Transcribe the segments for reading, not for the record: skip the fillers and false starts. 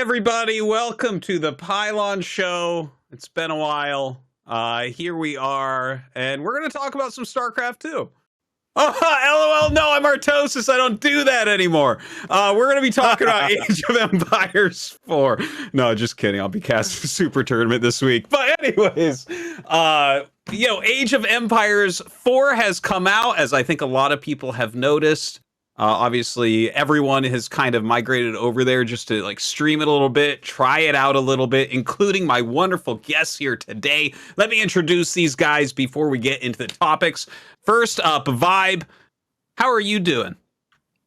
everybody, welcome to the Pylon Show. It's been a while. Here we are, and we're going to talk about some StarCraft 2. Oh, LOL, no, I'm Artosis. I don't do that anymore. We're going to be talking about Age of Empires 4. No, just kidding. I'll be casting Super Tournament this week. But anyways, Age of Empires 4 has come out, as I think a lot of people have noticed. Obviously, everyone has kind of migrated over there just to like stream it a little bit, try it out a little bit, including my wonderful guests here today. Let me introduce these guys before we get into the topics. First up, ViBE. How are you doing?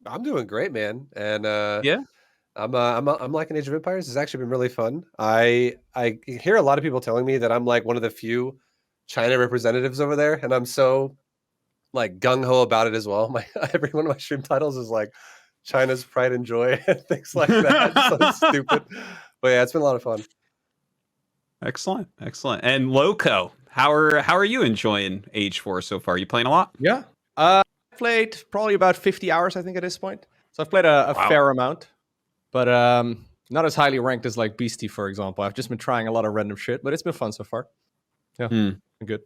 I'm doing great, man. And yeah, I'm liking Age of Empires. It's actually been really fun. I hear a lot of people telling me that I'm like one of the few China representatives over there, and I'm so like gung-ho about it as well. Every one of my stream titles is like China's pride and joy and things like that. So stupid. But yeah, it's been a lot of fun. Excellent. And Lowko, how are you enjoying Age 4 so far? You playing a lot? Yeah. I played probably about 50 hours, I think, at this point. So I've played a fair amount, but not as highly ranked as like Beastyqt, for example. I've just been trying a lot of random shit, but it's been fun so far. Yeah, been good.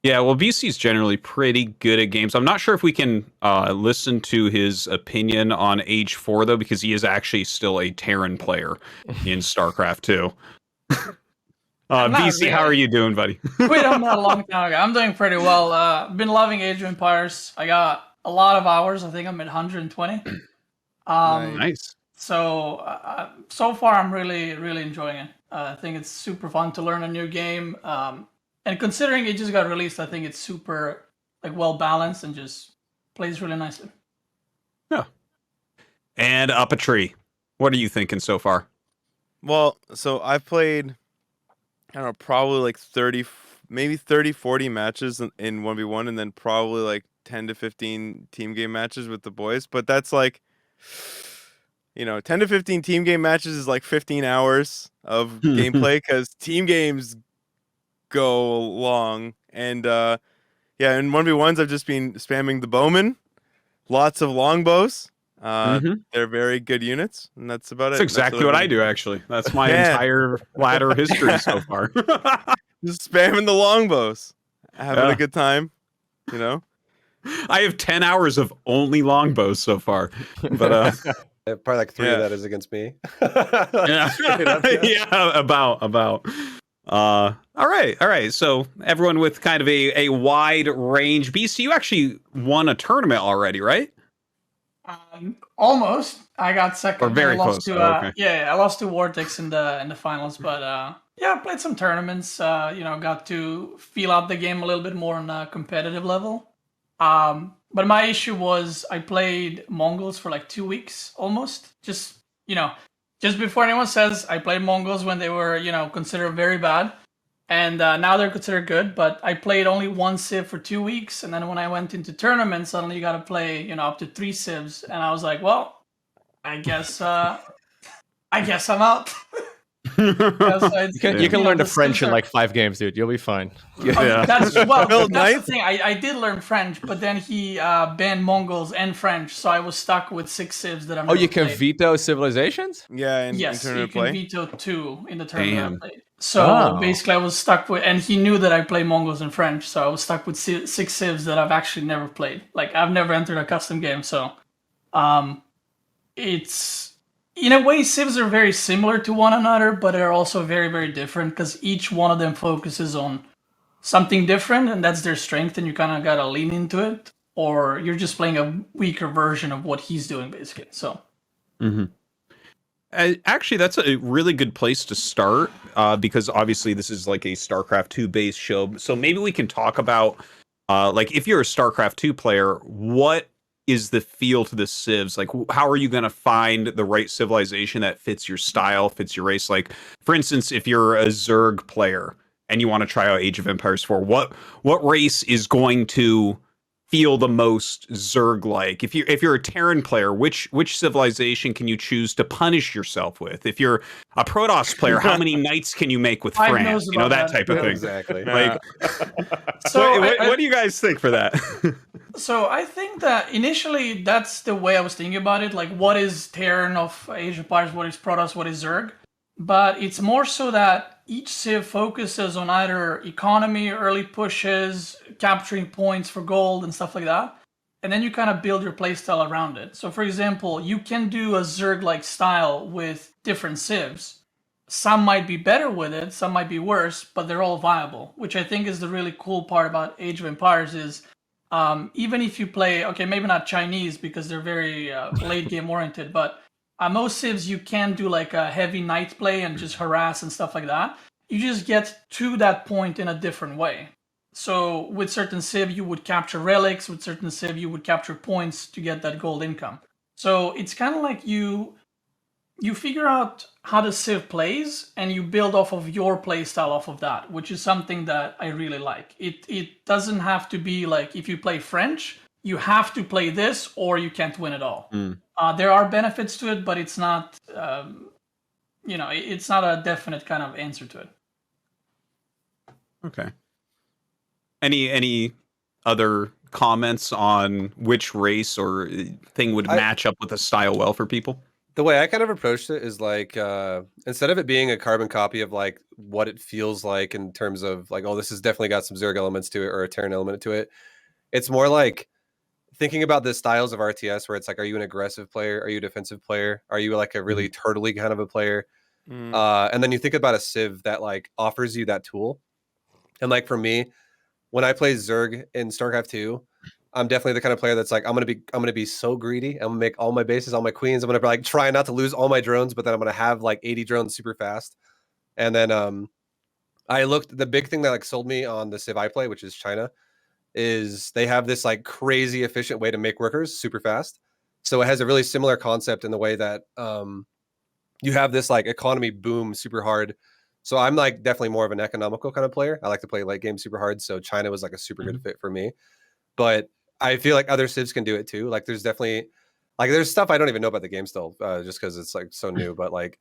Yeah, well, BC's generally pretty good at games. I'm not sure if we can listen to his opinion on Age 4, though, because he is actually still a Terran player in StarCraft 2. BC, how are you doing, buddy? Wait, I'm not a long time ago. I'm doing pretty well. I've been loving Age of Empires. I got a lot of hours. I think I'm at 120. Nice. So, so far, I'm really, really enjoying it. I think it's super fun to learn a new game. And considering it just got released, I think it's super well balanced and just plays really nicely. Yeah. And UpATree, what are you thinking so far? Well, so I've played, I don't know, probably like 30, 40 matches in 1v1, and then probably like 10 to 15 team game matches with the boys. But that's like, 10 to 15 team game matches is like 15 hours of gameplay, because team games go long. And in 1v1s I've just been spamming the bowmen, lots of longbows. They're very good units, and that's about it. That's exactly what I do, actually. That's my entire ladder history so far. Just spamming the longbows, having a good time. I have 10 hours of only longbows so far, but probably like 3 of that is against me. About. All right. So everyone with kind of a wide range. BC, you actually won a tournament already, right? Almost. I got second. Or very close. I lost to Vortex in the finals, but I played some tournaments. Got to feel out the game a little bit more on a competitive level. But my issue was I played Mongols for like 2 weeks almost. Just before anyone says, I played Mongols when they were, considered very bad. And now they're considered good. But I played only one Civ for 2 weeks. And then when I went into tournaments, suddenly you got to play, up to 3 Civs. And I was like, well, I guess I'm out. You can learn the French in like 5 games, dude. You'll be fine. That's the thing. I did learn French, but then he banned Mongols and French, so I was stuck with 6 Civs that I'm. Oh, you can veto civilizations? Yeah, yes, you can veto 2 in the tournament I played. Oh. Basically, I was stuck with, and he knew that I play Mongols and French, so I was stuck with 6 Civs that I've actually never played. Like I've never entered a custom game, so it's. In a way, Civs are very similar to one another, but they're also very, very different because each one of them focuses on something different, and that's their strength, and you kind of got to lean into it, or you're just playing a weaker version of what he's doing, basically. So, actually, that's a really good place to start because obviously this is like a StarCraft 2 based show. So maybe we can talk about if you're a StarCraft 2 player, what is the feel to the Civs? Like, how are you going to find the right civilization that fits your style, fits your race? Like, for instance, if you're a Zerg player and you want to try out Age of Empires 4, what race is going to feel the most Zerg-like? If you're a Terran player, which civilization can you choose to punish yourself with? If you're a Protoss player, how many knights can you make with France? That type of thing. Exactly. Like, so what do you guys think for that? So I think that initially that's the way I was thinking about it. Like, what is Terran of Age of Empires? What is Protoss? What is Zerg? But it's more so that each civ focuses on either economy, early pushes, capturing points for gold and stuff like that. And then you kind of build your playstyle around it. So for example, you can do a Zerg-like style with different civs. Some might be better with it, some might be worse, but they're all viable, which I think is the really cool part about Age of Empires is even if you play, okay, maybe not Chinese because they're very late game oriented, but most civs you can do like a heavy knight play and just harass and stuff like that. You just get to that point in a different way. So with certain civ you would capture relics, with certain civ you would capture points to get that gold income. So it's kind of like you figure out how the civ plays and you build off of your play style off of that, which is something that I really like. It doesn't have to be like if you play French, you have to play this or you can't win at all. There are benefits to it, but it's not, it's not a definite kind of answer to it. Okay. Any other comments on which race or thing would match up with a style well for people? The way I kind of approached it is like instead of it being a carbon copy of like what it feels like in terms of like, oh, this has definitely got some Zerg elements to it or a Terran element to it. It's more like thinking about the styles of RTS where it's like, are you an aggressive player? Are you a defensive player? Are you like a really turtley kind of a player? And then you think about a civ that like offers you that tool. And like for me, when I play Zerg in StarCraft 2, I'm definitely the kind of player that's like, I'm gonna be so greedy. I'm gonna make all my bases, all my queens. I'm gonna like try not to lose all my drones, but then I'm gonna have like 80 drones super fast. And then the big thing that like sold me on the civ I play, which is China, is they have this like crazy efficient way to make workers super fast. So it has a really similar concept in the way that you have this like economy boom super hard. So I'm like definitely more of an economical kind of player. I like to play late game super hard. So China was like a super good fit for me. But I feel like other civs can do it too. Like there's definitely like there's stuff I don't even know about the game still, just because it's like so new. But like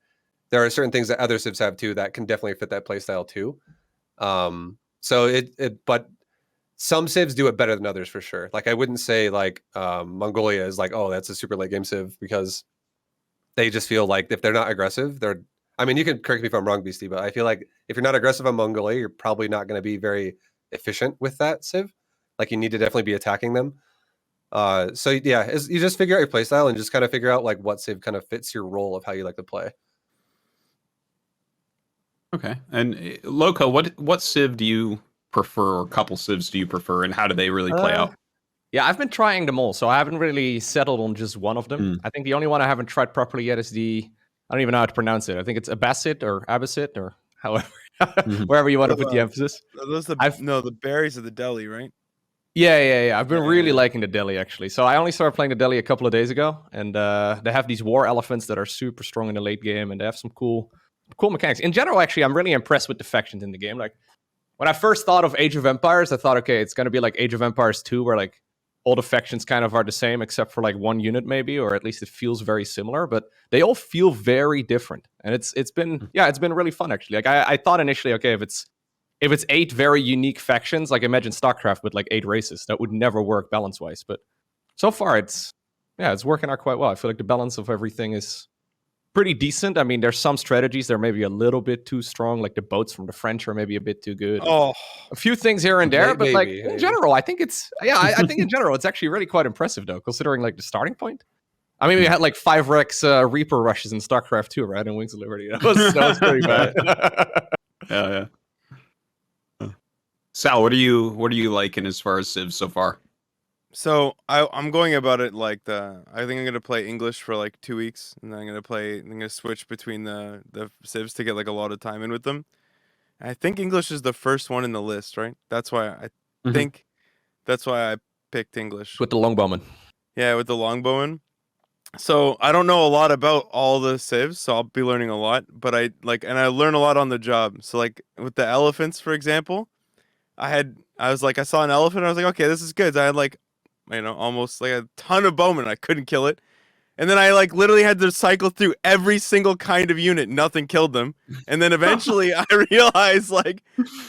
there are certain things that other civs have too that can definitely fit that play style too. So but some civs do it better than others for sure. Like I wouldn't say like Mongolia is like, oh, that's a super late game civ, because they just feel like if they're not aggressive, I mean, you can correct me if I'm wrong, Beastie, but I feel like if you're not aggressive on Mongolia, you're probably not going to be very efficient with that civ. Like you need to definitely be attacking them. So yeah, you just figure out your playstyle and just kind of figure out like what civ kind of fits your role of how you like to play. Okay. And Lowko, what civ do you prefer, or couple civs do you prefer, and how do they really play out? Yeah, I've been trying them all, so I haven't really settled on just one of them. I think the only one I haven't tried properly yet is I don't even know how to pronounce it. I think it's Abbasid or Abbasid or however, wherever you want to put the emphasis. Those the berries of the Delhi, right? Yeah. I've been really liking the Delhi, actually. So I only started playing the Delhi a couple of days ago, and they have these war elephants that are super strong in the late game, and they have some cool mechanics. In general, actually, I'm really impressed with the factions in the game. Like, when I first thought of Age of Empires, I thought, okay, it's going to be like Age of Empires 2, where like all the factions kind of are the same, except for like one unit maybe, or at least it feels very similar, but they all feel very different. And it's been really fun, actually. Like I thought initially, okay, if it's 8 very unique factions, like imagine StarCraft with like 8 races, that would never work balance-wise. But so far it's working out quite well. I feel like the balance of everything is pretty decent. I mean, there's some strategies that are maybe a little bit too strong, like the boats from the French are maybe a bit too good. Oh, a few things here and there, but like maybe. in general, I think I think in general it's actually really quite impressive though, considering like the starting point. I mean, we had like 5 Rex Reaper rushes in StarCraft 2, right? And Wings of Liberty. That was pretty bad. Yeah. Sal, what are you liking as far as civs so far? So I'm going about it like I think I'm gonna play English for like 2 weeks, and then I'm gonna switch between the civs to get like a lot of time in with them. And I think English is the first one in the list, right? That's why I think that's why I picked English. With the longbowman. Yeah, with the longbowman. So I don't know a lot about all the civs, so I'll be learning a lot. But I learn a lot on the job. So like with the elephants, for example, I saw an elephant, I was like, okay, this is good. So I had like, almost like a ton of bowmen. I couldn't kill it. And then I like literally had to cycle through every single kind of unit. Nothing killed them. And then eventually I realized like,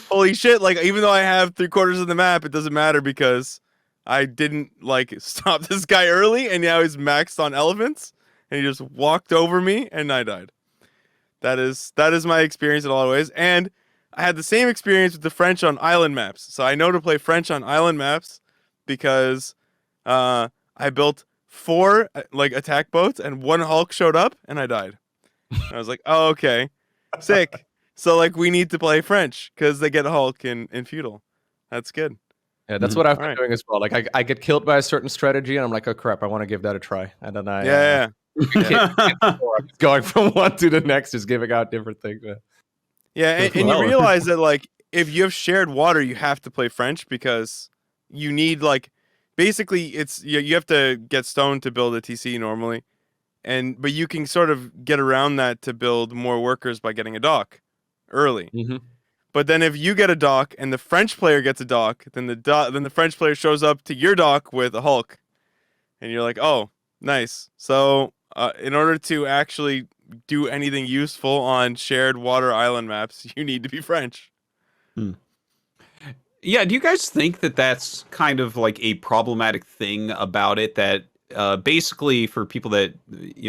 holy shit, like even though I have 3/4 of the map, it doesn't matter because I didn't like stop this guy early, and now he's maxed on elephants, and he just walked over me, and I died. That is my experience in a lot of ways, and I had the same experience with the French on island maps. So I know to play French on island maps because I built 4 like attack boats, and 1 Hulk showed up, and I died. I was like, oh, okay, sick. So like we need to play French because they get Hulk in feudal. That's good. Yeah, that's what I've been Alright. doing as well. Like I get killed by a certain strategy, and I'm like, oh crap, I want to give that a try, and then I Yeah. I'm just going from one to the next, just giving out different things. Yeah, and you Well. realize that like if you have shared water, you have to play French because you need like basically it's you have to get stone to build a TC normally, but you can sort of get around that to build more workers by getting a dock early. Mm-hmm. But then if you get a dock and the French player gets a dock, then the French player shows up to your dock with a Hulk, and you're like, oh, nice. So in order to actually do anything useful on shared water island maps, you need to be French. Yeah, do you guys think that that's kind of like a problematic thing about it, that basically for people that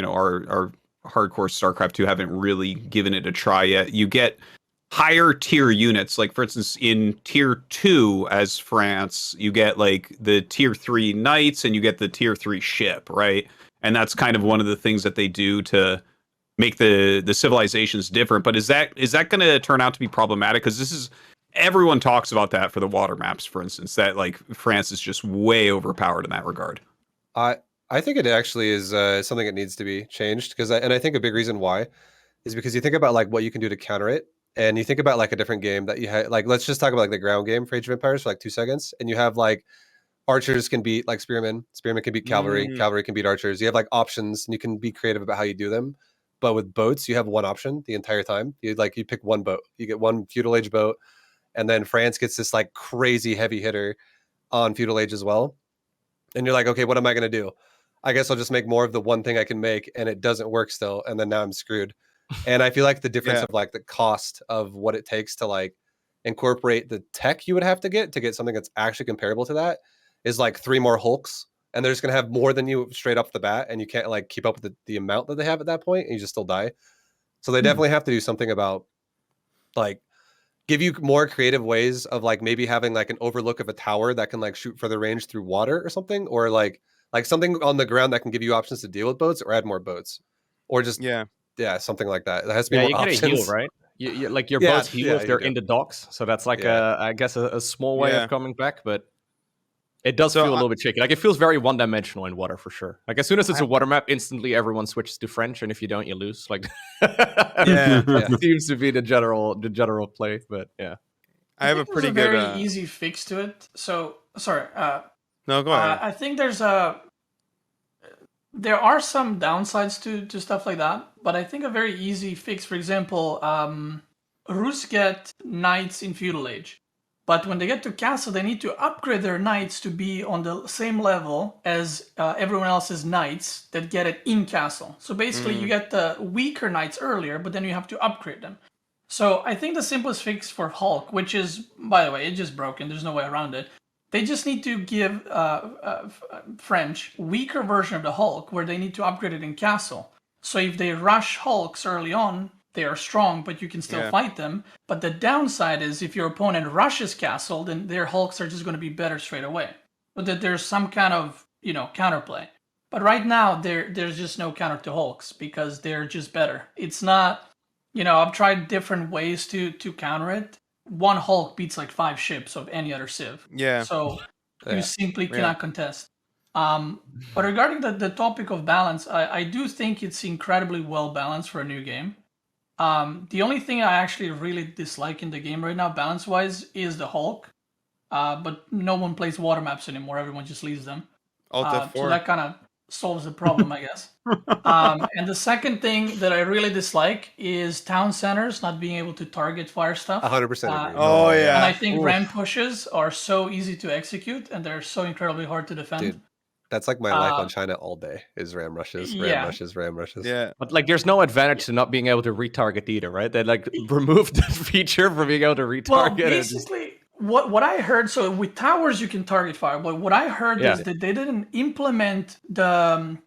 are hardcore StarCraft 2 haven't really given it a try yet, you get higher tier units, like for instance in tier 2 as France you get like the tier 3 knights and you get the tier 3 ship, right? And that's kind of one of the things that they do to make the civilizations different. But is that going to turn out to be problematic? Because this is, everyone talks about that for the water maps, for instance, that like France is just way overpowered in that regard. I think it actually is something that needs to be changed, because I think a big reason why is because you think about like what you can do to counter it, and you think about like a different game that you had. Like let's just talk about like the ground game for Age of Empires for like 2 seconds, and you have like archers can beat like spearmen can beat cavalry, cavalry can beat archers. You have like options, and you can be creative about how you do them. But with boats, you have one option the entire time. You pick one boat, you get one feudal age boat, and then France gets this like crazy heavy hitter on feudal age as well. And you're like, okay, what am I going to do? I guess I'll just make more of the one thing I can make, and it doesn't work still, and then now I'm screwed. And I feel like the difference of like the cost of what it takes to like incorporate the tech you would have to get something that's actually comparable to that is like 3 more Hulks, and they're just going to have more than you straight off the bat, and you can't like keep up with the amount that they have at that point, and you just still die. So they definitely have to do something about like give you more creative ways of like maybe having like an overlook of a tower that can like shoot further range through water or something, or like something on the ground that can give you options to deal with boats or add more boats, or just something like that. There has to be more you options. get a heal, right? You like your boats heal if they're in the docks, so that's like I guess a small way of coming back, but it does feel a little bit shaky. Like it feels very one-dimensional in water for sure. Like as soon as it's a water map, instantly everyone switches to French, and if you don't, you lose. Like it seems to be the general play, but yeah. I have a pretty good very easy fix to it. So sorry. No, go ahead. I think there are some downsides to stuff like that, but I think a very easy fix, for example, Rus get knights in feudal age, but when they get to castle, they need to upgrade their knights to be on the same level as everyone else's knights that get it in castle. So basically, you get the weaker knights earlier, but then you have to upgrade them. So I think the simplest fix for Hulk, which is, by the way, it's just broken. There's no way around it. They just need to give French weaker version of the Hulk where they need to upgrade it in castle. So if they rush Hulks early on, they are strong, but you can still fight them. But the downside is if your opponent rushes castle, then their Hulks are just going to be better straight away. But that there's some kind of counterplay. But right now there's just no counter to Hulks because they're just better. It's not, I've tried different ways to counter it. One Hulk beats like 5 ships of any other Civ. Yeah. So you simply cannot contest. But regarding the topic of balance, I do think it's incredibly well balanced for a new game. The only thing I actually really dislike in the game right now, balance-wise, is the Hulk. But no one plays water maps anymore. Everyone just leaves them. Alt F4. So that kind of solves the problem, I guess. And the second thing that I really dislike is town centers not being able to target fire stuff. 100% agree. Oh, yeah. And I think ram pushes are so easy to execute, and they're so incredibly hard to defend. Dude, that's like my life on China all day is ram rushes. Yeah. But like there's no advantage to not being able to retarget either, right? They like removed the feature for being able to retarget. Well, basically, what I heard, so with towers you can target fire, but what I heard Yeah. is that they didn't implement the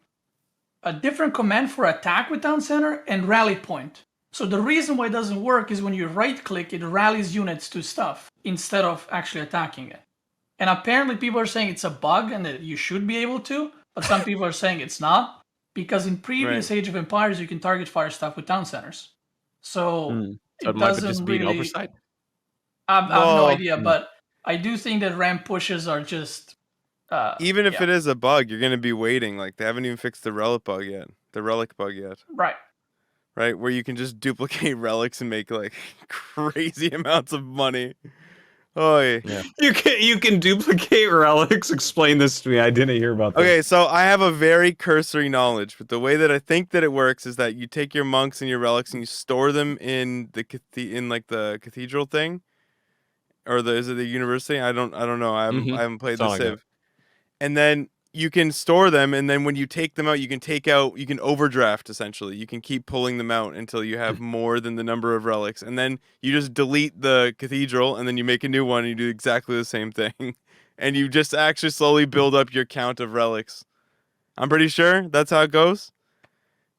a different command for attack with town center and rally point. So the reason why it doesn't work is when you right click, it rallies units to stuff instead of actually attacking it. And apparently people are saying it's a bug and that you should be able to, but some people are saying it's not, because in previous Age of Empires you can target fire stuff with town centers. So So it might just be an oversight. I have no idea, but I do think that ramp pushes are just even if it is a bug, you're gonna be waiting. Like they haven't even fixed the relic bug yet. Right, where you can just duplicate relics and make like crazy amounts of money. Oh yeah. You can duplicate relics. Explain this to me. I didn't hear about this. Okay, so I have a very cursory knowledge, but the way that I think that it works is that you take your monks and your relics and you store them in the cathedral thing, or is it the university? I don't know. I haven't played the Civ. And then you can store them, and then when you take them out, you can overdraft, essentially. You can keep pulling them out until you have more than the number of relics. And then you just delete the cathedral, and then you make a new one, and you do exactly the same thing. And you just actually slowly build up your count of relics. I'm pretty sure that's how it goes.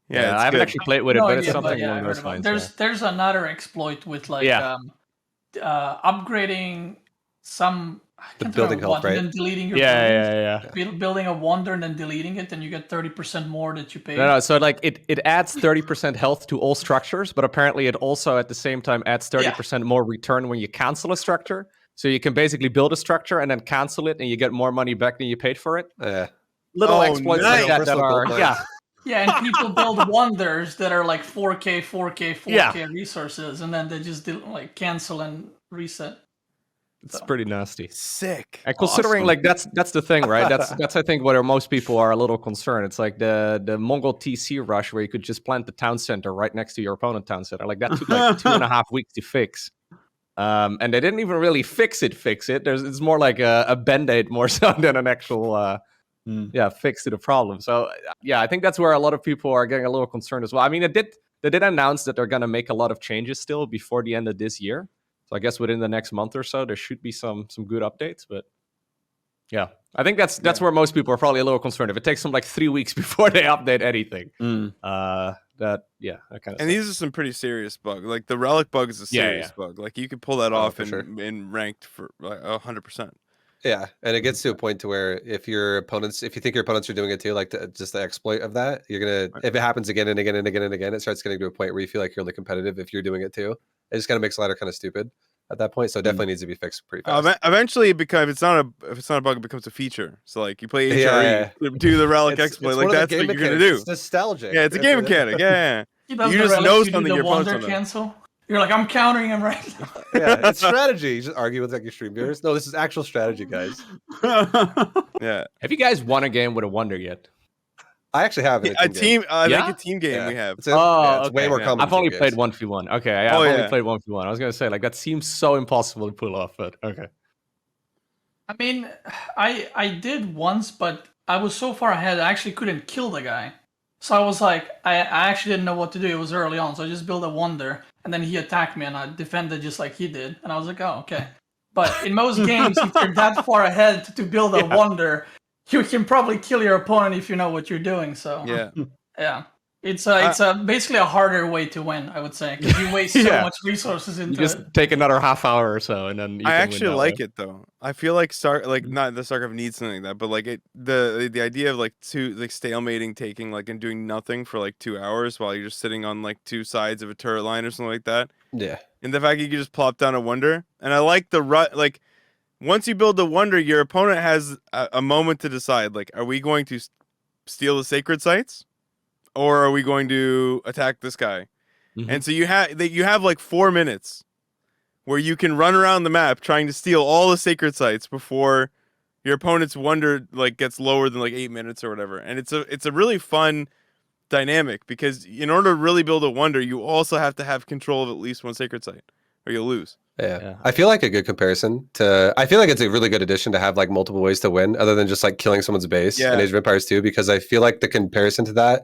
Yeah, I haven't actually played with it, but it's something along those lines. There's another exploit with like upgrading some... The building health, right? And then deleting your building a wonder and then deleting it, and you get 30% more that you pay. No, so like it adds 30% health to all structures, but apparently it also at the same time adds 30% more return when you cancel a structure. So you can basically build a structure and then cancel it, and you get more money back than you paid for it. Little exploits like that are and people build wonders that are like 4K resources, and then they just like cancel and reset. It's pretty nasty. Sick. And considering like that's the thing, right? That's I think where most people are a little concerned. It's like the Mongol TC rush where you could just plant the town center right next to your opponent town center. Like that took like 2.5 weeks to fix. And they didn't even really fix it. It's more like a band-aid more so than an actual fix to the problem. So I think that's where a lot of people are getting a little concerned as well. I mean, they did announce that they're gonna make a lot of changes still before the end of this year. So I guess within the next month or so, there should be some good updates. But yeah, I think that's where most people are probably a little concerned. If it takes them like 3 weeks before they update anything, that kind of. And these are some pretty serious bugs. Like the relic bug is a serious bug. Like you could pull that off in ranked for like 100%. Yeah, and it gets to a point to where if you think your opponents are doing it too, like just the exploit of that, you're gonna if it happens again and again and again and again, it starts getting to a point where you feel like you're only competitive if you're doing it too. It just kind of makes ladder kind of stupid at that point, so it definitely needs to be fixed pretty fast. Eventually, if it's not a bug, it becomes a feature. So like you play HRE, do the relic exploit, like that's what you're gonna do. It's nostalgic. Yeah, it's a game mechanic. Yeah, you just know something your opponent's gonna cancel. You're like, I'm countering him right now. Yeah, it's strategy. You just argue with like your stream viewers. No, this is actual strategy, guys. Yeah. Have you guys won a game with a wonder yet? I actually have a team. I think a team game we have. It's way more common. I've only played 1v1. Okay, I've only played 1v1. I was gonna say like that seems so impossible to pull off, but okay. I mean, I did once, but I was so far ahead I actually couldn't kill the guy. So I was like, I actually didn't know what to do. It was early on, so I just built a wonder, and then he attacked me, and I defended just like he did, and I was like, oh, okay. But in most games, if you're that far ahead to build a wonder, you can probably kill your opponent if you know what you're doing. So yeah, it's basically a harder way to win, I would say, because you waste so much resources into it. You just take another half hour or so, and then I actually like it though. I feel like not the StarCraft needs something like that, but like the idea of like stalemating, taking like and doing nothing for like 2 hours while you're just sitting on like two sides of a turret line or something like that. Yeah, and the fact you can just plop down a wonder, and I like the like. Once you build the wonder, your opponent has a moment to decide, like, are we going to steal the sacred sites? Or are we going to attack this guy? And so you have like 4 minutes where you can run around the map trying to steal all the sacred sites before your opponent's wonder like gets lower than like 8 minutes or whatever. And it's a really fun dynamic, because in order to really build a wonder, you also have to have control of at least one sacred site, or you'll lose. Yeah. I feel like a good comparison to... I feel like it's a really good addition to have like multiple ways to win other than just like killing someone's base in Age of Empires 2, because I feel like the comparison to that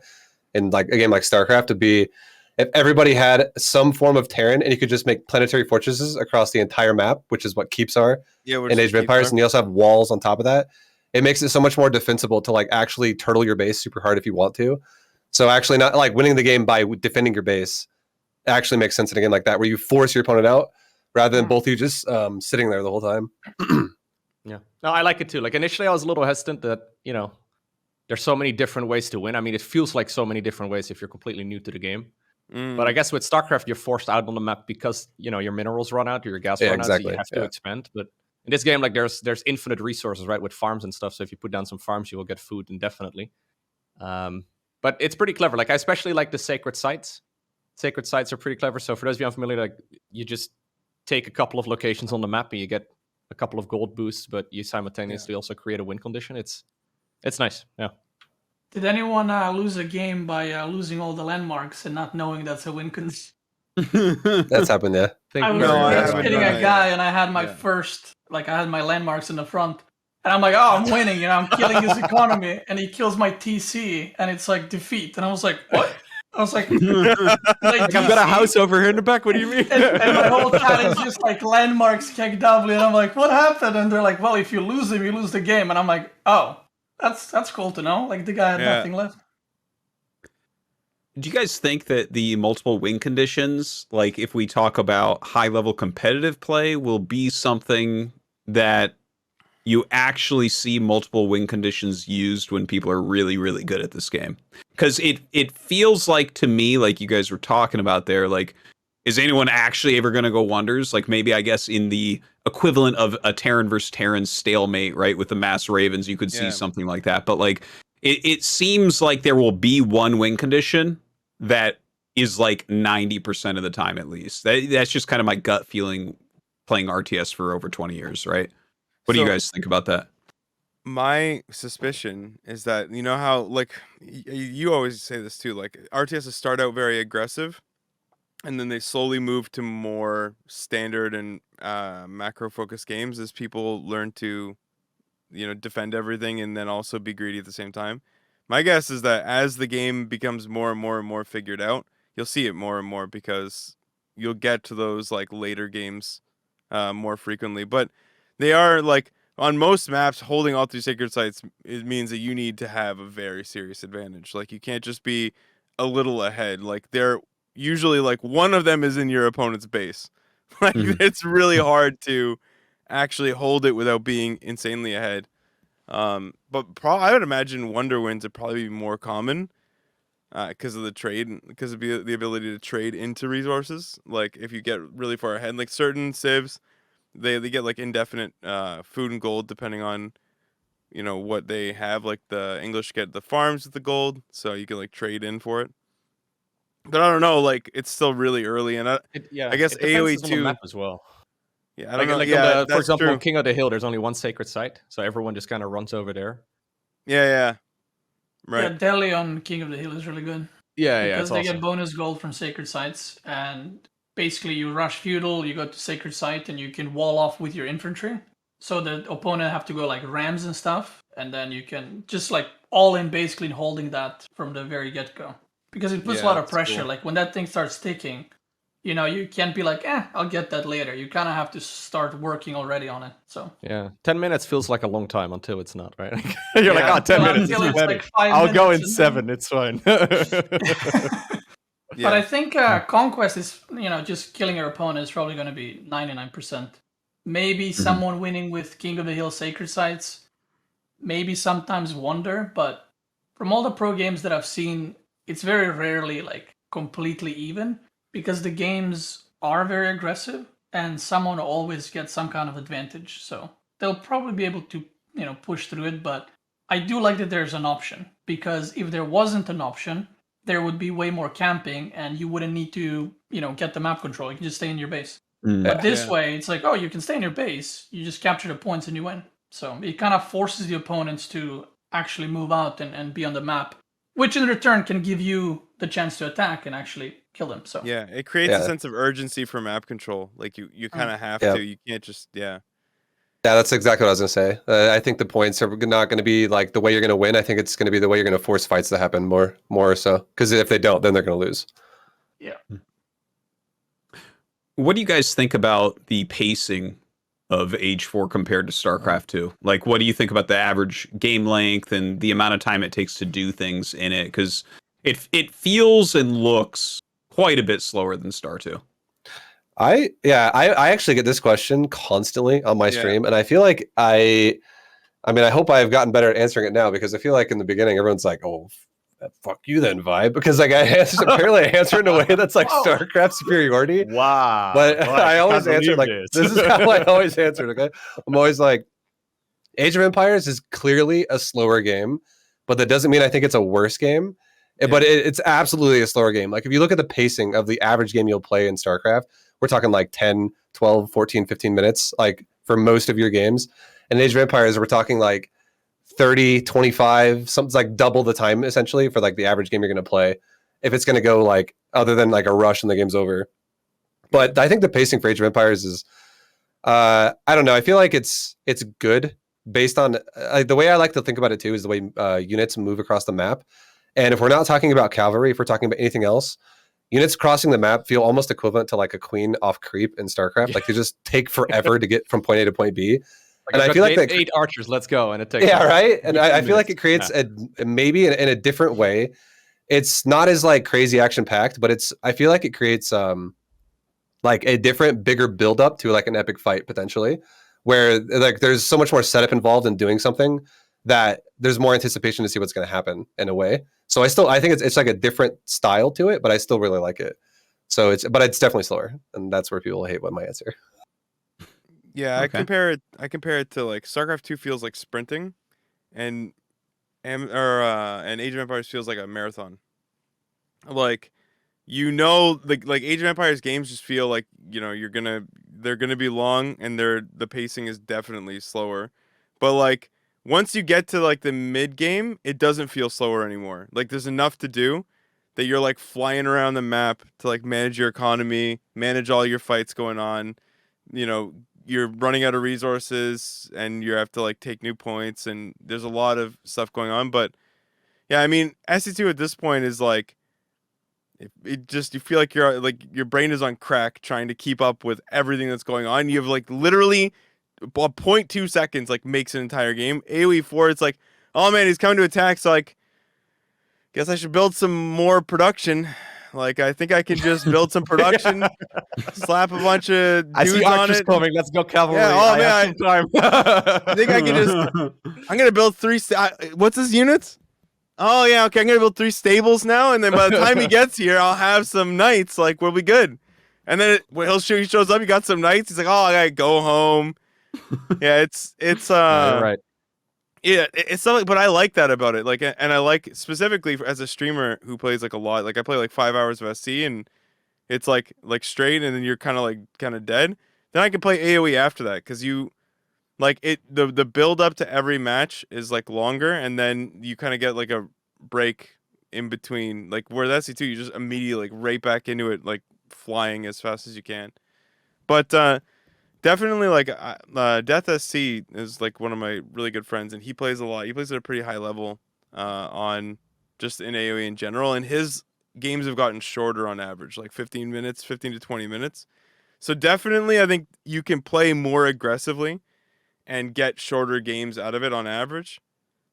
in like a game like StarCraft would be if everybody had some form of Terran and you could just make planetary fortresses across the entire map, which is what keeps are in Age of Empires, and you also have walls on top of that, it makes it so much more defensible to like actually turtle your base super hard if you want to. So actually not like winning the game by defending your base actually makes sense in a game like that, where you force your opponent out rather than both of you just sitting there the whole time. Yeah. No, I like it too. Like initially I was a little hesitant that, you know, there's so many different ways to win. I mean, it feels like so many different ways if you're completely new to the game. But I guess with StarCraft, you're forced out on the map because, you know, your minerals run out, your gas run out, so you have to expand. But in this game, like there's infinite resources, right, with farms and stuff. So if you put down some farms, you will get food indefinitely. But it's pretty clever. Like I especially like the sacred sites. Sacred sites are pretty clever. So for those of you unfamiliar, like you just take a couple of locations on the map and you get a couple of gold boosts, but you simultaneously also create a win condition. It's nice. Yeah. Did anyone lose a game by losing all the landmarks and not knowing that's a win condition? That's happened, yeah. I was hitting a guy and I had my first, like I had my landmarks in the front. And I'm like, oh, I'm winning, you know, I'm killing his economy. And he kills my TC and it's like defeat. And I was like, what? I was like, I've got a house over here in the back. What do you mean? And my whole chat is just like landmarks KW. And I'm like, what happened? And they're like, well, if you lose them, you lose the game. And I'm like, oh, that's cool to know. Like the guy had nothing left. Do you guys think that the multiple win conditions, like if we talk about high level competitive play, will be something that you actually see multiple win conditions used when people are really, really good at this game? Because it feels like to me, like you guys were talking about there, like, is anyone actually ever going to go wonders? Like maybe, I guess, in the equivalent of a Terran versus Terran stalemate, right, with the mass ravens, you could see something like that. But like, it seems like there will be one win condition that is like 90% of the time at least. That's just kind of my gut feeling playing RTS for over 20 years, right? What do you guys think about that? My suspicion is that, you know how, like, you always say this too, like, RTSs start out very aggressive, and then they slowly move to more standard and macro-focused games as people learn to, you know, defend everything and then also be greedy at the same time. My guess is that as the game becomes more and more and more figured out, you'll see it more and more because you'll get to those, like, later games more frequently. But they are, like, on most maps, holding all three sacred sites, it means that you need to have a very serious advantage. Like, you can't just be a little ahead. Like, they're usually, like, one of them is in your opponent's base. Like, it's really hard to actually hold it without being insanely ahead. But I would imagine Wonder Wins would probably be more common because of the trade, because of the ability to trade into resources. Like, if you get really far ahead, like certain civs, they get like indefinite food and gold depending on, you know, what they have. Like the English get the farms with the gold, so you can like trade in for it. But I don't know, like it's still really early, and I guess AoE2 map as well. Yeah, I don't know. Like for example, on King of the Hill, there's only one sacred site, so everyone just kind of runs over there. Yeah, right. Yeah, Delhi on King of the Hill is really good. Because they get bonus gold from sacred sites, and basically you rush feudal, you go to sacred site, and you can wall off with your infantry. So the opponent have to go like rams and stuff, and then you can just like all in basically holding that from the very get-go. Because it puts a lot of pressure. Cool. Like when that thing starts ticking, you know, you can't be like, I'll get that later. You kind of have to start working already on it. So yeah, 10 minutes feels like a long time until it's not, right? You're like, 10 minutes. It's like 5 I'll go in 7. It's fine. But I think Conquest is, you know, just killing your opponent is probably going to be 99%. Maybe someone winning with King of the Hill Sacred Sites. Maybe sometimes Wonder. But from all the pro games that I've seen, it's very rarely like completely even. Because the games are very aggressive. And someone always gets some kind of advantage. So they'll probably be able to, you know, push through it. But I do like that there's an option. Because if there wasn't an option, there would be way more camping and you wouldn't need to, you know, get the map control. You can just stay in your base. But this way, it's like, oh, you can stay in your base. You just capture the points and you win. So it kind of forces the opponents to actually move out and be on the map, which in return can give you the chance to attack and actually kill them. So yeah, it creates a sense of urgency for map control. Like you kind of have to. You can't just Yeah, that's exactly what I was going to say. I think the points are not going to be like the way you're going to win. I think it's going to be the way you're going to force fights to happen more so. Because if they don't, then they're going to lose. Yeah. What do you guys think about the pacing of Age 4 compared to StarCraft 2? Like, what do you think about the average game length and the amount of time it takes to do things in it? Because it feels and looks quite a bit slower than Star 2. I actually get this question constantly on my Yeah. stream, and I feel like I mean, I hope I've gotten better at answering it now, because I feel like in the beginning everyone's like, "Oh, fuck you then, ViBE," because like apparently I answer in a way that's like Whoa. StarCraft superiority. Wow. But I always answer like this is how I always answer it. Okay, I'm always like, Age of Empires is clearly a slower game, but that doesn't mean I think it's a worse game. But it's absolutely a slower game. Like if you look at the pacing of the average game you'll play in StarCraft, we're talking like 10, 12, 14, 15 minutes, like for most of your games. And Age of Empires, we're talking like 30, 25, something's like double the time essentially for like the average game you're going to play. If it's going to go like other than like a rush and the game's over. But I think the pacing for Age of Empires is, I don't know. I feel like it's good based on the way I like to think about it too is the way units move across the map. And if we're not talking about cavalry, if we're talking about anything else, units crossing the map feel almost equivalent to like a queen off creep in StarCraft. Like they just take forever to get from point A to point B. And I feel like that, 8 archers, let's go. And it takes right. And I feel like it minutes. creates a maybe in a different way. It's not as like crazy action packed, but I feel like it creates like a different, bigger build up to like an epic fight potentially, where like there's so much more setup involved in doing something that there's more anticipation to see what's going to happen in a way. So I think it's like a different style to it, but I still really like it. So it's definitely slower, and that's where people hate my answer. Yeah, Okay. I compare it to like StarCraft 2 feels like sprinting, and Age of Empires feels like a marathon. Like, like Age of Empires games just feel like, they're gonna be long, and the pacing is definitely slower. But like once you get to like the mid game, it doesn't feel slower anymore. Like there's enough to do that you're like flying around the map to like manage your economy, manage all your fights going on. You're running out of resources and you have to like take new points, and there's a lot of stuff going on. But yeah, I mean, SC2 at this point is like, you feel like your brain is on crack trying to keep up with everything that's going on. You have like literally 0.2 seconds like makes an entire game. AoE 4, it's like, oh man, he's coming to attack, so like, guess I should build some more production. Like, I think I can just build some production, slap a bunch of dudes I see on archers it. coming. Let's go cavalry. Yeah, I have some time. I think I can just. I'm gonna build 3. What's his units? Oh yeah, okay. I'm gonna build 3 stables now, and then by the time he gets here, I'll have some knights. Like, we'll be good. And then when he shows up, he got some knights. He's like, oh, I gotta go home. Yeah, it's Yeah, you're right. Yeah, it's something, but I like that about it. Like, and I like specifically as a streamer who plays like a lot. Like, I play like 5 hours of SC, and it's like straight, and then you're kind of dead. Then I can play AoE after that, because you like it. The build up to every match is like longer, and then you kind of get like a break in between. Like where that's SC2, you just immediately like right back into it, like flying as fast as you can. But definitely, like Death SC is like one of my really good friends, and he plays a lot. He plays at a pretty high level on just in AoE in general, and his games have gotten shorter on average, like 15 to 20 minutes. So definitely, I think you can play more aggressively and get shorter games out of it on average.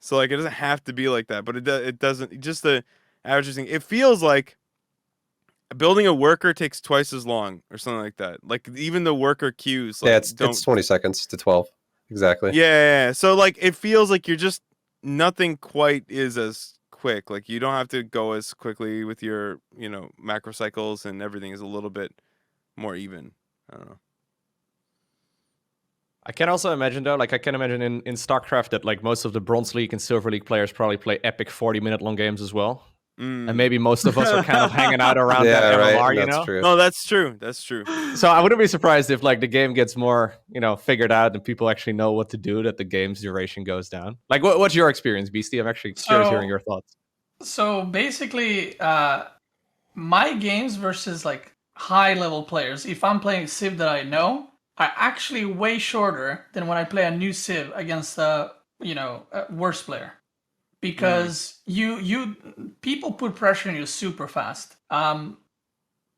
So like it doesn't have to be like that, but it doesn't. Just the average thing. It feels like building a worker takes twice as long or something like that. Like even the worker queues. Like, Yeah, it's 20 seconds to 12. Exactly. Yeah. So like it feels like you're just nothing quite is as quick. Like you don't have to go as quickly with your, macro cycles, and everything is a little bit more even. I don't know. I can also imagine though, like I can imagine in StarCraft that like most of the Bronze League and Silver League players probably play epic 40-minute long games as well. And maybe most of us are kind of hanging out around that MMR, right. That's true. No, that's true. That's true. So I wouldn't be surprised if like the game gets more, figured out and people actually know what to do, that the game's duration goes down. Like what's your experience, Beasty? I'm actually curious hearing your thoughts. So basically, my games versus like high level players, if I'm playing a Civ that I know, are actually way shorter than when I play a new Civ against a worse player. Because you people put pressure on you super fast.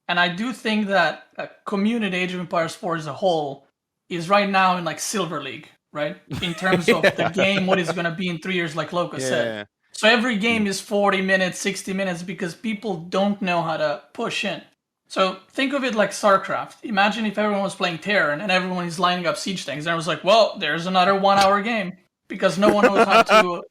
And I do think that community Age of Empires 4 as a whole is right now in like Silver League, right? In terms of the game, what is going to be in 3 years, like Lowko said. Yeah. So every game is 40 minutes, 60 minutes because people don't know how to push in. So think of it like StarCraft. Imagine if everyone was playing Terran and everyone is lining up siege tanks. And I was like, well, there's another 1 hour game because no one knows how to,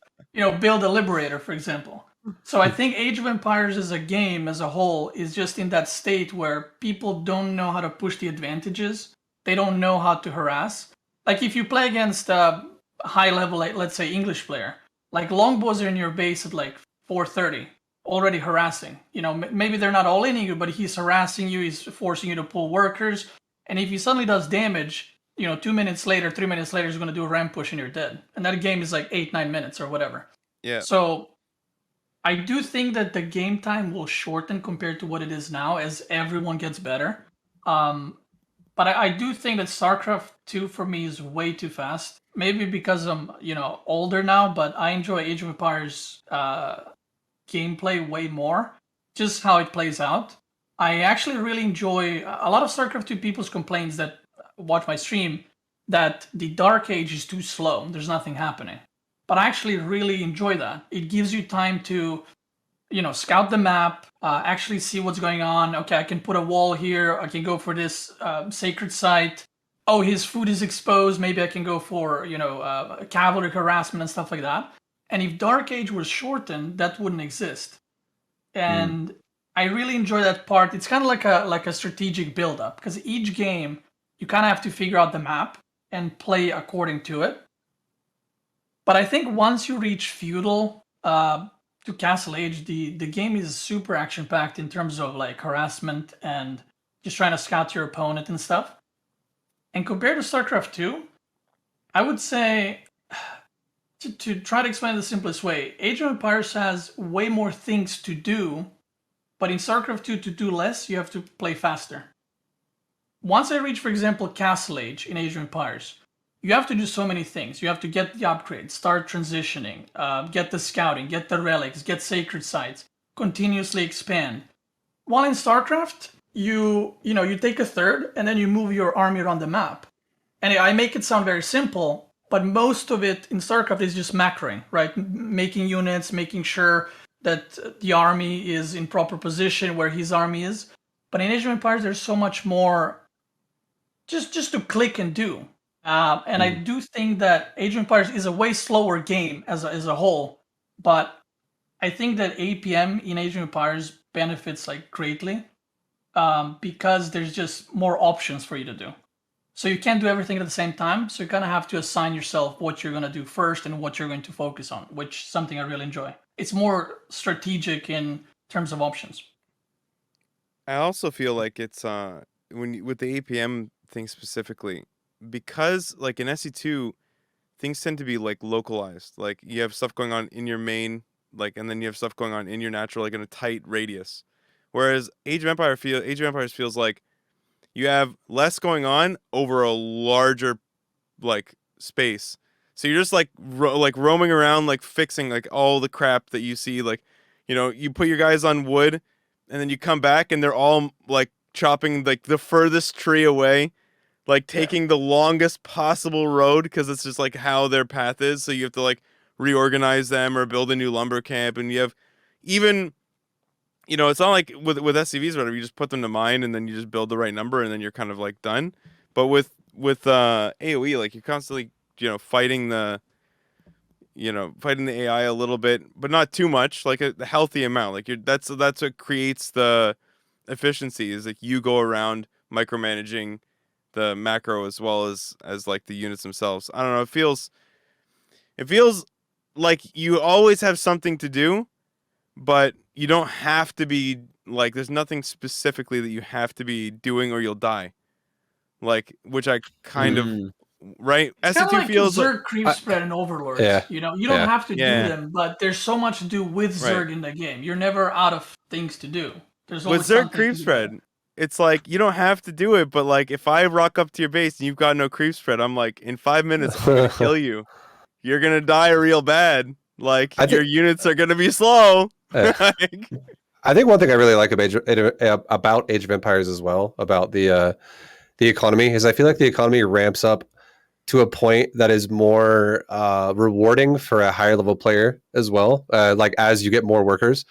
build a Liberator, for example. So I think Age of Empires as a game as a whole is just in that state where people don't know how to push the advantages. They don't know how to harass. Like if you play against a high level, let's say English player, like longbows are in your base at like 4:30, already harassing. Maybe they're not all in you, but he's harassing you. He's forcing you to pull workers. And if he suddenly does damage, 2 minutes later, 3 minutes later, he's going to do a ramp push and you're dead. And that game is like 8-9 minutes or whatever. Yeah. So I do think that the game time will shorten compared to what it is now as everyone gets better. But I do think that StarCraft 2 for me is way too fast. Maybe because I'm, older now, but I enjoy Age of Empires gameplay way more. Just how it plays out. I actually really enjoy a lot of StarCraft 2 people's complaints that watch my stream that the Dark Age is too slow. There's nothing happening. But I actually really enjoy that. It gives you time to, scout the map, actually see what's going on. Okay, I can put a wall here. I can go for this sacred site. Oh, his food is exposed. Maybe I can go for, cavalry harassment and stuff like that. And if Dark Age was shortened, that wouldn't exist. And I really enjoy that part. It's kind of like a strategic build-up because each game, you kind of have to figure out the map and play according to it. But I think once you reach Feudal to Castle Age, the game is super action-packed in terms of like harassment and just trying to scout your opponent and stuff. And compared to StarCraft 2, I would say, to try to explain it the simplest way, Age of Empires has way more things to do, but in StarCraft 2, to do less, you have to play faster. Once I reach, for example, Castle Age in Age of Empires, you have to do so many things. You have to get the upgrades, start transitioning, get the scouting, get the relics, get sacred sites, continuously expand. While in StarCraft, you take a third and then you move your army around the map. And I make it sound very simple, but most of it in StarCraft is just macroing, right? Making units, making sure that the army is in proper position where his army is. But in Age of Empires, there's so much more just to click and do. And I do think that Age of Empires is a way slower game as a whole, but I think that APM in Age of Empires benefits like greatly because there's just more options for you to do. So you can't do everything at the same time, so you kind of have to assign yourself what you're going to do first and what you're going to focus on, which is something I really enjoy. It's more strategic in terms of options. I also feel like it's with the APM thing specifically, because like in SE2, things tend to be like localized. Like you have stuff going on in your main, like, and then you have stuff going on in your natural, like in a tight radius. Whereas Age of Empires feels like you have less going on over a larger like space. So you're just like roaming around, like fixing like all the crap that you see. Like, you put your guys on wood, and then you come back, and they're all like chopping like the furthest tree away. Like taking the longest possible road because it's just like how their path is. So you have to like reorganize them or build a new lumber camp. And you have even, it's not like with SCVs or whatever, you just put them to mine and then you just build the right number and then you're kind of like done. But with AoE, like you're constantly, fighting the AI a little bit, but not too much, like a healthy amount. Like that's what creates the efficiency is like you go around micromanaging the macro as well as like the units themselves. I don't know. It feels like you always have something to do, but you don't have to be like, there's nothing specifically that you have to be doing or you'll die. Like, which I kind of, right? It's kind of like Zerg creep spread and Overlords. Yeah. You don't have to do them, but there's so much to do with Zerg in the game. You're never out of things to do. There's always with Zerg creep spread. It's like, you don't have to do it, but like, if I rock up to your base and you've got no creep spread, I'm like, in 5 minutes, I'm going to kill you. You're going to die real bad. Like, your units are going to be slow. I I think one thing I really like about Age of Empires as well, about the economy, is I feel like the economy ramps up to a point that is more rewarding for a higher level player as well, like as you get more workers.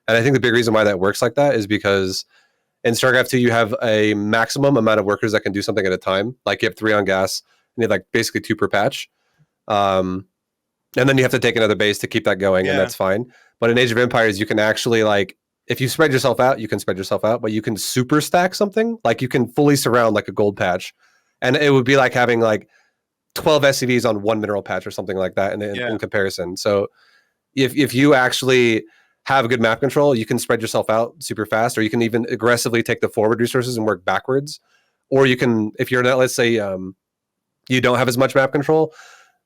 And I think the big reason why that works like that is because in StarCraft 2, you have a maximum amount of workers that can do something at a time. Like you have 3 on gas, and you have like basically 2 per patch. And then you have to take another base to keep that going, and that's fine. But in Age of Empires, you can actually, like, if you spread yourself out, you can spread yourself out, but you can super stack something. Like you can fully surround like a gold patch. And it would be like having like 12 SCVs on 1 mineral patch or something like that in comparison. So if you actually have good map control, you can spread yourself out super fast, or you can even aggressively take the forward resources and work backwards. Or you can, if you're not, let's say you don't have as much map control,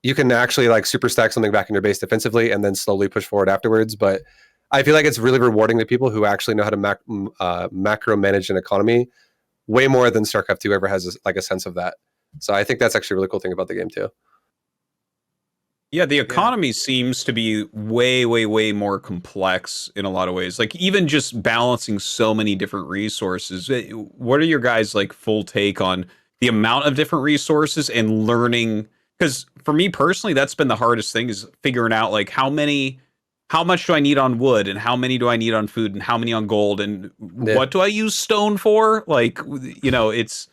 you can actually like super stack something back in your base defensively and then slowly push forward afterwards. But I feel like it's really rewarding to people who actually know how to macro manage an economy way more than StarCraft 2 ever has like a sense of that. So I think that's actually a really cool thing about the game too. Yeah, the economy seems to be way, way, way more complex in a lot of ways. Like even just balancing so many different resources. What are your guys' like full take on the amount of different resources and learning? Because for me personally, that's been the hardest thing, is figuring out like how much do I need on wood, and how many do I need on food, and how many on gold, and what do I use stone for? Like, you know, it's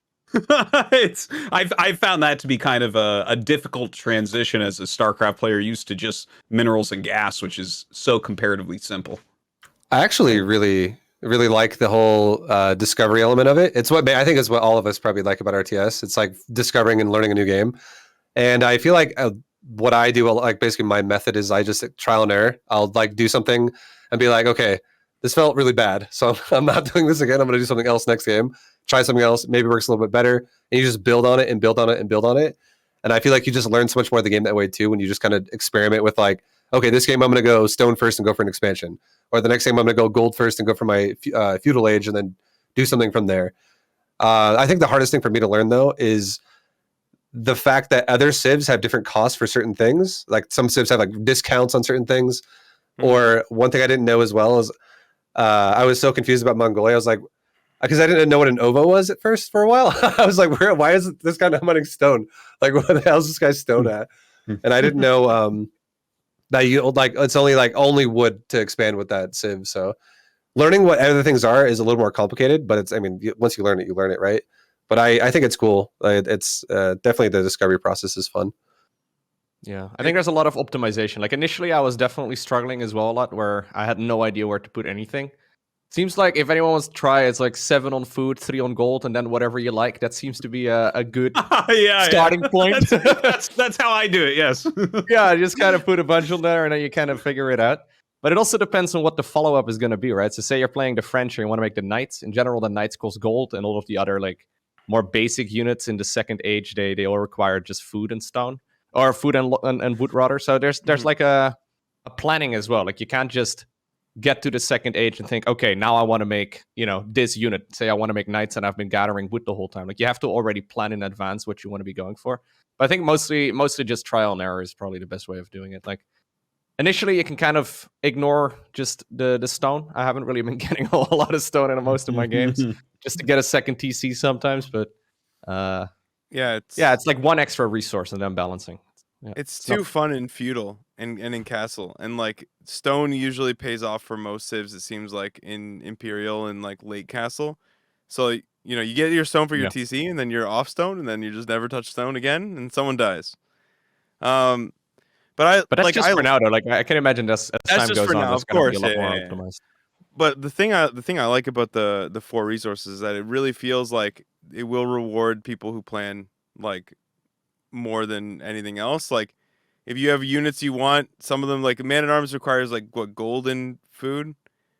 I've found that to be kind of a difficult transition as a StarCraft player used to just minerals and gas, which is so comparatively simple. I actually really like the whole discovery element of it. It's what I think is what all of us probably like about RTS. It's like discovering and learning a new game. And I feel like what I do, like basically my method is I just trial and error. I'll like do something and be like, okay, this felt really bad, so I'm not doing this again. I'm going to do something else next game. Try something else, maybe works a little bit better, and you just build on it and build on it and build on it. And I feel like you just learn so much more of the game that way too, when you just kind of experiment with like, okay, this game I'm going to go stone first and go for an expansion, or the next game I'm going to go gold first and go for my feudal age, and then do something from there. I think the hardest thing for me to learn though is the fact that other civs have different costs for certain things. Like some civs have like discounts on certain things. Or one thing I didn't know as well is I was so confused about Mongolia. I was like, because I didn't know what an OVO was at first for a while. I was like, why is this guy not running stone? Like, what the hell is this guy stone at? And I didn't know that you like it's only wood to expand with that civ. So learning what other things are is a little more complicated, but once you learn it, right? But I think it's cool. It's definitely, the discovery process is fun. Yeah, I think there's a lot of optimization. Like initially, I was definitely struggling as well a lot, where I had no idea where to put anything. Seems like if anyone wants to try, it's like 7 on food, 3 on gold, and then whatever you like. That seems to be a good starting point. That's how I do it. Yes. Yeah, just kind of put a bunch on there, and then you kind of figure it out. But it also depends on what the follow-up is going to be, right? So say you're playing the French and you want to make the Knights. In general, the Knights cost gold, and all of the other like more basic units in the second age, they all require just food and stone, or food and wood rather. So there's like a planning as well. Like you can't just get to the second age and think, okay, now I want to make, this unit. Say I want to make Knights and I've been gathering wood the whole time. Like you have to already plan in advance what you want to be going for. But I think mostly just trial and error is probably the best way of doing it. Like initially you can kind of ignore just the stone. I haven't really been getting a whole lot of stone in most of my games just to get a second TC sometimes, but it's like one extra resource and then balancing. Yeah, it's too fun in feudal and in castle, and like stone usually pays off for most civs, it seems like, in imperial and like late castle. So you get your stone for your TC, and then you're off stone, and then you just never touch stone again, and someone dies. But that's just for now though. Like I can imagine as time goes on, of course, be a lot more optimized. But the thing I like about the 4 resources is that it really feels like it will reward people who plan like more than anything else. Like if you have units you want, some of them, like man-at-arms requires like gold and food,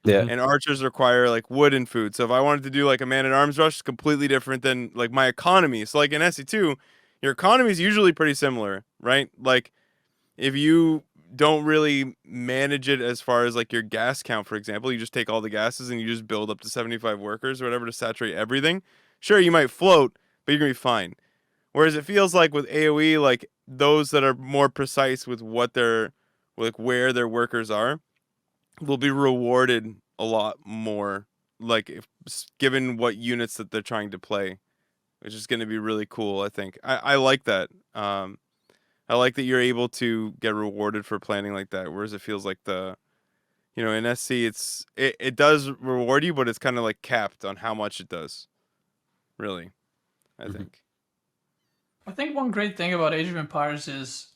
and archers require like wood and food. So if I wanted to do like a man-at-arms rush, it's completely different than like my economy. So like in SE2, your economy is usually pretty similar, right? Like if you don't really manage it as far as like your gas count, for example, you just take all the gases and you just build up to 75 workers or whatever to saturate everything. Sure, you might float, but you're gonna be fine. Whereas it feels like with AoE, like those that are more precise with what their, like where their workers are, will be rewarded a lot more, like given what units that they're trying to play, which is going to be really cool. I think I like that. I like that you're able to get rewarded for planning like that, whereas it feels like in SC it does reward you, but it's kind of like capped on how much it does. Really, I think. I think one great thing about Age of Empires is,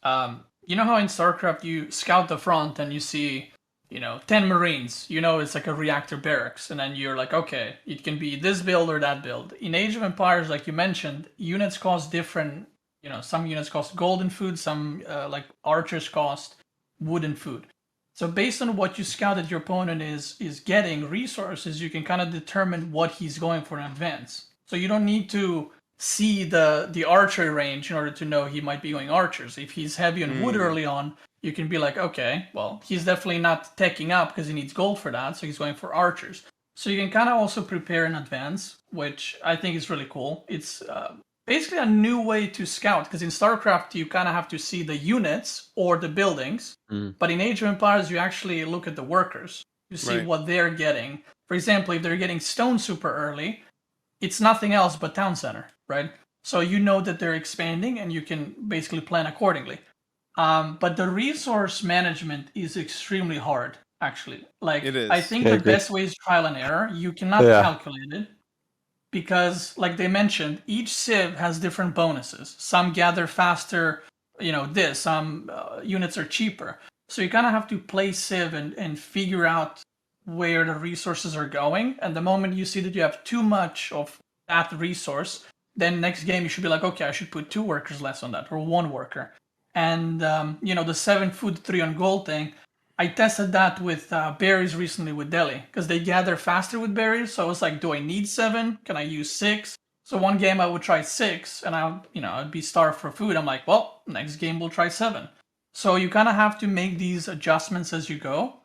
you know how in StarCraft you scout the front and you see, 10 Marines. It's like a reactor barracks, and then you're like, okay, it can be this build or that build. In Age of Empires, like you mentioned, units cost different. Some units cost gold and food, some like archers cost wood and food. So based on what you scouted your opponent is getting resources, you can kind of determine what he's going for in advance. So you don't need to see the archery range in order to know he might be going archers. If he's heavy on wood early on, you can be like, okay, well, he's definitely not teching up because he needs gold for that, so he's going for archers. So you can kind of also prepare in advance, which I think is really cool. It's basically a new way to scout, because in StarCraft you kind of have to see the units or the buildings, but in Age of Empires you actually look at the workers. You see what they're getting. For example, if they're getting stone super early, it's nothing else but town center, right? So you know that they're expanding and you can basically plan accordingly. But the resource management is extremely hard, actually. Like, It is. I think I the agree. best way is trial and error. You cannot calculate it because, like they mentioned, each civ has different bonuses. Some gather faster, some units are cheaper. So you kind of have to play civ and figure out where the resources are going. And the moment you see that you have too much of that resource, then next game you should be like, okay, I should put 2 workers less on that, or 1 worker. And the 7 food 3 on gold thing, I tested that with berries recently with Delhi, because they gather faster with berries. So I was like, do I need 7? Can I use 6? So one game I would try 6, and I'd be starved for food. I'm like, well, next game we'll try 7. So you kind of have to make these adjustments as you go.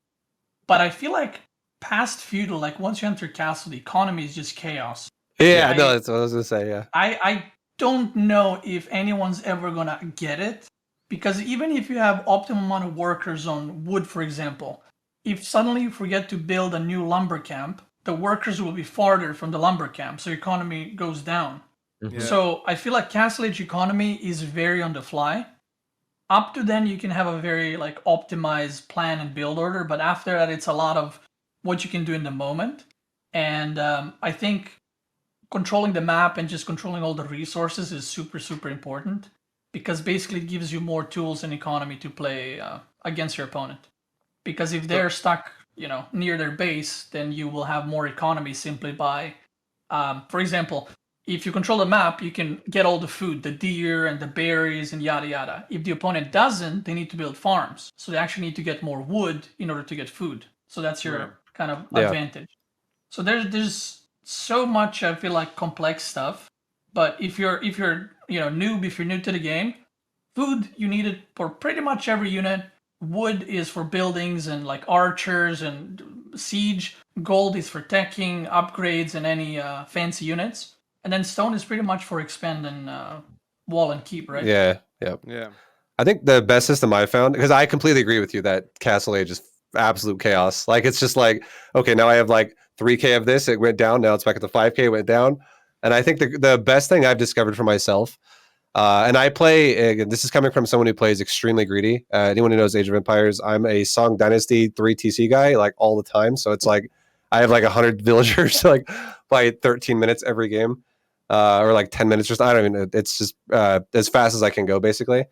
But I feel like past feudal, like once you enter castle, the economy is just chaos. Yeah, no, that's what I was gonna say. Yeah, I don't know if anyone's ever gonna get it, because even if you have optimal amount of workers on wood, for example, if suddenly you forget to build a new lumber camp, the workers will be farther from the lumber camp, so economy goes down. Yeah. So I feel like Castle Age economy is very on the fly. Up to then, you can have a very like optimized plan and build order, but after that, it's a lot of what you can do in the moment. And I think controlling the map and just controlling all the resources is super, super important, because basically it gives you more tools and economy to play against your opponent. Because if they're stuck, near their base, then you will have more economy simply by, for example, if you control the map, you can get all the food, the deer and the berries and yada yada. If the opponent doesn't, they need to build farms. So they actually need to get more wood in order to get food. So that's your kind of advantage. So there's so much, I feel like, complex stuff. But if you're noob, if you're new to the game, food you need it for pretty much every unit. Wood is for buildings and like archers and siege. Gold is for teching, upgrades, and any fancy units. And then stone is pretty much for expand and wall and keep, right? yeah. Yeah. I think the best system I found, because I completely agree with you that Castle Age is absolute chaos. Like it's just like, okay, now I have like 3K of this, it went down, now it's back at the 5K, it went down. And I think the best thing I've discovered for myself, and I play, again, this is coming from someone who plays extremely greedy. Anyone who knows Age of Empires, I'm a Song Dynasty 3 TC guy, like all the time. So it's like, I have like 100 villagers like by 13 minutes every game. Or like 10 minutes, just I don't even know. It's just as fast as I can go, basically.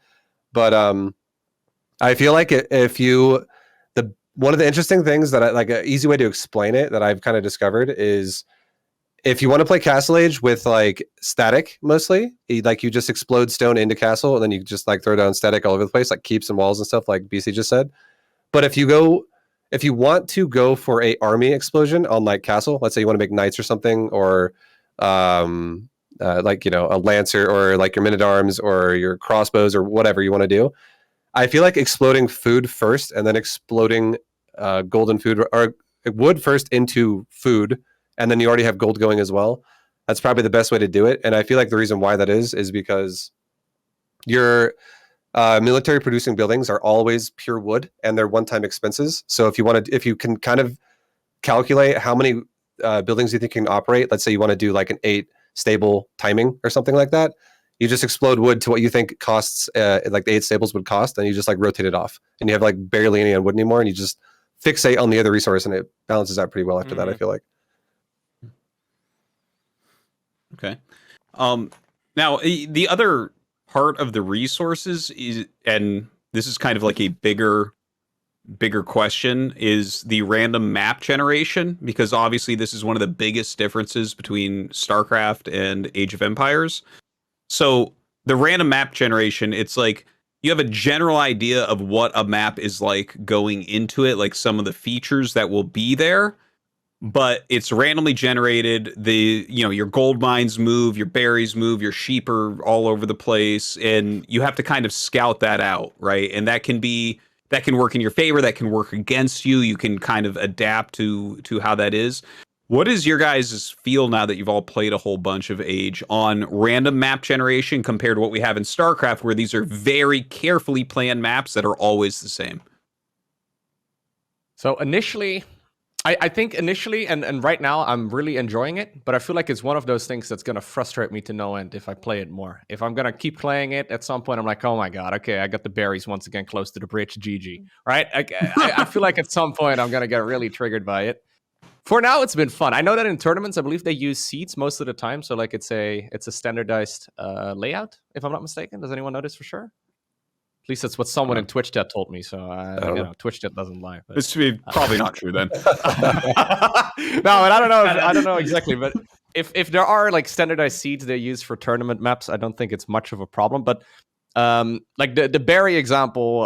But I feel like if you one of the interesting things that like an easy way to explain it that I've kind of discovered is if you want to play Castle Age with like static mostly, like you just explode stone into castle and then you just like throw down static all over the place, like keeps and walls and stuff, like BC just said. But if you want to go for a army explosion on like castle, let's say you want to make knights or something, or like a lancer or like your men at arms or your crossbows or whatever you want to do. I feel like exploding food first and then exploding golden food or wood first into food, and then you already have gold going as well. That's probably the best way to do it. And I feel like the reason why that is because your military producing buildings are always pure wood and they're one-time expenses. So if you can kind of calculate how many buildings you think you can operate. Let's say you want to do like an 8 stable timing or something like that. You just explode wood to what you think costs, like the 8 stables would cost, and you just like rotate it off, and you have like barely any on wood anymore, and you just fixate on the other resource, and it balances out pretty well after that. I feel like. Okay. Now the other part of the resources is, and this is kind of like a bigger question, is the random map generation, because obviously this is one of the biggest differences between StarCraft and Age of Empires. So the random map generation, it's like you have a general idea of what a map is like going into it, like some of the features that will be there, but it's randomly generated. Your gold mines move, your berries move, your sheep are all over the place, and you have to kind of scout that out, right? And that can work in your favor, that can work against you. You can kind of adapt to how that is. What is your guys' feel now that you've all played a whole bunch of Age on random map generation compared to what we have in StarCraft, where these are very carefully planned maps that are always the same? So initially, I think initially and right now I'm really enjoying it, but I feel like it's one of those things that's going to frustrate me to no end if I play it more. If I'm going to keep playing it, at some point I'm like, oh my god, okay, I got the berries once again close to the bridge, GG, right? I feel like at some point I'm going to get really triggered by it. For now, it's been fun. I know that in tournaments, I believe they use seeds most of the time, so like it's a standardized layout, if I'm not mistaken. Does anyone know this for sure? At least that's what someone in Twitch chat told me. So Twitch chat doesn't lie. But, This would be probably not true then. No, but I don't know. I don't know exactly. But if there are like standardized seeds they use for tournament maps, I don't think it's much of a problem. But like the berry example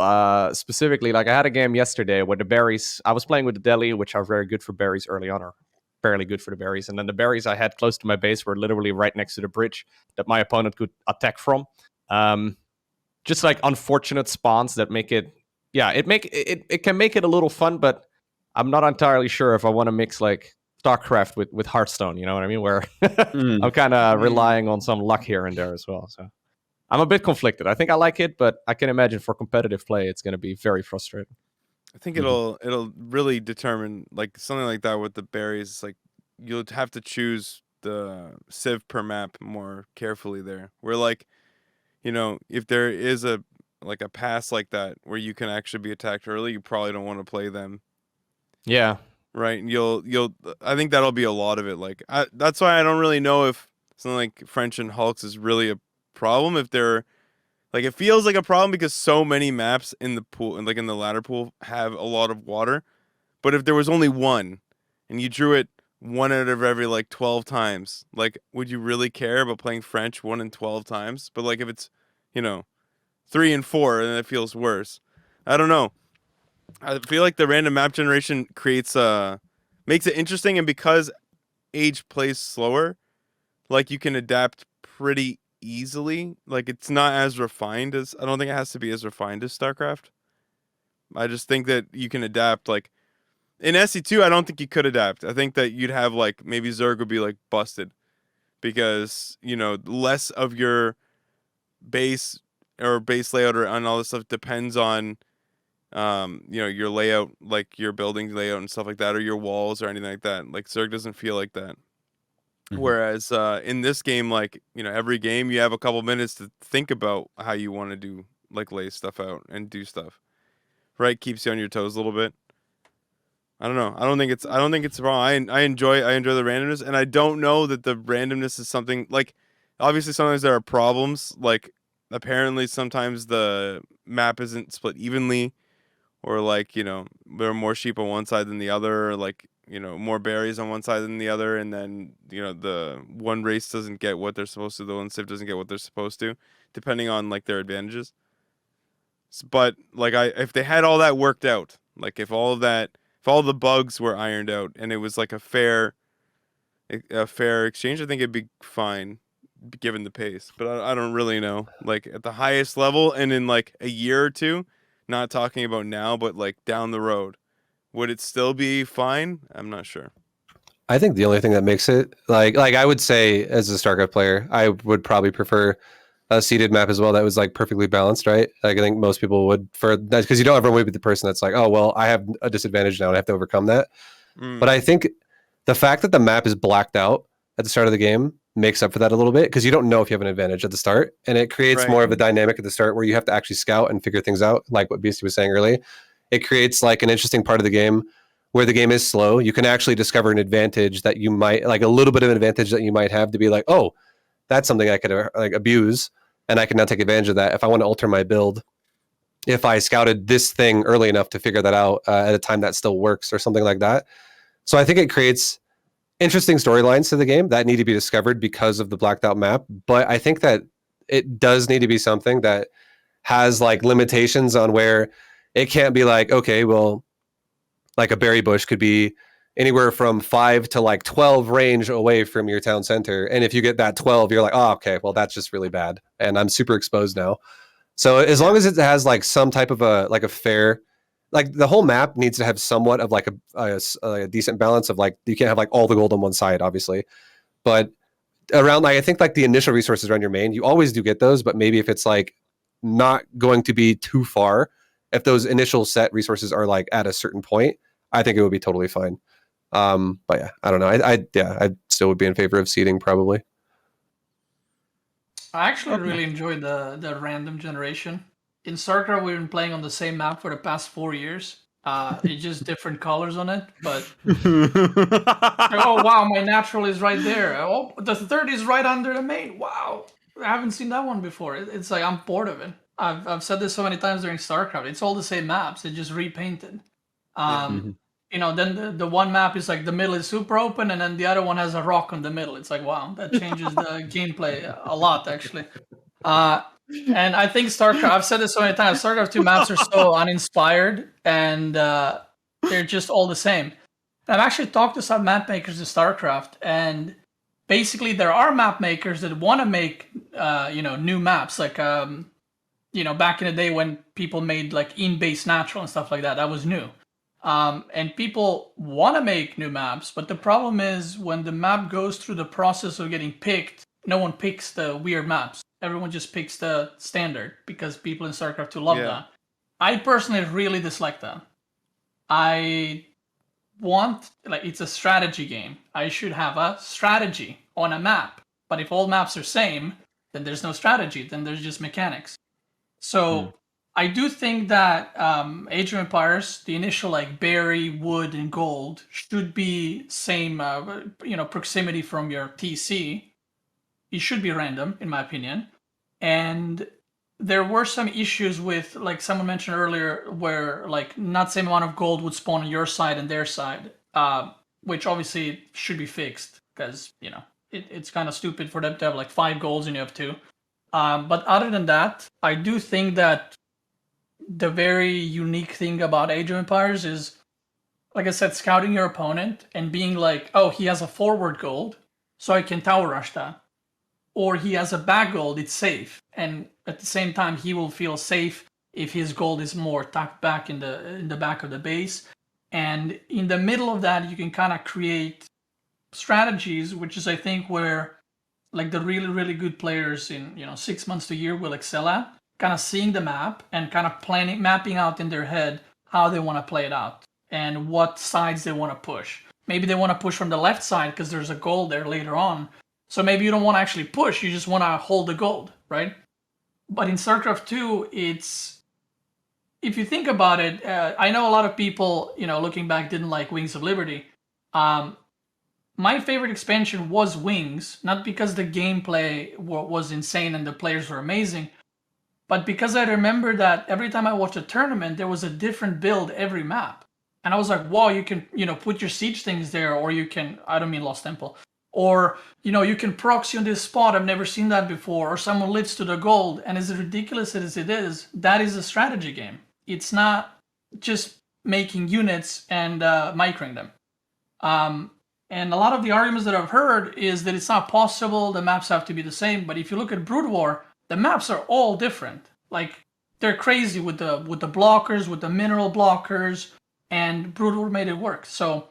specifically, like I had a game yesterday where the berries, I was playing with the deli, which are very good for berries early on, or fairly good for the berries, and then the berries I had close to my base were literally right next to the bridge that my opponent could attack from. Just like unfortunate spawns that make it, it can make it a little fun, but I'm not entirely sure if I want to mix like StarCraft with Hearthstone, you know what I mean, where I'm kind of relying on some luck here and there as well. So I'm a bit conflicted. I think I like it, but I can imagine for competitive play, it's going to be very frustrating. I think it'll really determine, like something like that with the berries. Like you'll have to choose the civ per map more carefully there. Where like, if there is a pass like that where you can actually be attacked early, you probably don't want to play them. Yeah. Right. And I think that'll be a lot of it. Like that's why I don't really know if something like French and Hulks is really a problem. If they're like, it feels like a problem because so many maps in the pool and like in the ladder pool have a lot of water. But if there was only one and you drew it 1 out of every like 12 times, like would you really care about playing French 1 in 12 times? But like if it's 3 and 4, and it feels worse. I don't know. I feel like the random map generation makes it interesting, and because Age plays slower, like you can adapt pretty easily. Like it's not as refined as, I don't think it has to be as refined as StarCraft. I just think that you can adapt. Like in SC2, I don't think you could adapt. I think that you'd have like maybe Zerg would be like busted because less of your base or base layout and all this stuff depends on your layout, like your building layout and stuff like that, or your walls or anything like that. Like Zerg doesn't feel like that. Mm-hmm. Whereas in this game, like every game you have a couple minutes to think about how you want to do, like lay stuff out and do stuff, right? Keeps you on your toes a little bit. I don't know. I don't think it's wrong. I enjoy the randomness, and I don't know that the randomness is something like, obviously sometimes there are problems, like apparently sometimes the map isn't split evenly, or like there are more sheep on one side than the other, or like more berries on one side than the other, and then the one race doesn't get what they're supposed to, the one civ doesn't get what they're supposed to, depending on like their advantages. But like if they had all that worked out, like if all the bugs were ironed out and it was like a fair exchange, I think it'd be fine given the pace. But I don't really know, like at the highest level and in like a year or two, not talking about now, but like down the road, would it still be fine? I'm not sure. I think the only thing that makes it like I would say as a StarCraft player, I would probably prefer a seeded map as well that was like perfectly balanced, right? Like I think most people would, for that, because you don't ever want to be the person that's like, oh well, I have a disadvantage now and I have to overcome that. But I think the fact that the map is blacked out at the start of the game makes up for that a little bit, because you don't know if you have an advantage at the start, and it creates Right. more of a dynamic at the start where you have to actually scout and figure things out, like what Beastie was saying earlier. It creates like an interesting part of the game where the game is slow. You can actually discover an advantage that you might, like a little bit of an advantage that you might have, to be like, oh, that's something I could like abuse, and I can now take advantage of that if I want to alter my build. If I scouted this thing early enough to figure that out at a time that still works or something like that. So I think it creates interesting storylines to the game that need to be discovered because of the blacked out map. But I think that it does need to be something that has like limitations on where it can't be like, okay, well, like a berry bush could be anywhere from 5 to like 12 range away from your town center. And if you get that 12, you're like, oh, okay, well, that's just really bad. And I'm super exposed now. So as long as it has like some type of a fair, like the whole map needs to have somewhat of like a decent balance of like, you can't have like all the gold on one side, obviously, but around like, I think like the initial resources around your main, you always do get those, but maybe if it's like not going to be too far, if those initial set resources are like at a certain point, I think it would be totally fine. But yeah, I don't know. I still would be in favor of seeding probably. I actually really enjoyed the random generation. In StarCraft, we've been playing on the same map for the past 4 years. It's just different colors on it, but oh wow, my natural is right there. Oh, the third is right under the main. Wow, I haven't seen that one before. It's like I'm bored of it. I've said this so many times during StarCraft. It's all the same maps. It's just repainted. You know, then the one map is like the middle is super open, and then the other one has a rock on the middle. It's like wow, that changes the gameplay a lot actually. And I think StarCraft, I've said this so many times, StarCraft 2 maps are so uninspired, and they're just all the same. I've actually talked to some map makers in StarCraft, and basically there are map makers that want to make, new maps. Like, back in the day when people made like in-base natural and stuff like that, that was new. And people want to make new maps, but the problem is when the map goes through the process of getting picked, no one picks the weird maps. Everyone just picks the standard because people in StarCraft 2 love that. I personally really dislike that. I want, like, it's a strategy game. I should have a strategy on a map. But if all maps are same, then there's no strategy. Then there's just mechanics. So I do think that Age of Empires, the initial like berry, wood, and gold should be same, proximity from your TC. It should be random, in my opinion. And there were some issues with, like someone mentioned earlier, where like not same amount of gold would spawn on your side and their side, which obviously should be fixed because it's kind of stupid for them to have like 5 golds and you have 2. But other than that, I do think that the very unique thing about Age of Empires is, like I said, scouting your opponent and being like, oh, he has a forward gold, so I can tower rush that. Or he has a back gold, it's safe. And at the same time, he will feel safe if his gold is more tucked back in the back of the base. And in the middle of that, you can kind of create strategies, which is, I think, where like the really, really good players in 6 months to a year will excel at. Kind of seeing the map and kind of planning, mapping out in their head how they want to play it out and what sides they want to push. Maybe they want to push from the left side because there's a gold there later on. So maybe you don't want to actually push, you just want to hold the gold, right? But in StarCraft 2, it's, if you think about it, I know a lot of people, looking back, didn't like Wings of Liberty. My favorite expansion was Wings, not because the gameplay was insane and the players were amazing, but because I remember that every time I watched a tournament, there was a different build every map. And I was like, wow, you can, put your siege things there, or you can, I don't mean Lost Temple, or, you can proxy on this spot, I've never seen that before, or someone lives to the gold. And as ridiculous as it is, that is a strategy game. It's not just making units and microing them. And a lot of the arguments that I've heard is that it's not possible, the maps have to be the same. But if you look at Brood War, the maps are all different. Like, they're crazy with the blockers, with the mineral blockers, and Brood War made it work. So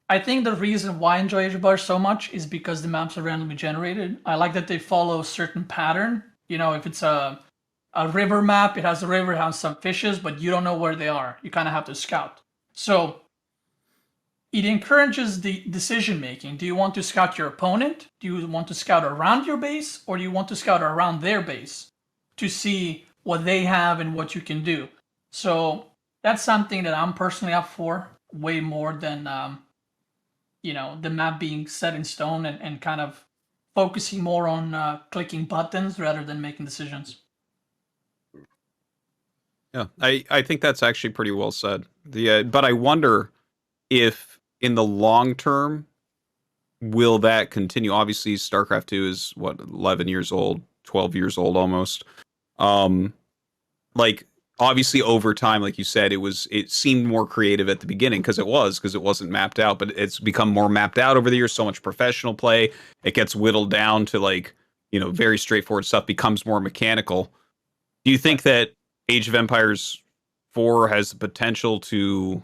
I think the reason why I enjoy Age of Empires so much is because the maps are randomly generated. I like that they follow a certain pattern. If it's a river map, it has a river, it has some fishes, but you don't know where they are. You kind of have to scout. So it encourages the decision making. Do you want to scout your opponent? Do you want to scout around your base? Or do you want to scout around their base to see what they have and what you can do? So that's something that I'm personally up for way more than, the map being set in stone and kind of focusing more on clicking buttons rather than making decisions. Yeah, I think that's actually pretty well said. But I wonder if in the long term will that continue. Obviously, StarCraft 2 is 11 years old, 12 years old almost. Like obviously over time, like you said, it seemed more creative at the beginning because it wasn't mapped out, but it's become more mapped out over the years. So much professional play, it gets whittled down to very straightforward stuff, becomes more mechanical. Do you think that Age of Empires 4 has the potential to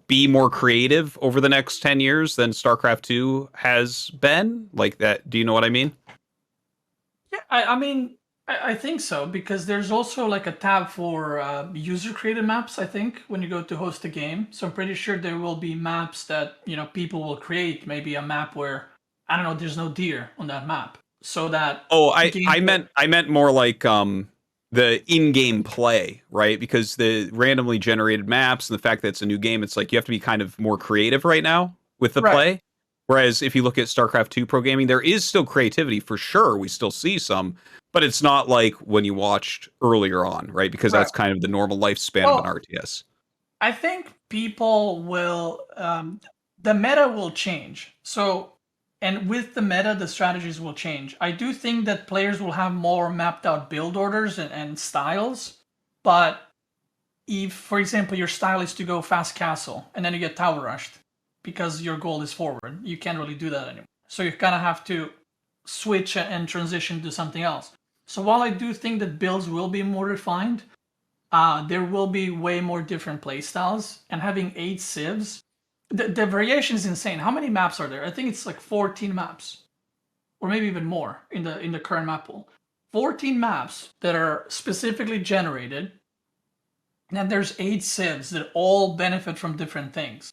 be more creative over the next 10 years than StarCraft 2 has been? Like that, do you know what I mean? Yeah, I think so, because there's also like a tab for user-created maps, I think, when you go to host a game. So I'm pretty sure there will be maps that, people will create. Maybe a map where, I don't know, there's no deer on that map. So that... I meant more like the in-game play, right? Because the randomly generated maps and the fact that it's a new game, it's like you have to be kind of more creative right now with the play. Whereas if you look at StarCraft 2 pro gaming, there is still creativity for sure. We still see some, but it's not like when you watched earlier on, right? Because that's kind of the normal lifespan of an RTS. I think people will... the meta will change. So... And with the meta, the strategies will change. I do think that players will have more mapped out build orders and styles. But if, for example, your style is to go fast castle and then you get tower rushed because your goal is forward, you can't really do that anymore. So you kind of have to switch and transition to something else. So while I do think that builds will be more refined, there will be way more different play styles. And having 8 civs, the variation is insane. How many maps are there? I think it's like 14 maps, or maybe even more in the current map pool. 14 maps that are specifically generated, and then there's 8 civs that all benefit from different things.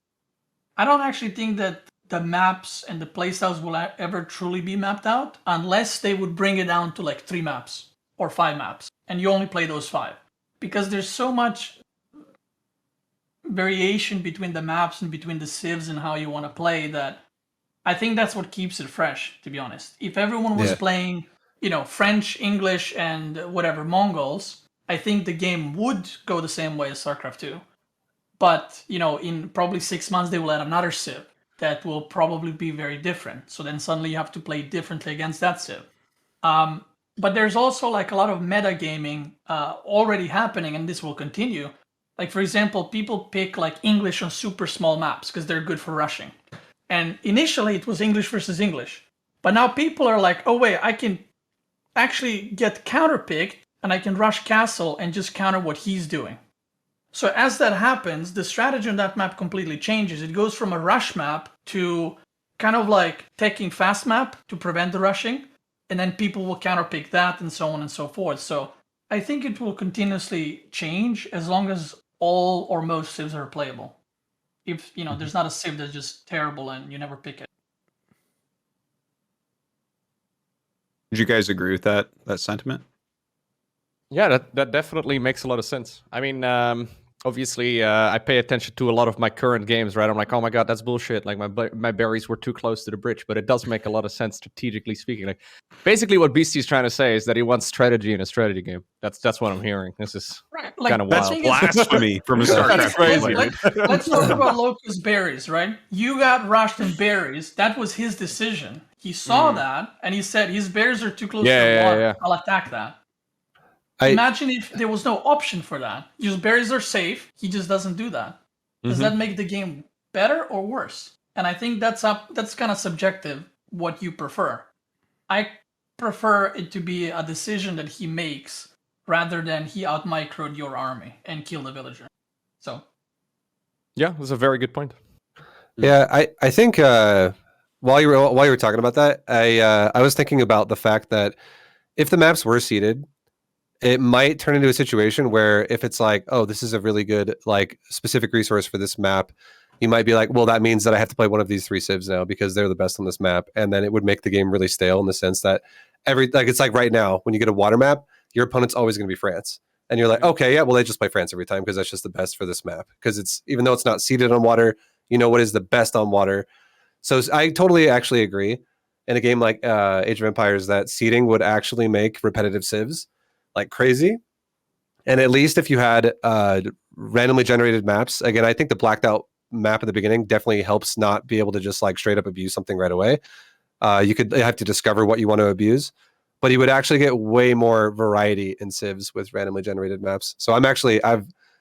I don't actually think that the maps and the playstyles will ever truly be mapped out unless they would bring it down to like 3 maps or 5 maps, and you only play those 5, because there's so much variation between the maps and between the civs and how you want to play that I think that's what keeps it fresh, to be honest. If everyone was playing, French, English, and whatever, Mongols, I think the game would go the same way as StarCraft 2. But, in probably 6 months, they will add another civ that will probably be very different. So then suddenly you have to play differently against that civ. But there's also like a lot of metagaming already happening, and this will continue. Like, for example, people pick like English on super small maps because they're good for rushing. And initially it was English versus English. But now people are like, oh wait, I can actually get counterpicked and I can rush castle and just counter what he's doing. So as that happens, the strategy on that map completely changes. It goes from a rush map to kind of like taking fast map to prevent the rushing. And then people will counterpick that and so on and so forth. So I think it will continuously change as long as all or most civs are playable. If, there's not a civ that's just terrible and you never pick it. Would you guys agree with that sentiment? Yeah, that definitely makes a lot of sense. I mean, obviously, I pay attention to a lot of my current games, right? I'm like, oh my god, that's bullshit. Like my berries were too close to the bridge, but it does make a lot of sense strategically speaking. Like, basically, what Beasty's trying to say is that he wants strategy in a strategy game. That's what I'm hearing. This is kind of wild. That's blasphemy from a StarCraft crazy. Let's talk about Lowko's berries, right? You got rushed in berries. That was his decision. He saw that and he said his berries are too close to the water. Yeah. I'll attack that. Imagine if there was no option for that. His berries are safe. He just doesn't do that. Does that make the game better or worse? And I think that's kind of subjective what you prefer. I prefer it to be a decision that he makes rather than he out-microed your army and killed a villager. So. Yeah, that's a very good point. Yeah, I think while you were talking about that, I was thinking about the fact that if the maps were seeded, it might turn into a situation where if it's like, oh, this is a really good like specific resource for this map, you might be like, well, that means that I have to play one of these 3 civs now because they're the best on this map. And then it would make the game really stale in the sense that it's like right now, when you get a water map, your opponent's always going to be France. And you're like, okay, yeah, well, they just play France every time because that's just the best for this map. Because it's, even though it's not seeded on water, you know what is the best on water. So I totally actually agree. In a game like Age of Empires, that seeding would actually make repetitive civs like crazy. And at least if you had randomly generated maps, again, I think the blacked out map at the beginning definitely helps not be able to just like straight up abuse something right away. You have to discover what you want to abuse, but you would actually get way more variety in civs with randomly generated maps. So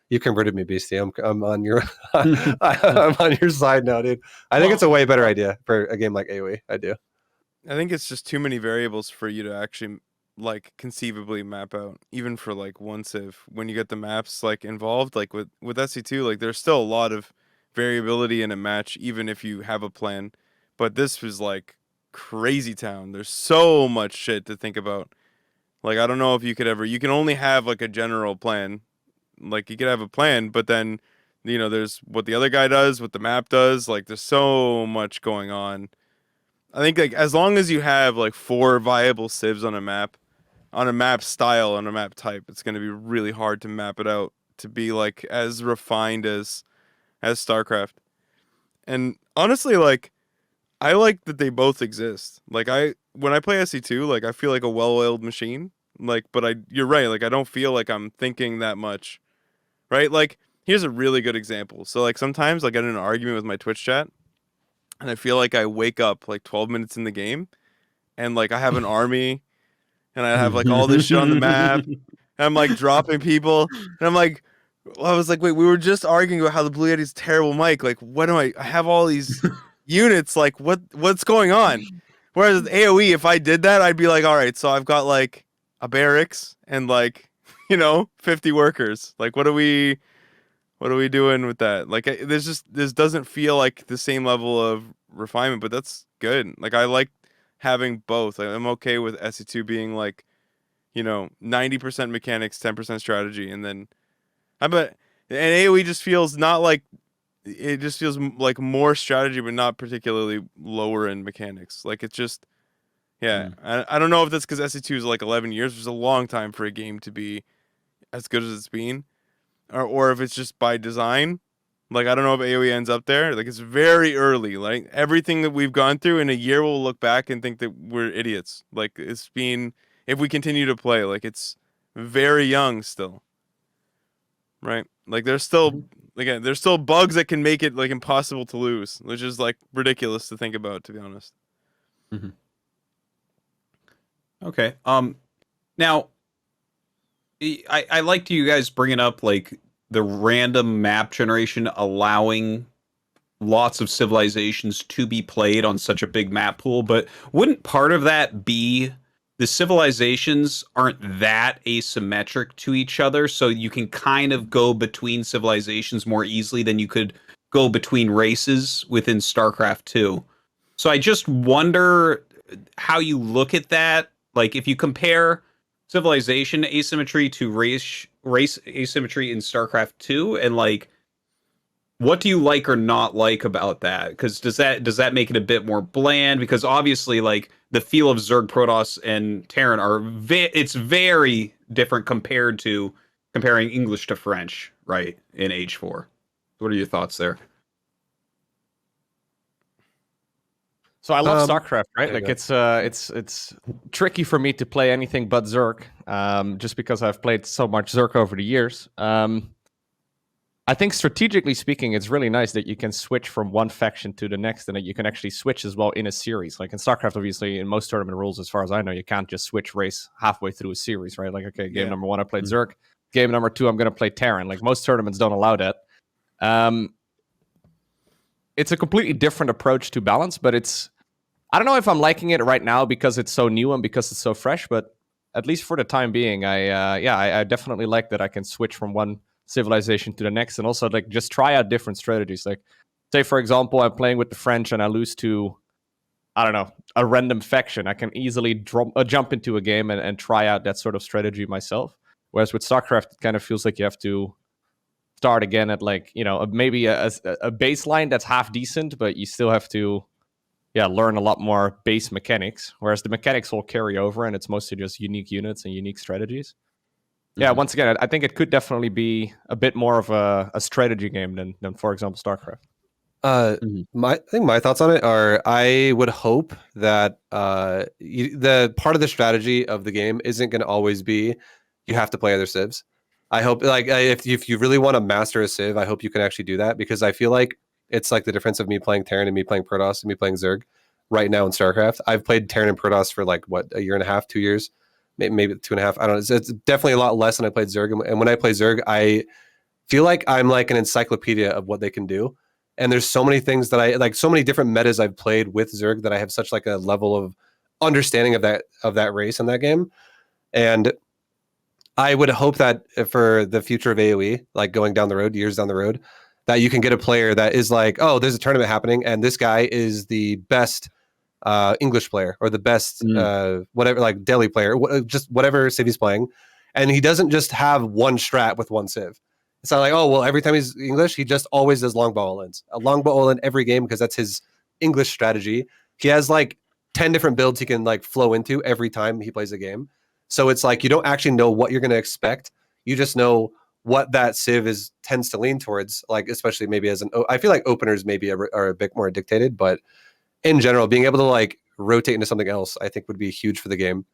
you converted me, Beastie. I'm on your I'm on your side now, dude. I think it's a way better idea for a game like AoE. I do. I think it's just too many variables for you to actually like conceivably map out, even for like one civ. When you get the maps like involved, like with SC2, like there's still a lot of variability in a match, even if you have a plan. But this was like crazy town. There's so much shit to think about. Like I don't know if you can only have like a general plan. Like you could have a plan, but then there's what the other guy does, what the map does. Like there's so much going on. I think like as long as you have like 4 viable civs on a map style, on a map type, it's going to be really hard to map it out to be like as refined as StarCraft. And honestly, like I like that they both exist. Like when I play SC2, like I feel like a well-oiled machine. Like, but you're right. Like I don't feel like I'm thinking that much, right? Like here's a really good example. So like sometimes I get in an argument with my Twitch chat, and I feel like I wake up like 12 minutes in the game, and like I have an army, and I have like all this shit on the map, and I'm like dropping people, and I'm like, I was like, wait, we were just arguing about how the Blue Yeti's terrible mic. Like, what do I have all these units? Like, what's going on? Whereas with AoE, if I did that, I'd be like, all right, so I've got like a barracks and like 50 workers. Like, what are we doing with that? Like, this doesn't feel like the same level of refinement, but that's good. Like, I like having both. Like, I'm okay with SC2 being like, 90% mechanics, 10% strategy, and then and AoE just feels not like, it just feels like more strategy, but not particularly lower in mechanics. Like, it's just, yeah. I don't know if that's because SC2 is like 11 years, which is a long time for a game to be as good as it's been. Or if it's just by design. Like, I don't know if AoE ends up there. Like, it's very early. Like, everything that we've gone through in a year, we'll look back and think that we're idiots. Like, if we continue to play, like, it's very young still. Right? Like, there's still bugs that can make it, like, impossible to lose, which is, like, ridiculous to think about, to be honest. Mm-hmm. Okay. Now, I liked you guys bringing up like the random map generation allowing lots of civilizations to be played on such a big map pool, but wouldn't part of that be the civilizations aren't that asymmetric to each other, so you can kind of go between civilizations more easily than you could go between races within StarCraft 2. So I just wonder how you look at that. Like if you compare civilization asymmetry to race asymmetry in StarCraft 2, and like what do you like or not like about that? Because does that make it a bit more bland? Because obviously, like the feel of Zerg, Protoss, and Terran are it's very different compared to comparing English to French, right? In Age 4. What are your thoughts there? So I love StarCraft, right? Like go. it's tricky for me to play anything but Zerg, just because I've played so much Zerg over the years. I think strategically speaking, it's really nice that you can switch from one faction to the next, and that you can actually switch as well in a series. Like in StarCraft, obviously, in most tournament rules, as far as I know, you can't just switch race halfway through a series, right? Like, okay, game number 1, I played Zerg. Game number 2, I'm going to play Terran. Like most tournaments don't allow that. It's a completely different approach to balance, but I don't know if I'm liking it right now because it's so new and because it's so fresh, but at least for the time being, I definitely like that I can switch from one civilization to the next, and also like just try out different strategies. Like, say for example, I'm playing with the French and I lose to, I don't know, a random faction. I can easily jump into a game and try out that sort of strategy myself. Whereas with StarCraft, it kind of feels like you have to start again at like, you know, maybe a baseline that's half decent, but you still have to learn a lot more base mechanics, whereas the mechanics will carry over and it's mostly just unique units and unique strategies. Yeah, once again, I think it could definitely be a bit more of a strategy game than for example, StarCraft. I think my thoughts on it are, I would hope that the part of the strategy of the game isn't going to always be you have to play other civs. I hope, like, if you really want to master a civ, I hope you can actually do that, because I feel like it's like the difference of me playing Terran and me playing Protoss and me playing Zerg right now in StarCraft. I've played Terran and Protoss for like what, a year and a half, 2 years, maybe 2.5. I don't know. It's definitely a lot less than I played Zerg. And when I play Zerg, I feel like I'm like an encyclopedia of what they can do. And there's so many things that I like, so many different metas I've played with Zerg that I have such like a level of understanding of that race in that game. And I would hope that for the future of AoE, like going down the road, years down the road, that you can get a player that is like, oh, there's a tournament happening, and this guy is the best English player or the best whatever, like Delhi player, just whatever civ he's playing, and he doesn't just have one strat with one civ. It's not like, oh, well, every time he's English, he just always does longbow all-ins. A longbow all-in every game because that's his English strategy. He has like 10 different builds he can like flow into every time he plays a game. So it's like you don't actually know what you're going to expect. You just know what that civ tends to lean towards, like especially maybe as I feel like openers maybe are a bit more dictated, but in general, being able to like rotate into something else, I think would be huge for the game.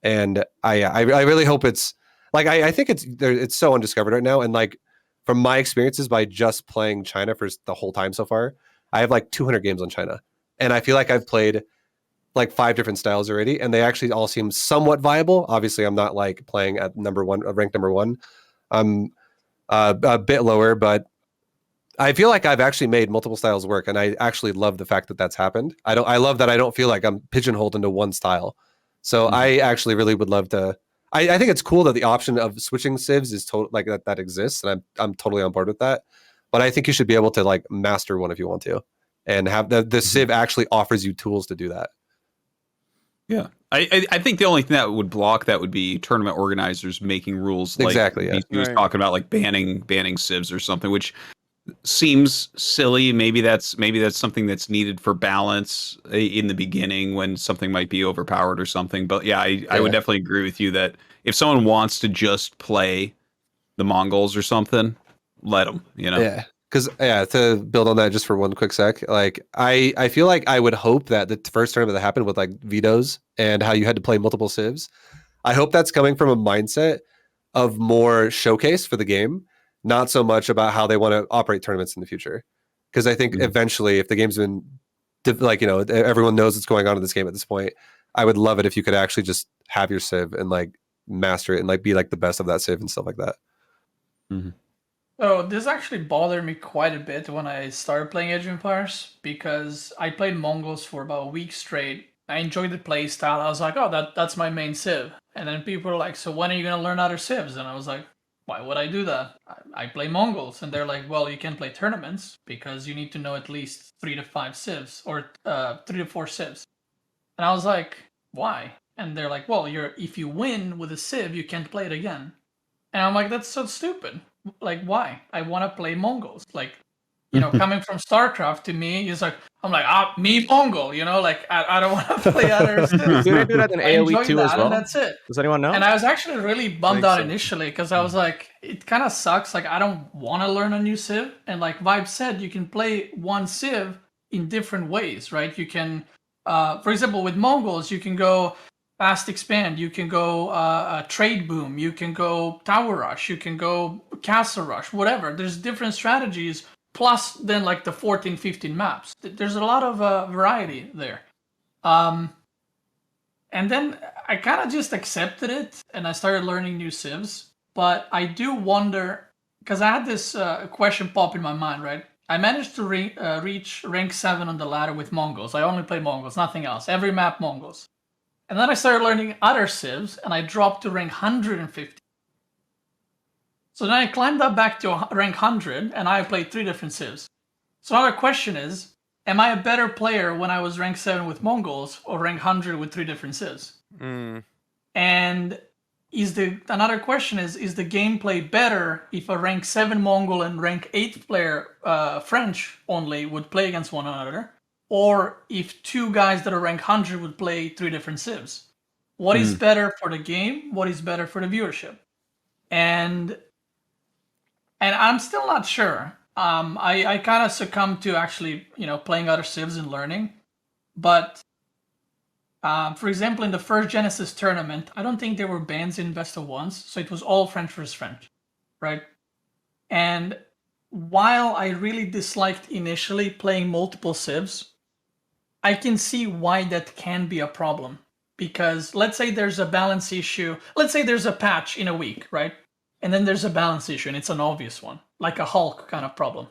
And I really hope it's like, I think it's so undiscovered right now. And like from my experiences by just playing China for the whole time so far, I have like 200 games on China, and I feel like I've played like 5 different styles already, and they actually all seem somewhat viable. Obviously, I'm not like playing at ranked number 1. I'm a bit lower, but I feel like I've actually made multiple styles work, and I actually love the fact that that's happened. I love that I don't feel like I'm pigeonholed into one style. So I actually really would love to. I think it's cool that the option of switching civs is like that exists, and I'm totally on board with that. But I think you should be able to like master one if you want to, and have the civ actually offers you tools to do that. Yeah, I think the only thing that would block that would be tournament organizers making rules like Exactly, yeah. he was talking about, like banning civs or something, which seems silly. Maybe that's something that's needed for balance in the beginning when something might be overpowered or something. But yeah, I would definitely agree with you that if someone wants to just play the Mongols or something, let them, you know? Yeah. Because to build on that just for one quick sec, like I feel like I would hope that the first tournament that happened with like vetoes and how you had to play multiple civs, I hope that's coming from a mindset of more showcase for the game, not so much about how they want to operate tournaments in the future. Because I think eventually, if the game's been like, you know, everyone knows what's going on in this game at this point, I would love it if you could actually just have your civ and like master it and like be like the best of that civ and stuff like that. So this actually bothered me quite a bit when I started playing Age of Empires, because I played Mongols for about a week straight. I enjoyed the play style. I was like, oh, that's my main civ. And then people were like, so when are you going to learn other civs? And I was like, why would I do that? I play Mongols. And they're like, well, you can play tournaments because you need to know at least 3 to 5 civs, or 3 to 4 civs. And I was like, why? And they're like, well, if you win with a civ, you can't play it again. And I'm like, that's so stupid. Like, why? I want to play Mongols. Like, you know, coming from StarCraft to me, it's like, I'm like, me Mongol, you know, like, I don't want to play other civs. Do they do that in AoE 2 as well? And that's it. Does anyone know? And I was actually really bummed think out so. initially, because I was like, it kind of sucks. Like, I don't want to learn a new civ. And like ViBE said, you can play one civ in different ways, right? You can, for example, with Mongols, you can go fast expand, you can go trade boom, you can go tower rush, you can go castle rush, whatever. There's different strategies, plus then like the 14, 15 maps. There's a lot of variety there. And then I kind of just accepted it, and I started learning new civs. But I do wonder, because I had this question pop in my mind, right? I managed to reach rank 7 on the ladder with Mongols. I only play Mongols, nothing else. Every map Mongols. And then I started learning other civs, and I dropped to rank 150. So then I climbed up back to rank 100, and I played 3 different civs. So now the question is, am I a better player when I was rank 7 with Mongols, or rank 100 with 3 different civs? And another question is the gameplay better if a rank 7 Mongol and rank 8 player French only would play against one another, or if two guys that are rank 100 would play 3 different civs? What is better for the game? What is better for the viewership? And I'm still not sure. I kind of succumbed to actually, playing other civs and learning. But for example, in the first Genesis tournament, I don't think there were bans in best of ones, so it was all French versus French, right? And while I really disliked initially playing multiple civs, I can see why that can be a problem. Because let's say there's a balance issue. Let's say there's a patch in a week, right? And then there's a balance issue, and it's an obvious one, like a Hulk kind of problem.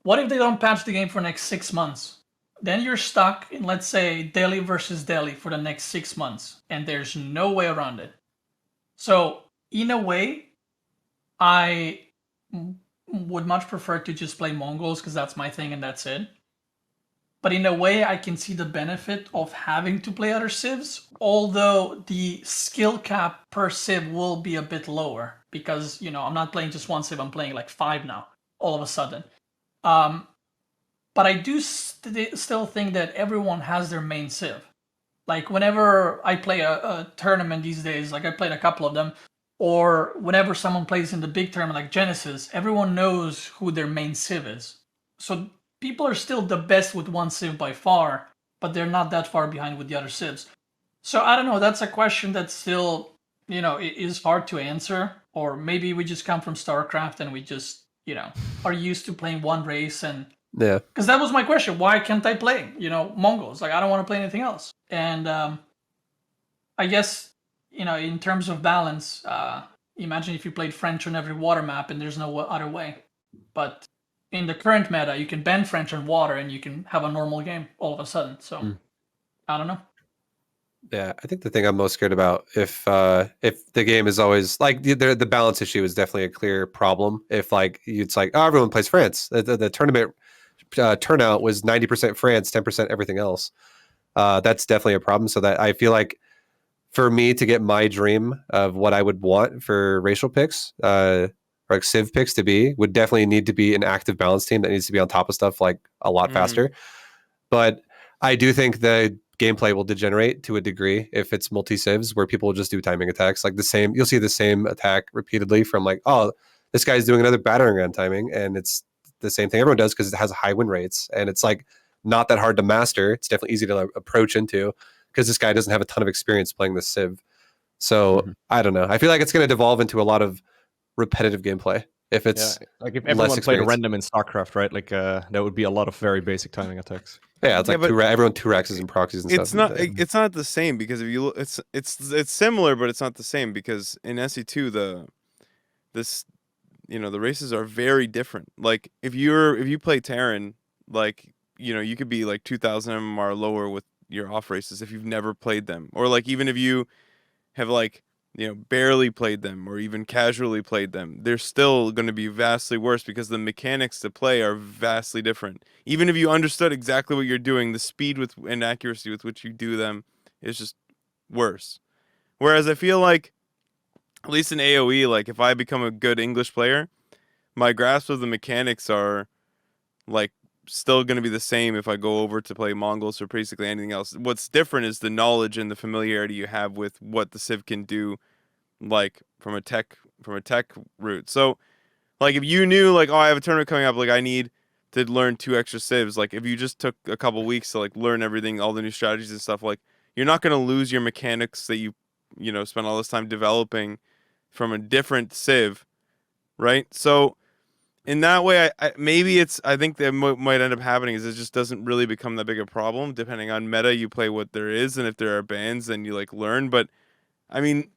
What if they don't patch the game for the next 6 months? Then you're stuck in, let's say, Delhi versus Delhi for the next 6 months, and there's no way around it. So, in a way, I would much prefer to just play Mongols because that's my thing and that's it. But in a way, I can see the benefit of having to play other civs, although the skill cap per civ will be a bit lower because, I'm not playing just one civ, I'm playing like 5 now, all of a sudden. But I do still think that everyone has their main civ. Like whenever I play a tournament these days, like I played a couple of them, or whenever someone plays in the big tournament like Genesis, everyone knows who their main civ is. So people are still the best with one civ by far, but they're not that far behind with the other civs. So I don't know, that's a question that still, is hard to answer. Or maybe we just come from StarCraft and we just, are used to playing one race and Yeah. because that was my question. Why can't I play, Mongols? Like, I don't want to play anything else. And I guess, in terms of balance, imagine if you played French on every water map and there's no other way. But in the current meta, you can ban French on water and you can have a normal game all of a sudden. So, I don't know. Yeah, I think the thing I'm most scared about if the game is always like the balance issue is definitely a clear problem. If like it's like everyone plays France, the tournament turnout was 90% France, 10% everything else. That's definitely a problem. So that I feel like for me to get my dream of what I would want for racial picks, or like civ picks to be, would definitely need to be an active balance team that needs to be on top of stuff like a lot faster. But I do think the gameplay will degenerate to a degree if it's multi-civs where people will just do timing attacks. Like you'll see the same attack repeatedly from like, oh, this guy's doing another battering ram timing, and it's the same thing everyone does because it has high win rates. And it's like not that hard to master. It's definitely easy to approach into because this guy doesn't have a ton of experience playing this civ. So I don't know. I feel like it's going to devolve into a lot of repetitive gameplay. If it's like if everyone played experience. random in StarCraft, right? Like that would be a lot of very basic timing attacks. Yeah, it's like but everyone 2-Rexes and proxies and it's stuff. It's not the same because if you look, it's similar, but it's not the same because in SE2 the races are very different. Like if you play Terran, like you could be like 2,000 MMR lower with your off races if you've never played them, or like even if you have like barely played them or even casually played them, they're still going to be vastly worse because the mechanics to play are vastly different. Even if you understood exactly what you're doing, the speed and accuracy with which you do them is just worse. Whereas I feel like, at least in AoE, like if I become a good English player, my grasp of the mechanics are like still going to be the same if I go over to play Mongols or basically anything else. What's different is the knowledge and the familiarity you have with what the Civ can do, like from a tech route. So like if you knew like, oh, I have a tournament coming up, like I need to learn 2 extra civs, like if you just took a couple weeks to like learn everything, all the new strategies and stuff, like you're not going to lose your mechanics that you spend all this time developing from a different civ, right? So in that way, I think that might end up happening is it just doesn't really become that big a problem. Depending on meta, you play what there is, and if there are bans, then you like learn. But I mean,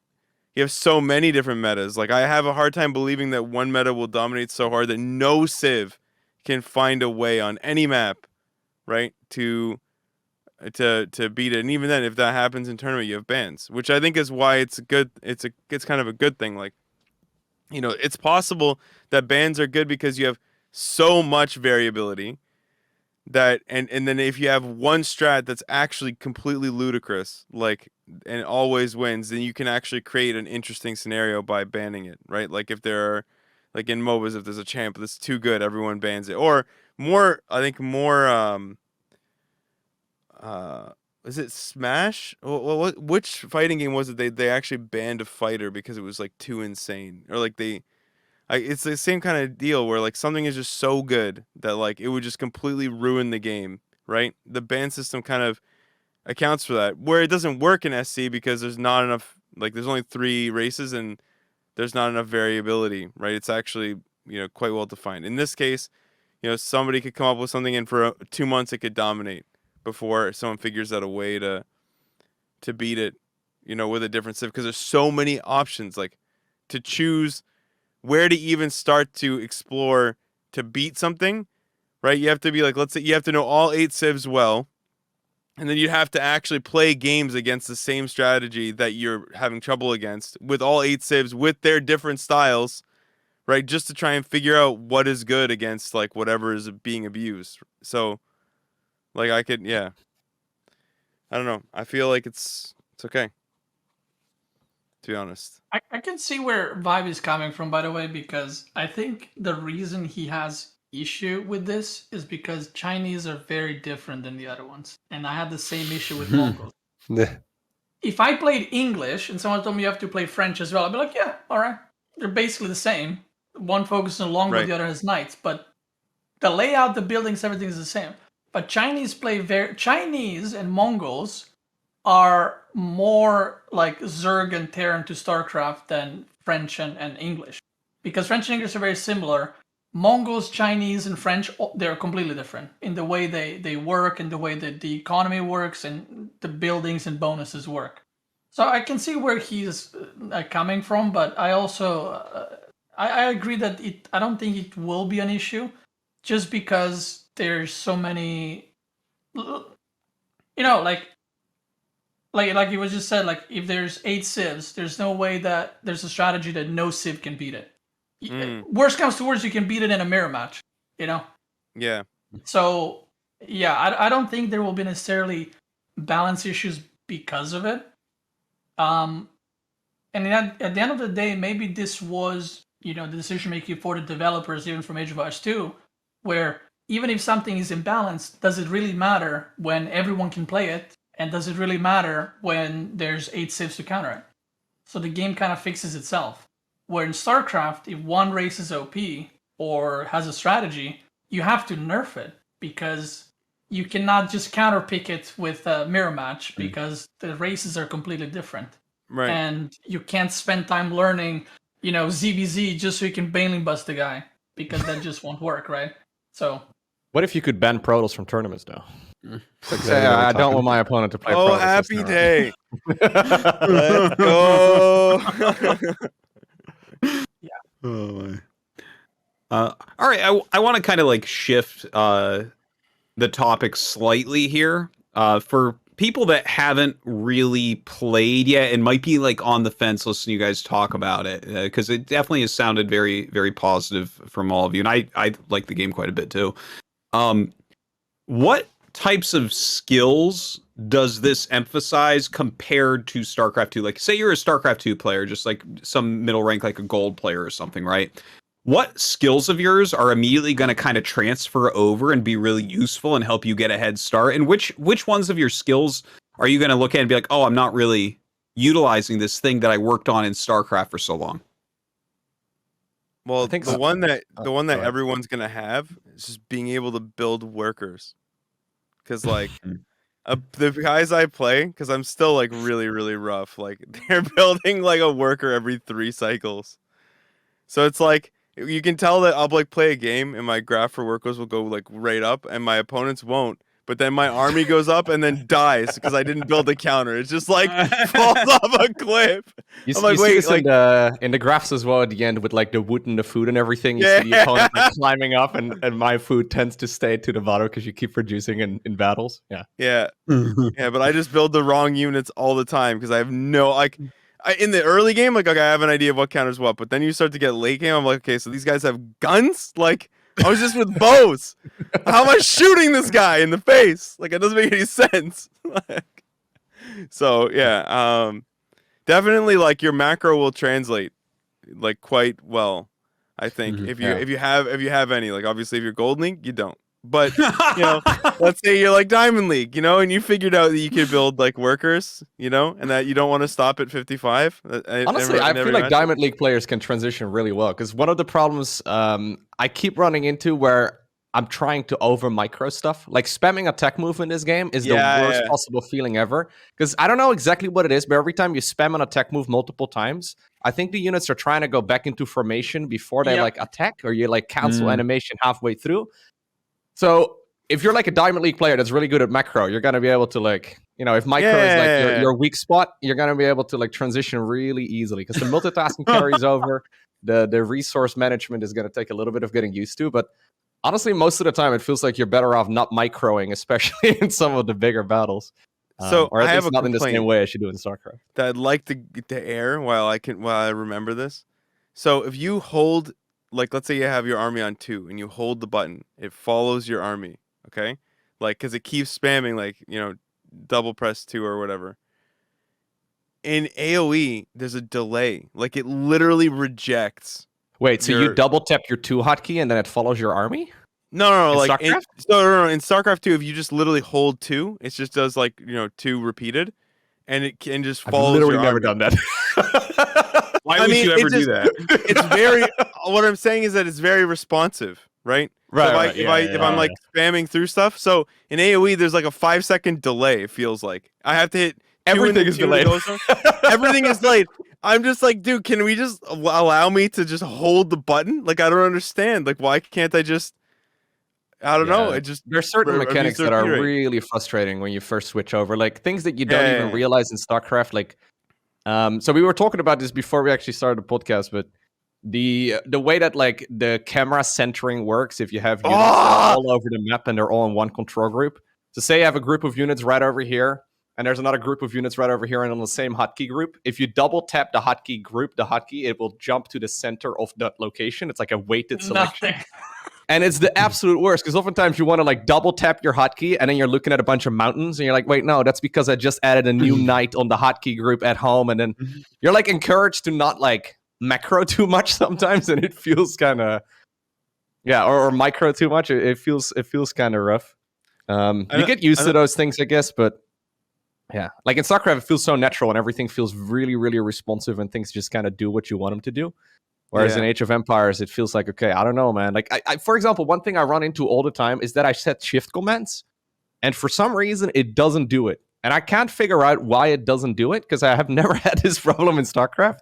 you have so many different metas. Like I have a hard time believing that one meta will dominate so hard that no civ can find a way on any map, right, to beat it. And even then, if that happens in tournament, you have bans, which I think is why it's good. It's kind of a good thing. Like, it's possible that bans are good because you have so much variability that and then if you have one strat that's actually completely ludicrous, like, and it always wins, then you can actually create an interesting scenario by banning it, right? Like if there are, like in MOBAs, if there's a champ that's too good, everyone bans it. Or more, I think more is it Smash? Which fighting game was it? They actually banned a fighter because it was like too insane, or like it's the same kind of deal where like something is just so good that like it would just completely ruin the game, right? The ban system kind of accounts for that, where it doesn't work in SC because there's not enough, like there's only 3 races and there's not enough variability, right? It's actually, quite well defined. In this case, somebody could come up with something and for 2 months it could dominate before someone figures out a way to beat it, with a different civ, because there's so many options, like to choose where to even start to explore to beat something, right? You have to be like, let's say you have to know all 8 civs well, and then you have to actually play games against the same strategy that you're having trouble against with all 8 civs with their different styles, right? Just to try and figure out what is good against like whatever is being abused. So like I don't know. I feel like it's okay, to be honest. I can see where ViBE is coming from, by the way, because I think the reason he has issue with this is because Chinese are very different than the other ones. And I had the same issue with Mongols. If I played English and someone told me you have to play French as well, I'd be like, yeah, all right. They're basically the same. One focuses on longbow, Right. the other has knights. But the layout, the buildings, everything is the same. But Chinese and Mongols are more like Zerg and Terran to StarCraft than French and English. Because French and English are very similar. Mongols, Chinese, and French, they're completely different in the way they work and the way that the economy works and the buildings and bonuses work. So I can see where he's coming from, but I also I agree that I don't think it will be an issue, just because there's so many, like it was just said, like if there's 8 civs, there's no way that there's a strategy that no civ can beat it. Worst comes to worst, you can beat it in a mirror match, Yeah. So yeah, I don't think there will be necessarily balance issues because of it. And at the end of the day, maybe this was, the decision making for the developers, even from Age of Empires 2, where even if something is imbalanced, does it really matter when everyone can play it? And does it really matter when there's 8 civs to counter it? So the game kind of fixes itself. Where in StarCraft, if one race is OP or has a strategy, you have to nerf it because you cannot just counterpick it with a mirror match because the races are completely different. Right. And you can't spend time learning, ZBZ just so you can Baneling bust the guy, because that just won't work, right? So What if you could ban Protoss from tournaments, though? Like, Yeah, say, you know what I I'm don't talking want my opponent to play Oh, Protoss. happy this day. tournament. Let's go. Oh my. All right, I want to kind of like shift the topic slightly here. For people that haven't really played yet and might be like on the fence listening to you guys talk about it, because it definitely has sounded very, very positive from all of you, and I like the game quite a bit too. What types of skills does this emphasize compared to StarCraft 2? Like, say you're a StarCraft 2 player, just like some middle rank, like a gold player or something, right? What skills of yours are immediately going to kind of transfer over and be really useful and help you get a head start? And which ones of your skills are you going to look at and be like, oh, I'm not really utilizing this thing that I worked on in StarCraft for so long? Well, I think the so. one that Go ahead. everyone's gonna have is just being able to build workers, because like the guys I play, because I'm still like really really rough. Like they're building like a worker every 3 cycles, so it's like you can tell that I'll like play a game and my graph for workers will go like right up and my opponents won't. But then my army goes up and then dies because I didn't build a counter. It's just like falls off a cliff. I'm like, You see wait, this like in the graphs as well at the end with like the wood and the food and everything. You Yeah. see the opponent like, climbing up, and my food tends to stay to the bottom because you keep reducing in battles. Yeah. yeah. Yeah, but I just build the wrong units all the time because I have no like. In the early game, like okay, I have an idea of what counters what, but then you start to get late game. I'm like, okay, so these guys have guns. Like, I was just with bows. How am I shooting this guy in the face? Like, it doesn't make any sense. Like, so yeah, definitely like your macro will translate like quite well. I think Mhm. if you Yeah. if you have any, like obviously if you're Gold League, you don't. But you know, let's say you're like Diamond League, you know, and you figured out that you could build like workers, you know, and that you don't want to stop at 55. Honestly, I feel like Diamond League players can transition really well because one of the problems I keep running into where I'm trying to over micro stuff, like spamming attack move in this game is the worst possible feeling ever. Because I don't know exactly what it is, but every time you spam an attack move multiple times, I think the units are trying to go back into formation before they like attack, or you like cancel animation halfway through. So if you're like a Diamond League player that's really good at macro, you're gonna be able to like, you know, if micro is like your weak spot, you're gonna be able to like transition really easily because the multitasking carries over. The resource management is gonna take a little bit of getting used to, but honestly, most of the time it feels like you're better off not microing, especially in some of the bigger battles. So or at I have least a not in the same complaint way as you do in StarCraft. that I'd like to air while I remember this. So if you hold, like, let's say you have your army on 2 and you hold the button, it follows your army, okay? Like, because it keeps spamming, like, you know, double press 2 or whatever. In AoE, there's a delay. Like, it literally rejects. Wait, so you double tap your 2 hotkey and then it follows your army? No, In like StarCraft? in StarCraft 2, if you just literally hold 2, it just does like, you know, 2 repeated, and it can just follows I've literally your never army. done that. Why would you ever do that? It's very. What I'm saying is that it's very responsive, right? So if I'm like spamming through stuff, so in AoE there's like a 5-second delay. It feels like I have to hit Everything is delayed. Everything is delayed. I'm just like, dude, can we just allow me to just hold the button? Like, I don't understand. Like, why can't I just? I don't know. It just there's certain mechanics that are really frustrating when you first switch over, like things that you don't even realize in StarCraft. Like, so we were talking about this before we actually started the podcast, but the way that like the camera centering works, if you have units that are all over the map and they're all in one control group. So say you have a group of units right over here, and there's another group of units right over here, and on the same hotkey group. If you double tap the hotkey group, the hotkey, it will jump to the center of that location. It's like a weighted selection. And it's the absolute worst because oftentimes you want to like double tap your hotkey and then you're looking at a bunch of mountains and you're like, wait, no, that's because I just added a new knight on the hotkey group at home. And then you're like encouraged to not like macro too much sometimes, and it feels kind of or micro too much. It feels kind of rough. You get used to those things, I guess, but yeah, like in StarCraft, it feels so natural and everything feels really, really responsive and things just kind of do what you want them to do. Whereas in Age of Empires, it feels like, okay, I don't know, man. Like, I for example, one thing I run into all the time is that I set shift commands, and for some reason, it doesn't do it. And I can't figure out why it doesn't do it, because I have never had this problem in StarCraft.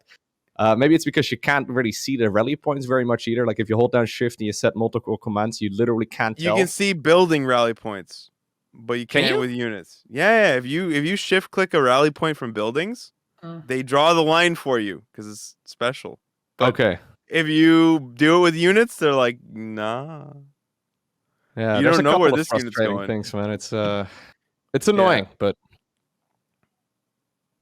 Maybe it's because you can't really see the rally points very much either. Like, if you hold down shift and you set multiple commands, you literally can't tell. You can see building rally points, but you can't with units. Yeah, if you shift click a rally point from buildings, they draw the line for you because it's special. But okay. If you do it with units, they're like, nah. Yeah, you don't know where this unit's going. Things, man. It's annoying, but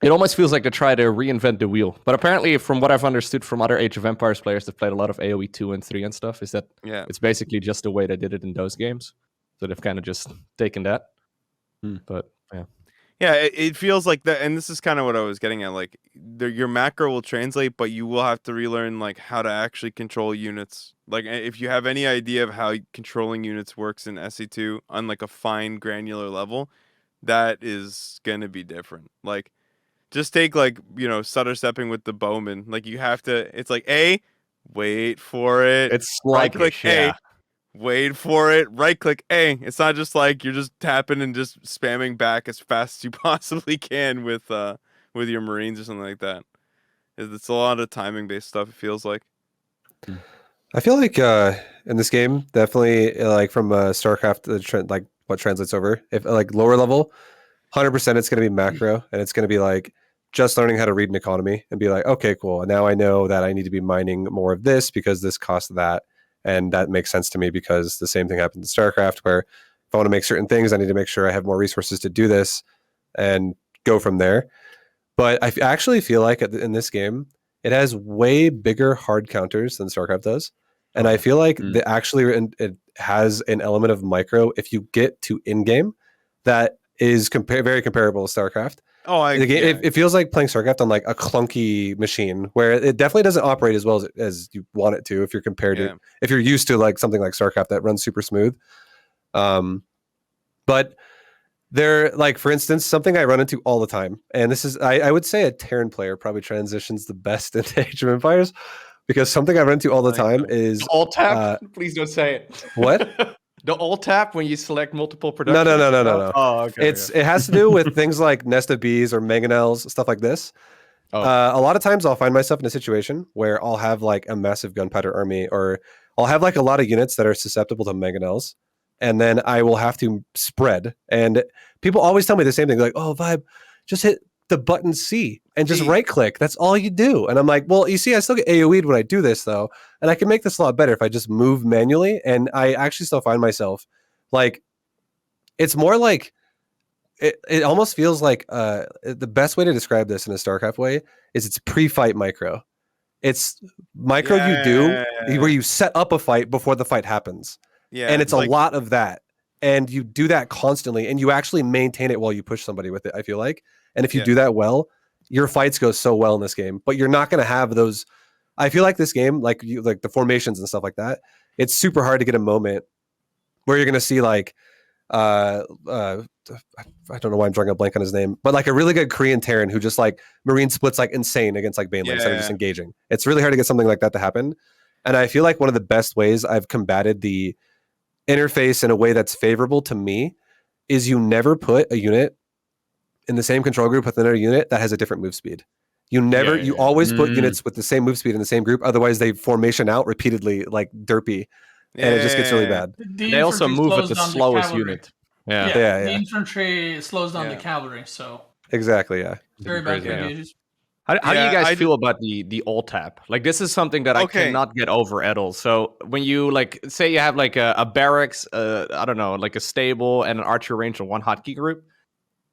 it almost feels like they try to reinvent the wheel. But apparently, from what I've understood from other Age of Empires players that played a lot of AoE 2 and 3 and stuff, is that it's basically just the way they did it in those games. So they've kind of just taken that. But yeah. Yeah, it feels like that, and this is kind of what I was getting at. Like, your macro will translate, but you will have to relearn like how to actually control units. Like, if you have any idea of how controlling units works in SE2 on like a fine granular level, that is gonna be different. Like, just take like, you know, stutter stepping with the bowman. Like, you have to. It's like wait for it. It's right click A. Wait for it. Right click A. It's not just like you're just tapping and just spamming back as fast as you possibly can with your Marines or something like that. It's a lot of timing based stuff. It feels like. I feel like in this game, definitely like from StarCraft, like what translates over. If like lower level, 100% it's going to be macro, and it's going to be like just learning how to read an economy and be like, okay, cool. Now I know that I need to be mining more of this because this costs that. And that makes sense to me because the same thing happened in StarCraft, where if I want to make certain things, I need to make sure I have more resources to do this and go from there. But I actually feel like in this game, it has way bigger hard counters than StarCraft does. And I feel like Mm. it has an element of micro if you get to in-game that is very comparable to StarCraft. Oh, It feels like playing StarCraft on like a clunky machine where it definitely doesn't operate as well as you want it to if you're if you're used to like something like StarCraft that runs super smooth. But there, like for instance, something I run into all the time, and this is I would say a Terran player probably transitions the best into Age of Empires, because something I run into all the time is The alt tap. Please don't say it. What? The alt tap when you select multiple No. productions? No. Oh, okay. It has to do with things like Nest of Bees or Mangonels, stuff like this. Oh. A lot of times I'll find myself in a situation where I'll have like a massive gunpowder army, or I'll have like a lot of units that are susceptible to Mangonels, and then I will have to spread. And people always tell me the same thing, like, "Oh, ViBE, just hit the button C and just right click. That's all you do." And I'm like, well, you see, I still get AoE'd when I do this though, and I can make this a lot better if I just move manually. And I actually still find myself like, it's more like it almost feels like the best way to describe this in a StarCraft way is it's pre-fight micro. It's micro you do where you set up a fight before the fight happens. Yeah, and it's a lot of that. And you do that constantly, and you actually maintain it while you push somebody with it, I feel like. And if you do that well, your fights go so well in this game. But you're not going to have those. I feel like this game, like the formations and stuff like that, it's super hard to get a moment where you're going to see like, I don't know why I'm drawing a blank on his name, but like a really good Korean Terran who just like Marine splits like insane against like Baneland instead of just engaging. It's really hard to get something like that to happen. And I feel like one of the best ways I've combated the interface in a way that's favorable to me is you never put a unit in the same control group with another unit that has a different move speed. You always put units with the same move speed in the same group. Otherwise they formation out repeatedly like derpy. And it just gets really bad. They also move at the slowest unit. The infantry slows down the cavalry, so exactly, yeah. Very bad strategies. How do you guys feel about the alt tap? Like, this is something that I cannot get over at all. So when you like say you have like a barracks, I don't know, like a stable and an archer range and one hotkey group.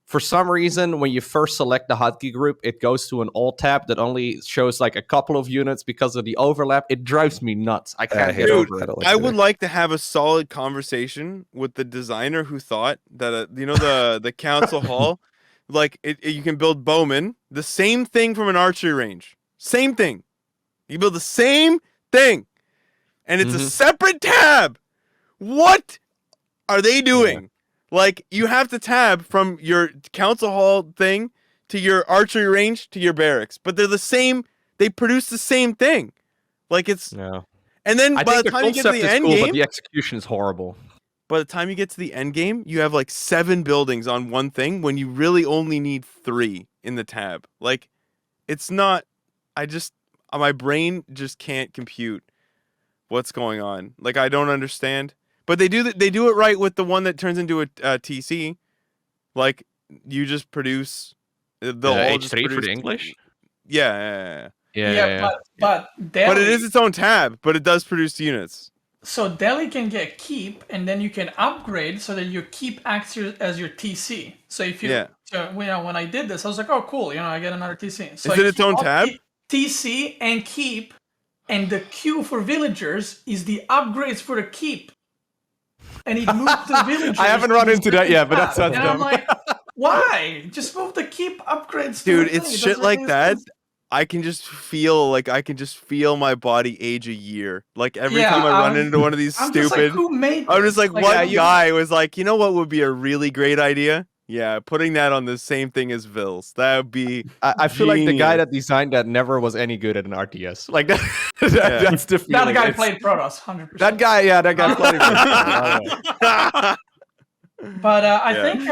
For some reason, when you first select the hotkey group, it goes to an alt tab that only shows like a couple of units because of the overlap. It drives me nuts. I can't get over it. I would like to have a solid conversation with the designer who thought that, the council hall, like you can build bowmen, the same thing from an archery range. Same thing. You build the same thing. And it's a separate tab. What are they doing? Yeah. Like, you have to tab from your council hall thing to your archery range to your barracks, but they're the same. They produce the same thing. Like, it's and then by the time you get to the end game, but the execution is horrible. By the time you get to the end game, you have like 7 buildings on one thing when you really only need 3 in the tab. Like, it's not. My brain just can't compute what's going on. Like, I don't understand. But they do it right with the one that turns into a TC. Like, you just produce they'll all just produce for the English. Yeah. But Delhi, but it is its own tab. But it does produce units. So Delhi can get keep, and then you can upgrade so that your keep acts as your TC. So if you, when I did this, I was like, oh cool, I get another TC. So is it its own tab? TC and keep, and the Q for villagers is the upgrades for the keep. And it moved the villagers. I haven't run into that yet, but that sounds dumb. I'm like, why? Just move the keep upgrades. Dude, it's shit like that. I can just feel my body age a year. Like every time I run into one of these stupid. Just like, who made this? I'm just like, what guy was like, you know what would be a really great idea? Yeah, putting that on the same thing as Vils. That would be. I feel like the guy that designed that never was any good at an RTS. Like that. That's the feeling. That guy played Protoss, 100%. That guy played Protoss. But I think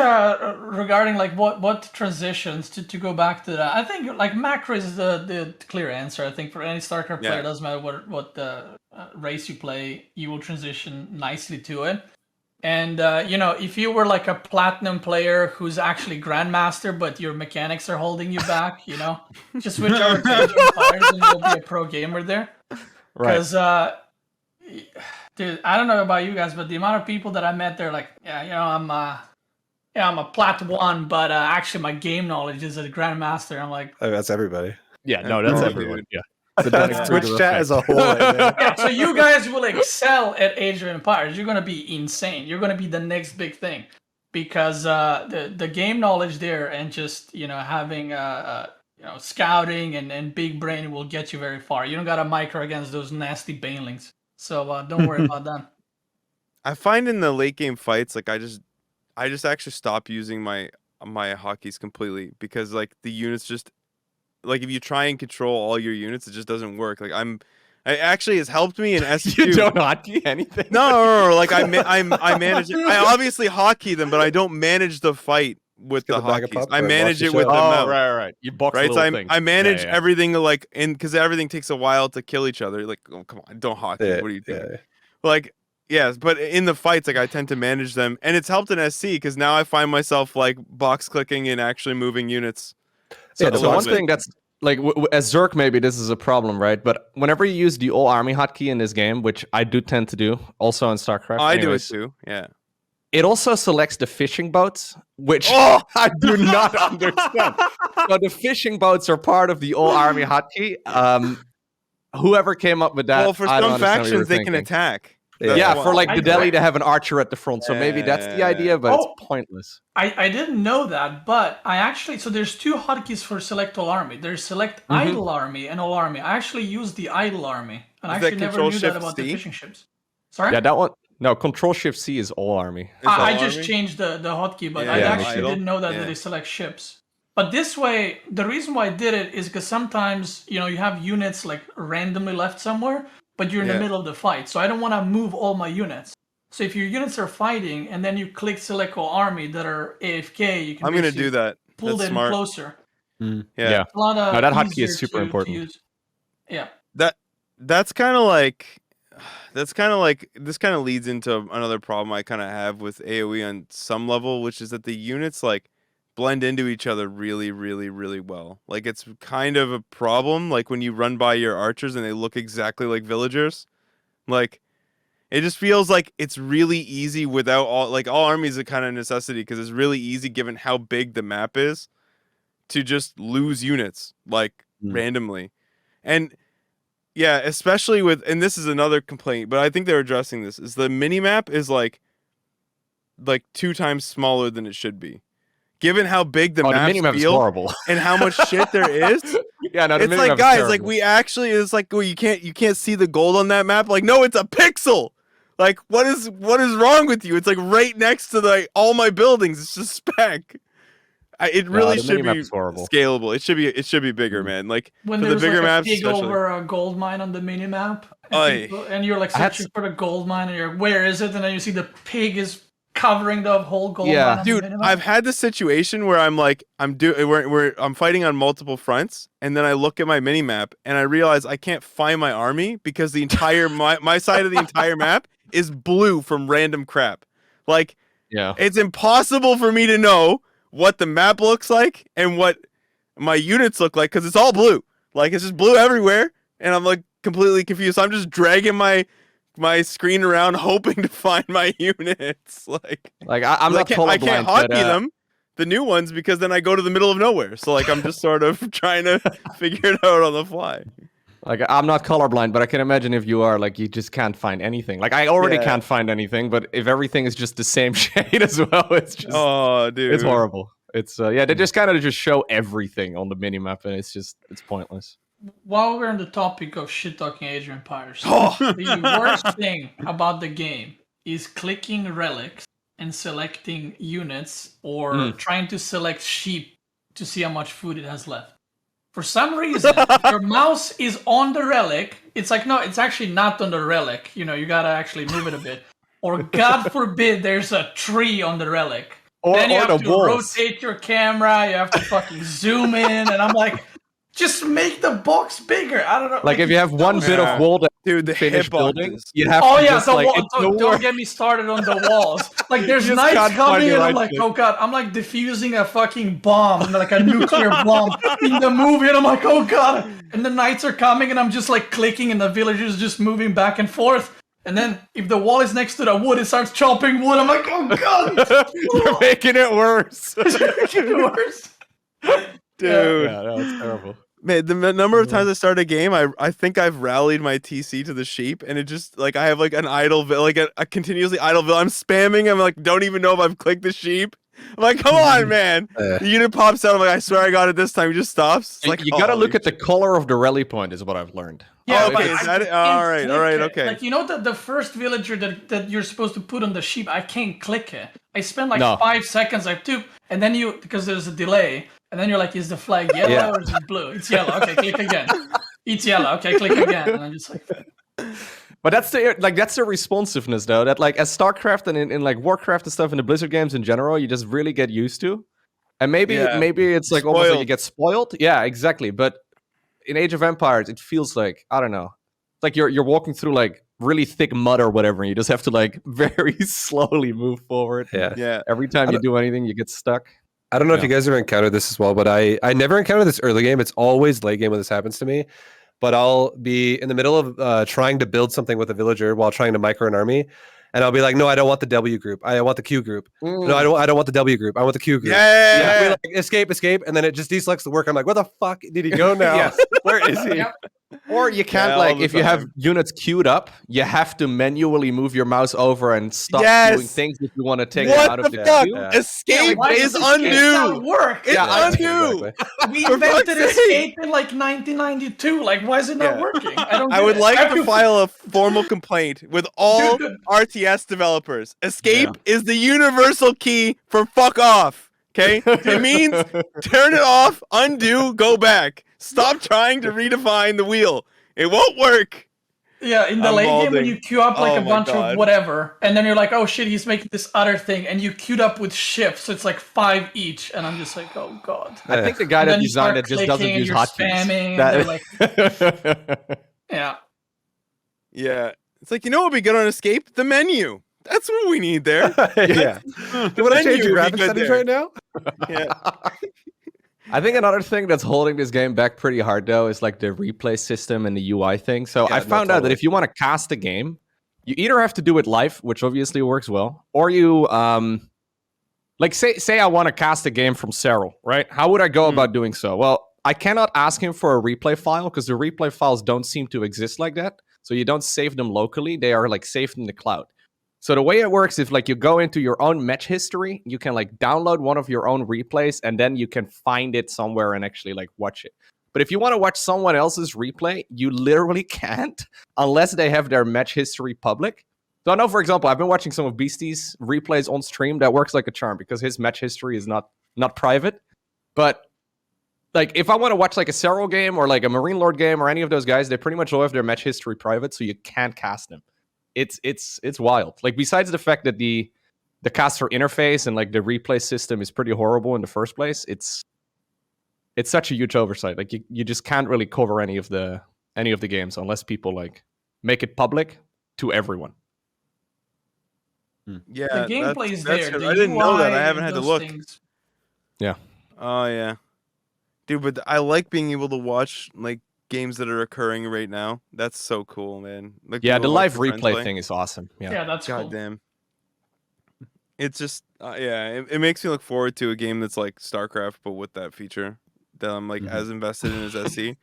regarding like what transitions to go back to that, I think like macro is the clear answer. I think for any StarCraft player, it doesn't matter what race you play, you will transition nicely to it. And if you were like a platinum player who's actually grandmaster, but your mechanics are holding you back, just switch over to Age of Empires and you'll be a pro gamer there. Because, dude, I don't know about you guys, but the amount of people that I met, they're like, I'm a plat 1, but actually my game knowledge is a grandmaster. I'm like, that's everybody. Yeah, no, that's everyone. Dude. Yeah. The Dunning That's Kruger Twitch chat effect. as a whole. Right there. Yeah, so you guys will excel at Age of Empires. You're gonna be insane. You're gonna be the next big thing, because the game knowledge there and just having scouting and big brain will get you very far. You don't got to micro against those nasty banelings, so don't worry about them. I find in the late game fights, like I just actually stop using my hotkeys completely, because like the units just, like if you try and control all your units, it just doesn't work. Like it actually has helped me in S2. You don't hotkey anything. No, like I manage it. I obviously hotkey them, but I don't manage the fight with the get the bag of hotkeys. I popcorn, manage watch it the with show. the Oh, mouse. right. You box Right, so little things. I manage Yeah. everything, like, because everything takes a while to kill each other. Like, oh, come on, don't hotkey. Yeah, What are you doing? yeah. Like, yes, but in the fights, like I tend to manage them, and it's helped in SC because now I find myself like box clicking and actually moving units. Yeah, a the So little one bit. thing that's like as Zerk, maybe this is a problem, right? But whenever you use the all army hotkey in this game, which I do tend to do, also in StarCraft, I anyways, do it too. Yeah. it also selects the fishing boats, which Oh! I do not understand. So the fishing boats are part of the all army hotkey. Whoever came up with that, Well, for I don't some understand what you were factions, they can thinking. attack. Yeah. That's Yeah, why. for like I- the deli to have an archer at the front. So maybe that's the idea, but Oh. it's pointless. I didn't know that, but I actually, so there's two hotkeys for select all army. There's select idle army and all army. I actually use the idle army, and I Is that actually never Control knew that Shift about the C? fishing ships. Sorry? Yeah, that one. No, Control Shift C is all army. Is that I all just army? changed the hotkey, but Yeah, I yeah, actually idle. didn't know that Yeah. they select ships. But this way, the reason why I did it is because sometimes, you have units like randomly left somewhere, but you're in the Yeah. middle of the fight. So I don't want to move all my units. So if your units are fighting and then you click select all army that are AFK, you can I'm gonna basically do that. pull That's them smart. closer. Yeah. It's a lot No, that hotkey easier is super to important. use. Yeah. That's kind of like this kind of leads into another problem I kind of have with AoE on some level, which is that the units like blend into each other really, really, really well. Like it's kind of a problem, like when you run by your archers and they look exactly like villagers. Like it just feels like it's really easy without all armies are kind of necessity, because it's really easy given how big the map is to just lose units like randomly. And yeah, especially and this is another complaint, but I think they're addressing this, is the mini-map is like 2 times smaller than it should be. Given how big the The maps minimap is feel horrible. and how much shit there is, Yeah, no, the it's minimap like, is guys, terrible. like we actually, it's like, well, you can't see the gold on that map. Like, no, it's a pixel. Like, what is wrong with you? It's like right next to all my buildings. It's just spec. It really the should be minimap is horrible. scalable. It should be bigger, man. Like When for the there's bigger like a maps, pig especially. over a gold mine on the minimap, Aye. and you're like I had searching for the gold mine, and you're like, where is it? And then you see the pig is covering the whole gold Yeah. mine on Dude, the minimap. I've had this situation where I'm like, I'm fighting on multiple fronts, and then I look at my mini map and I realize I can't find my army because the entire my side of the entire map is blue from random crap. Like, Yeah. it's impossible for me to know what the map looks like and what my units look like because it's all blue. Like, it's just blue everywhere, and I'm like completely confused. So I'm just dragging my screen around hoping to find my units. Like I'm not colorblind. I can't but, hotkey them, the new ones, because then I go to the middle of nowhere. So like I'm just sort of trying to figure it out on the fly. Like I'm not colorblind, but I can imagine if you are, like, you just can't find anything. Like I already Yeah. can't find anything, but if everything is just the same shade as well, it's just Oh, dude, it's horrible. It's they just kind of just show everything on the minimap, and it's pointless. While we're on the topic of shit talking Age of Empires, Oh. the worst thing about the game is clicking relics and selecting units, or trying to select sheep to see how much food it has left. For some reason, if your mouse is on the relic, it's like, no, it's actually not on the relic. You gotta actually move it a bit. Or God forbid, there's a tree on the relic. Then you have to rotate your camera, you have to fucking zoom in, and I'm like, just make the box bigger. I don't know. Like if you have one bit of wall that dude, the finished building, hitboxes. you have Oh to yeah, just, so like, it's don't nowhere. get me started on the walls. Like there's You just knights can't find coming, the and I'm right like, thing. oh god, I'm like diffusing a fucking bomb, like a nuclear bomb in the movie, and I'm like, oh god. And the knights are coming, and I'm just like clicking, and the villagers just moving back and forth. And then if the wall is next to the wood, it starts chopping wood. I'm like, oh god, You're making it worse. it's making it worse. Dude. Yeah, no, it's terrible. Man, the number of times I start a game, I think I've rallied my TC to the sheep, and it just like I have like an idle, like a continuously idle. I'm spamming. I'm like, don't even know if I've clicked the sheep. I'm like, come on, man. The unit pops out. I'm like, I swear I got it this time. He just stops. It's like, you gotta look at the color of the rally point, is what I've learned. Yeah, okay, is that it? All right, okay. Like, you know, the first villager that you're supposed to put on the sheep, I can't click it. I spend like No. 5 seconds, like, and then because there's a delay, and then you're like, is the flag yellow or is it blue? It's yellow. Okay, click again. It's yellow. Okay, click again. And I'm just like... But that's the responsiveness though, that like as StarCraft and in like Warcraft and stuff in the Blizzard games in general, you just really get used to. And maybe it's like almost like you get spoiled. Yeah, exactly. But in Age of Empires, it feels like, I don't know. It's like you're walking through like really thick mud or whatever, and you just have to like very slowly move forward. Yeah. Every time you do anything, you get stuck. I don't know if you guys ever encountered this as well, but I never encounter this early game. It's always late game when this happens to me. But I'll be in the middle of trying to build something with a villager while trying to micro an army. And I'll be like, no, I don't want the W group. I want the Q group. No, I don't want the W group. I want the Q group. Yeah. We like, escape. And then it just deselects the work. I'm like, where the fuck did he go now? Where is he? Or you can't, like, if you have units queued up, you have to manually move your mouse over and stop doing things if you want to take them out of the queue. Escape is undo. Not work. It's undo. Exactly. We invented escape in like 1992. Like, why is it not working? I would like to file a formal complaint with all RTS developers. Escape is the universal key for fuck off. Okay? It means turn it off, undo, go back. Stop trying to redefine the wheel. It won't work. Yeah, in the late game when you queue up like a bunch of whatever, and then you're like, oh shit, he's making this other thing, and you queued up with shifts, so it's like 5 each, and I'm just like, oh god. I think the guy that designed it just doesn't use hotkeys. Yeah. It's like, you know what would be good on Escape? The menu. That's what we need there. Yeah. You want to change your graphics settings right now? Yeah. I think another thing that's holding this game back pretty hard, though, is like the replay system and the UI thing. So I found out that if you want to cast a game, you either have to do it live, which obviously works well, or you, like, say I want to cast a game from Cyril, right? How would I go about doing so? Well, I cannot ask him for a replay file because the replay files don't seem to exist like that. So you don't save them locally. They are like saved in the cloud. So the way it works is like you go into your own match history, you can like download one of your own replays, and then you can find it somewhere and actually like watch it. But if you want to watch someone else's replay, you literally can't unless they have their match history public. So I know, for example, I've been watching some of Beasty's replays on stream. That works like a charm because his match history is not private. But like if I want to watch like a Cyril game or like a Marine Lord game or any of those guys, they pretty much all have their match history private, so you can't cast them. It's wild. Like besides the fact that the caster interface and like the replay system is pretty horrible in the first place, it's such a huge oversight. Like you just can't really cover any of the games unless people like make it public to everyone. Yeah, the gameplay is there. I didn't know that. I haven't had to look. Things. Yeah. Oh yeah, dude. But I like being able to watch like games that are occurring right now. That's so cool, man. Like, yeah, the live replay thing is awesome. Yeah, that's cool. Goddamn. It's just it makes me look forward to a game that's like StarCraft but with that feature that I'm like as invested in as SC.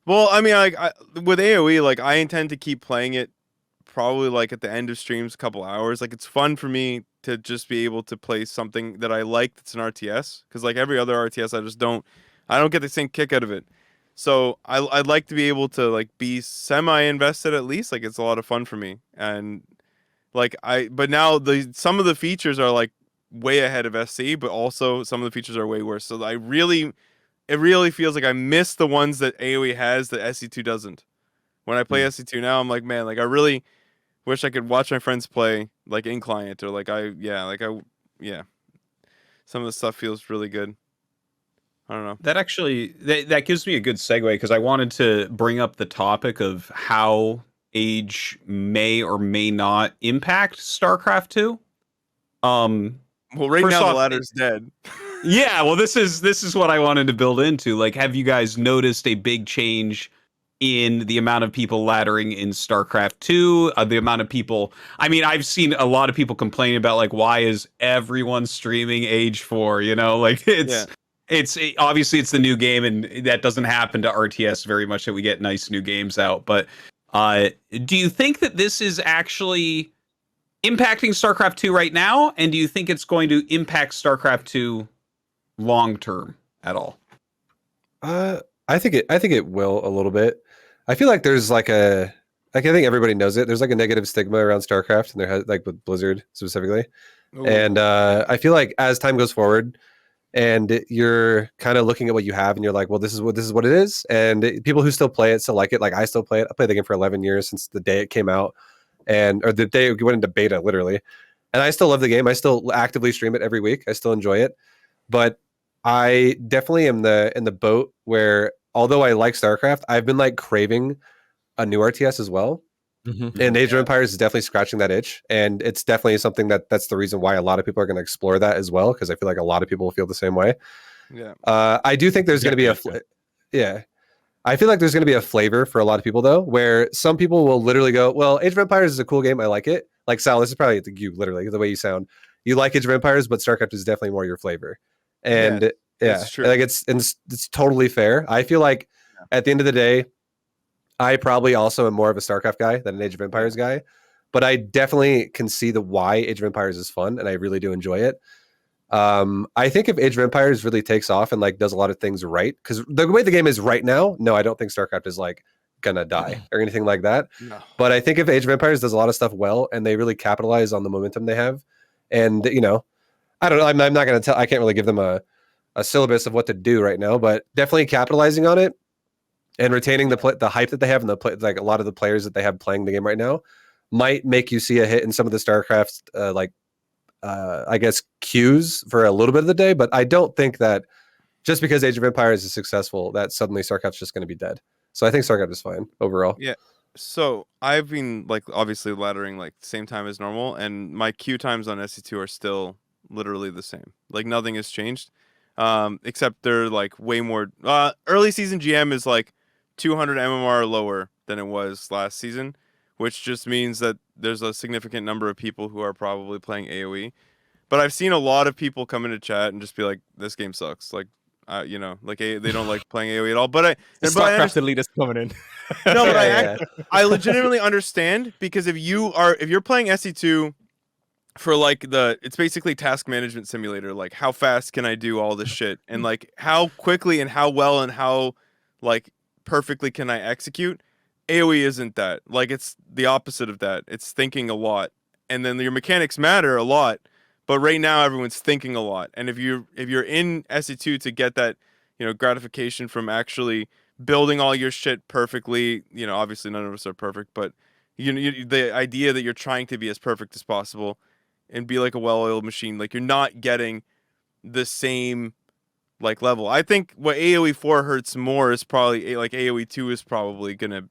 Well, I mean, like with AoE, like I intend to keep playing it probably like at the end of streams, a couple hours. Like it's fun for me to just be able to play something that I like that's an RTS, because like every other RTS I don't get the same kick out of it. So I'd like to be able to like be semi-invested at least. Like it's a lot of fun for me, and like but now some of the features are like way ahead of SC, but also some of the features are way worse. So it really feels like I miss the ones that AoE has that SC2 doesn't. When I play SC2 now, I'm like, man, like I really wish I could watch my friends play like in client, or like some of the stuff feels really good. I don't know. That actually that gives me a good segue, because I wanted to bring up the topic of how age may or may not impact StarCraft 2. Well, right now the ladder's dead. Yeah, well, this is what I wanted to build into. Like, have you guys noticed a big change in the amount of people laddering in StarCraft 2? The amount of people. I mean, I've seen a lot of people complaining about like, why is everyone streaming Age 4? You know, like it's. Yeah. obviously it's the new game, and that doesn't happen to RTS very much, that we get nice new games out. But do you think that this is actually impacting StarCraft 2 right now, and do you think it's going to impact StarCraft 2 long term at all? I think it will a little bit. I feel like there's like I think everybody knows it. There's like a negative stigma around StarCraft, and there has, like, with Blizzard specifically. Ooh. And I feel like as time goes forward, and you're kind of looking at what you have, and you're like, well, this is what it is. And people who still play it still like it. Like, I still play it. I played the game for 11 years since the day it came out, or the day it went into beta, literally. And I still love the game. I still actively stream it every week. I still enjoy it. But I definitely am in the boat where, although I like StarCraft, I've been like craving a new RTS as well. And Age of Empires is definitely scratching that itch, and it's definitely something that's the reason why a lot of people are going to explore that as well, because I feel like a lot of people feel the same way. Yeah. I do think there's going to be I feel like there's going to be a flavor for a lot of people, though, where some people will literally go, well, Age of Empires is a cool game, I like it. Like, Sal, this is probably you, literally, the way you sound. You like Age of Empires, but StarCraft is definitely more your flavor. And it's true. like it's totally fair. I feel like at the end of the day, I probably also am more of a StarCraft guy than an Age of Empires guy, but I definitely can see why Age of Empires is fun, and I really do enjoy it. I think if Age of Empires really takes off and like does a lot of things right, because the way the game is right now, no, I don't think StarCraft is like gonna die or anything like that. No. But I think if Age of Empires does a lot of stuff well, and they really capitalize on the momentum they have, and I don't know, I'm not gonna tell. I can't really give them a syllabus of what to do right now, but definitely capitalizing on it and retaining the hype that they have, and like a lot of the players that they have playing the game right now might make you see a hit in some of the StarCraft I guess cues for a little bit of the day. But I don't think that just because Age of Empires is successful, that suddenly StarCraft's just going to be dead. So I think StarCraft is fine overall. Yeah. So I've been like obviously laddering like same time as normal, and my queue times on SC2 are still literally the same. Like nothing has changed, except they're like way more. Early season GM is like 200 MMR lower than it was last season, which just means that there's a significant number of people who are probably playing AoE. But I've seen a lot of people come into chat and just be like, "This game sucks." Like, like they don't like playing AoE at all. But StarCraft elite is coming in. No, but I legitimately understand, because if you're playing SC2 for like it's basically task management simulator. Like, how fast can I do all this shit, and like how quickly and how well and how like perfectly can I execute? AoE isn't that. Like, it's the opposite of that. It's thinking a lot, and then your mechanics matter a lot. But right now, everyone's thinking a lot, and if you're in SC2 to get that, gratification from actually building all your shit perfectly, obviously none of us are perfect, but the idea that you're trying to be as perfect as possible and be like a well-oiled machine, like you're not getting the same like level. I think what AoE4 hurts more is probably like AoE2 is probably gonna.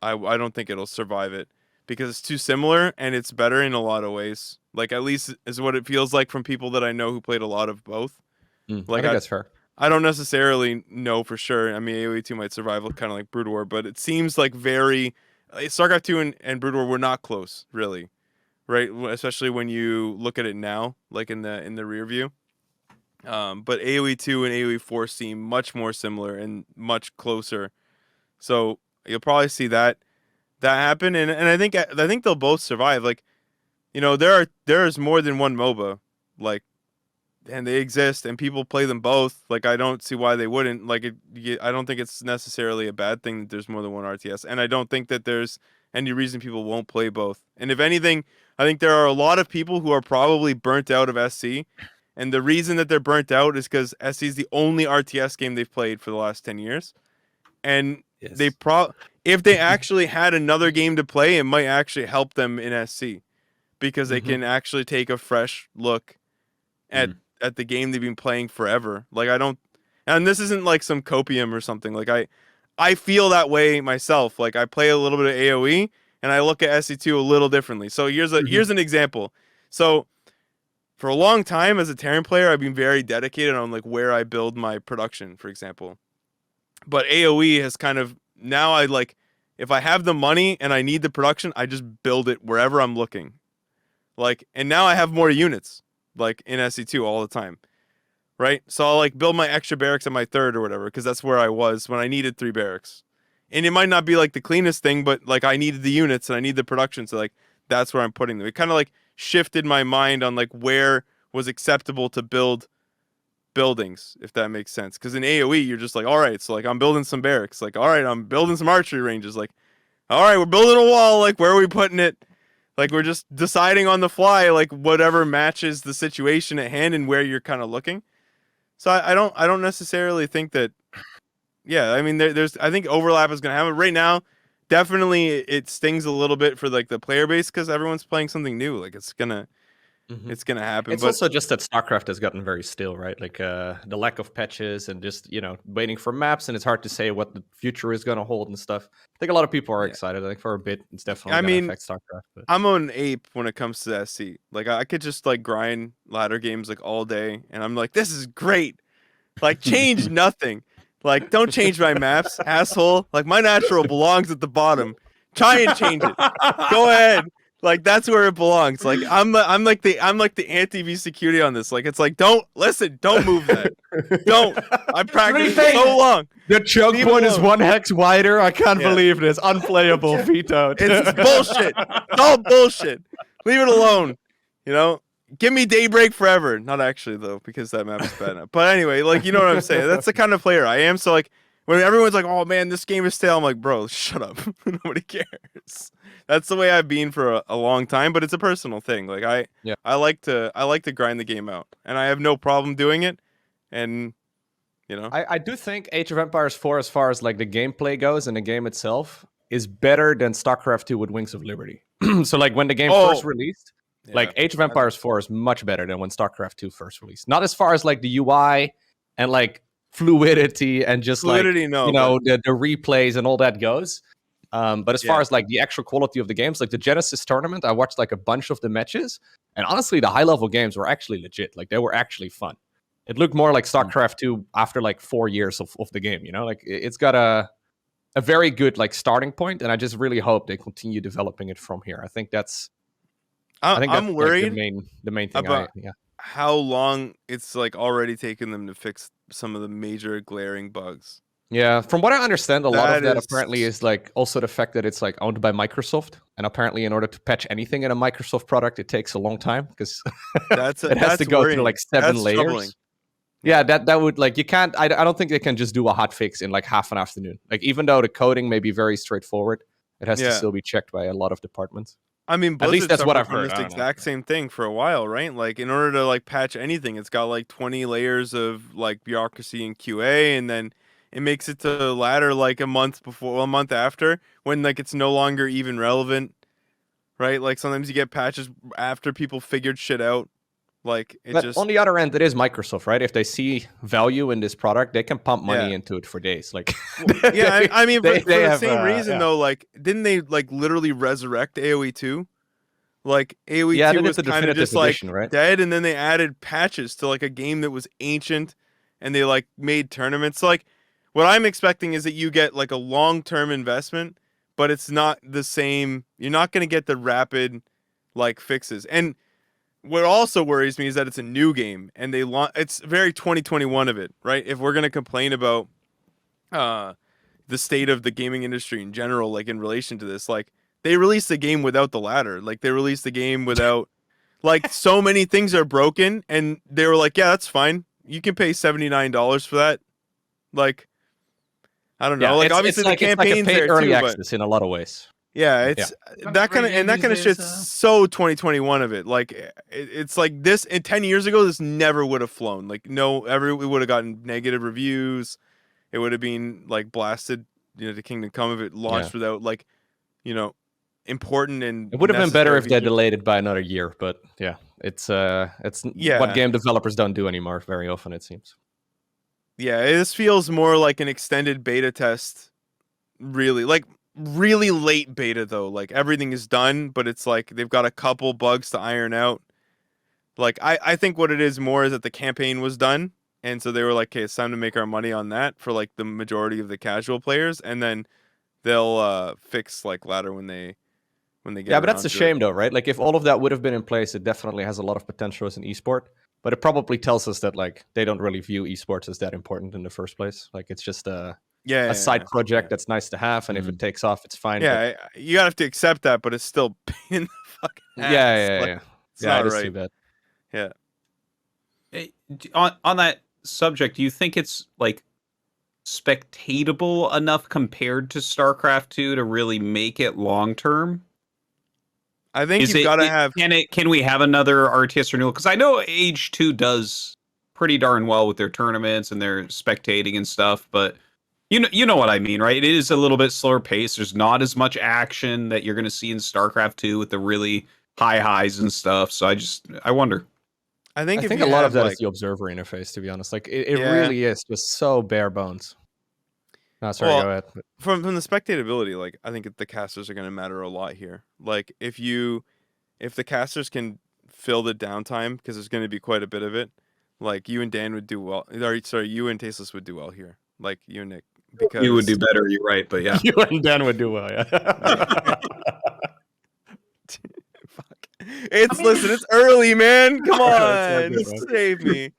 I don't think it'll survive it, because it's too similar and it's better in a lot of ways. Like, at least is what it feels like from people that I know who played a lot of both. Like, I think that's fair. I don't necessarily know for sure. I mean, AoE2 might survive kind of like Brood War, but it seems like StarCraft 2 and Brood War were not close, really, right? Especially when you look at it now, like in the rear view. But AoE2 and AoE4 seem much more similar and much closer. So you'll probably see that happen, and I think they'll both survive. Like, there's more than one MOBA, like, and they exist, and people play them both. Like, I don't see why they wouldn't. Like, I don't think it's necessarily a bad thing that there's more than one RTS, and I don't think that there's any reason people won't play both. And if anything, I think there are a lot of people who are probably burnt out of SC, and the reason that they're burnt out is because SC is the only RTS game they've played for the last 10 years, and Yes. if they actually had another game to play, it might actually help them in SC, because they can actually take a fresh look at the game they've been playing forever. Like, and this isn't like some copium or something. Like, I feel that way myself. Like, I play a little bit of AoE and I look at SC2 a little differently. So here's an example. So for a long time as a Terran player, I've been very dedicated on like where I build my production, for example. But AoE has kind of, now I like, if I have the money and I need the production, I just build it wherever I'm looking. Like, and now I have more units, like in SC2 all the time. right? So I'll like build my extra barracks at my third or whatever, because that's where I was when I needed 3 barracks. And it might not be like the cleanest thing, but like I needed the units and I need the production, so like that's where I'm putting them. It kind of like shifted my mind on like where was acceptable to build buildings, if that makes sense. Because in AoE, you're just like, all right, so like I'm building some barracks, like all right, I'm building some archery ranges, like all right, we're building a wall, like where are we putting it? Like we're just deciding on the fly, like whatever matches the situation at hand and where you're kind of looking. So I don't necessarily think that. Yeah, I mean there's I think overlap is gonna happen right now. Definitely, it stings a little bit for like the player base because everyone's playing something new. Like it's gonna happen. It's but also just that StarCraft has gotten very still, right? Like the lack of patches and just waiting for maps, and it's hard to say what the future is going to hold and stuff. I think a lot of people are excited. I think for a bit, it's definitely going to affect StarCraft. But... I'm an ape when it comes to SC. Like I could just like grind ladder games like all day, and I'm like, this is great. Like change nothing. Like don't change my maps, asshole. Like my natural belongs at the bottom. Try and change it. Go ahead. Like that's where it belongs. Like I'm like the anti-V security on this. Like it's like don't move that. Don't. I practiced so long. The choke point is 1 hex wider. I can't believe this. Unplayable, vetoed. It's bullshit. It's all bullshit. Leave it alone. Give me Daybreak forever. Not actually though, because that map is bad enough. But anyway, like you know what I'm saying. That's the kind of player I am. So like when everyone's like, "Oh man, this game is stale," I'm like, "Bro, shut up. Nobody cares." That's the way I've been for a long time. But it's a personal thing. Like I like to grind the game out, and I have no problem doing it. And I do think Age of Empires 4, as far as like the gameplay goes and the game itself, is better than StarCraft 2 with Wings of Liberty. So like when the game first released. Yeah, like Age of Empires 4 is much better than when StarCraft 2 first released. Not as far as like the UI and like fluidity and just the replays and all that goes. But as far as like the actual quality of the games, like the Genesis tournament, I watched like a bunch of the matches, and honestly, the high level games were actually legit. Like they were actually fun. It looked more like StarCraft 2 after like 4 years of the game. Like it's got a very good like starting point, and I just really hope they continue developing it from here. I think that's. I'm worried like, the main thing about how long it's like already taken them to fix some of the major glaring bugs. Yeah, from what I understand, a lot of that apparently is like also the fact that it's like owned by Microsoft, and apparently in order to patch anything in a Microsoft product, it takes a long time because it has to go through like 7 layers. Troubling. Yeah, that would like you can't. I don't think they can just do a hot fix in like half an afternoon. Like even though the coding may be very straightforward, it has to still be checked by a lot of departments. I mean, at least that's what I've heard. This exact same thing for a while, right? Like, in order to like patch anything, it's got like 20 layers of like bureaucracy and QA, and then it makes it to ladder like a month after, when like it's no longer even relevant, right? Like sometimes you get patches after people figured shit out. Like on the other end, it is Microsoft, right? If they see value in this product, they can pump money into it for days. Like, I mean, for the same reason though, like, didn't they like literally resurrect AoE 2? Like AoE 2 was kind of just like dead, and then they added patches to like a game that was ancient, and they like made tournaments. So, like, what I'm expecting is that you get like a long-term investment, but it's not the same. You're not going to get the rapid like fixes. And what also worries me is that it's a new game, and it's very 2021 of it, right? If we're going to complain about the state of the gaming industry in general, like in relation to this, like they released the game without the ladder. Like they released the game without like so many things are broken, and they were like, yeah, that's fine. You can pay $79 for that. Like, I don't know. Like obviously the campaign's there early too, access in a lot of ways. Yeah, it's that kind of shit's so 2021 of it. Like it's like this in 10 years ago, this never would have flown. Like it would have gotten negative reviews. It would have been like blasted, to Kingdom Come if it launched without like, important and it would have been better if they delayed it by another year. But it's what game developers don't do anymore very often, it seems. Yeah, this feels more like an extended beta test. Really late beta though. Like everything is done, but it's like they've got a couple bugs to iron out. Like I think what it is more is that the campaign was done, and so they were like, okay, it's time to make our money on that for like the majority of the casual players, and then they'll fix like ladder when they get. Yeah, but that's a shame though, right? Like if all of that would have been in place, it definitely has a lot of potential as an esport. But it probably tells us that like they don't really view esports as that important in the first place. Like it's just a side project that's nice to have, and if it takes off, it's fine. Yeah, you gotta have to accept that, but it's still in the fucking ass. Yeah. It's not it is right. too bad. Yeah. On that subject, do you think it's like spectatable enough compared to StarCraft 2 to really make it long term? I think you've got to have. Can we have another RTS renewal? Because I know Age 2 does pretty darn well with their tournaments and their spectating and stuff, but you know what I mean, right? It is a little bit slower pace. There's not as much action that you're going to see in StarCraft 2 with the really high highs and stuff. So I wonder. I think a lot of that is the observer interface, to be honest. Like it really is just so bare bones. No, sorry, go ahead. From the spectatability, like I think the casters are going to matter a lot here. Like if the casters can fill the downtime, because there's going to be quite a bit of it. Like you and Dan would do well. Sorry, you and Tasteless would do well here. Like you and Nick, because you would do better. You're right, but yeah, you and Dan would do well. Yeah. Fuck. Listen, it's early, man. Come on, good, save me.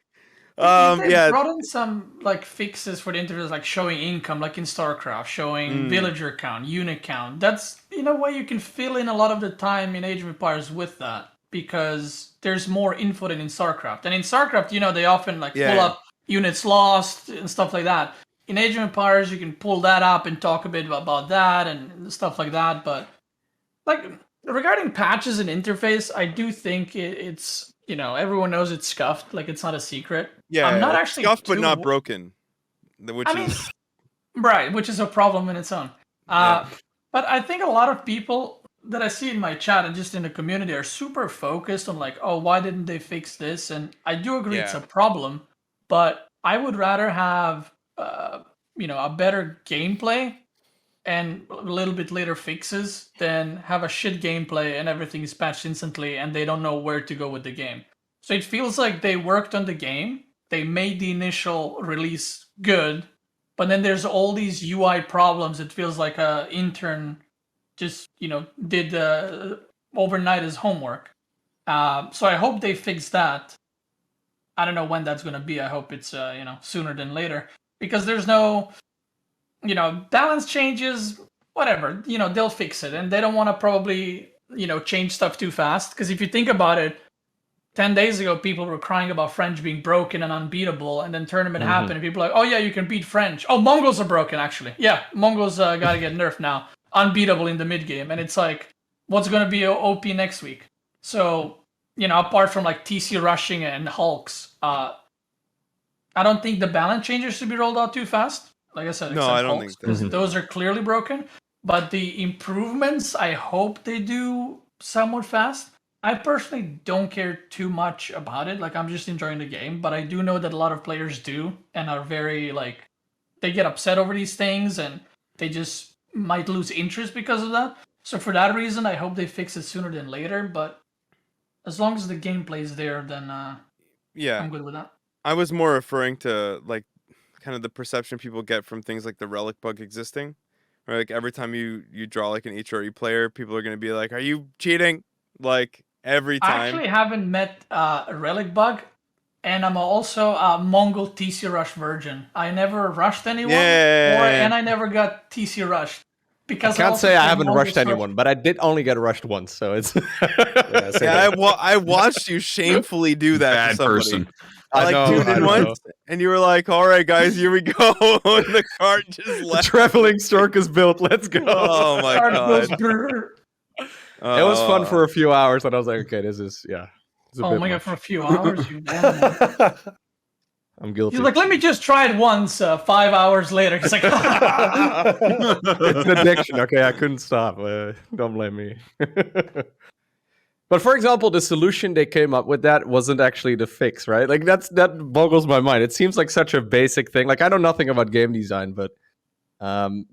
They brought in some like fixes for the interface, like showing income, like in StarCraft, showing villager count, unit count. That's in a way you can fill in a lot of the time in Age of Empires with that, because there's more info than in StarCraft. And in StarCraft, they often like pull up units lost and stuff like that. In Age of Empires, you can pull that up and talk a bit about that and stuff like that. But like regarding patches and interface, I do think it's everyone knows it's scuffed. Like it's not a secret. Yeah, I'm not actually scuffed but not broken. Right, which is a problem in its own. But I think a lot of people that I see in my chat and just in the community are super focused on like, oh, why didn't they fix this? And I do agree it's a problem, but I would rather have a better gameplay and a little bit later fixes than have a shit gameplay and everything is patched instantly and they don't know where to go with the game. So it feels like they worked on the game, they made the initial release good, but then there's all these UI problems. It feels like a intern just, did overnight his homework. So I hope they fix that. I don't know when that's going to be. I hope it's, sooner than later, because there's no, balance changes, whatever, they'll fix it. And they don't want to probably, change stuff too fast. Because if you think about it, 10 days ago, people were crying about French being broken and unbeatable. And then tournament happened and people are like, oh yeah, you can beat French. Oh, Mongols are broken, actually. Yeah, Mongols got to get nerfed now. Unbeatable in the mid game. And it's like, what's going to be OP next week? So, apart from like TC rushing and Hulks, I don't think the balance changes should be rolled out too fast. Like I said, no, I don't think because those are clearly broken. But the improvements, I hope they do somewhat fast. I personally don't care too much about it. Like I'm just enjoying the game, but I do know that a lot of players do and are very like they get upset over these things and they just might lose interest because of that. So for that reason, I hope they fix it sooner than later. But as long as the gameplay is there, then I'm good with that. I was more referring to like kind of the perception people get from things like the relic bug existing. Right? Like every time you draw like an HRE player, people are going to be like, "Are you cheating?" Like every time. I actually haven't met a relic bug, and I'm also a Mongol TC rush virgin. I never rushed anyone, and I never got TC rushed. Because I can't say I haven't rushed anyone, but I did only get rushed once, so it's. I watched you shamefully do that to somebody. Person. I tuned in once, and you were like, "All right, guys, here we go." And the cart just left. The traveling stork is built. Let's go. Oh my god! It was fun for a few hours, and I was like, "Okay, this is Oh my god, for a few hours, you damn. I'm guilty. He's like, let me just try it once. 5 hours later, he's like, it's an addiction. Okay, I couldn't stop. Don't blame me. But for example, the solution they came up with that wasn't actually the fix, right? Like that boggles my mind. It seems like such a basic thing. Like I know nothing about game design, but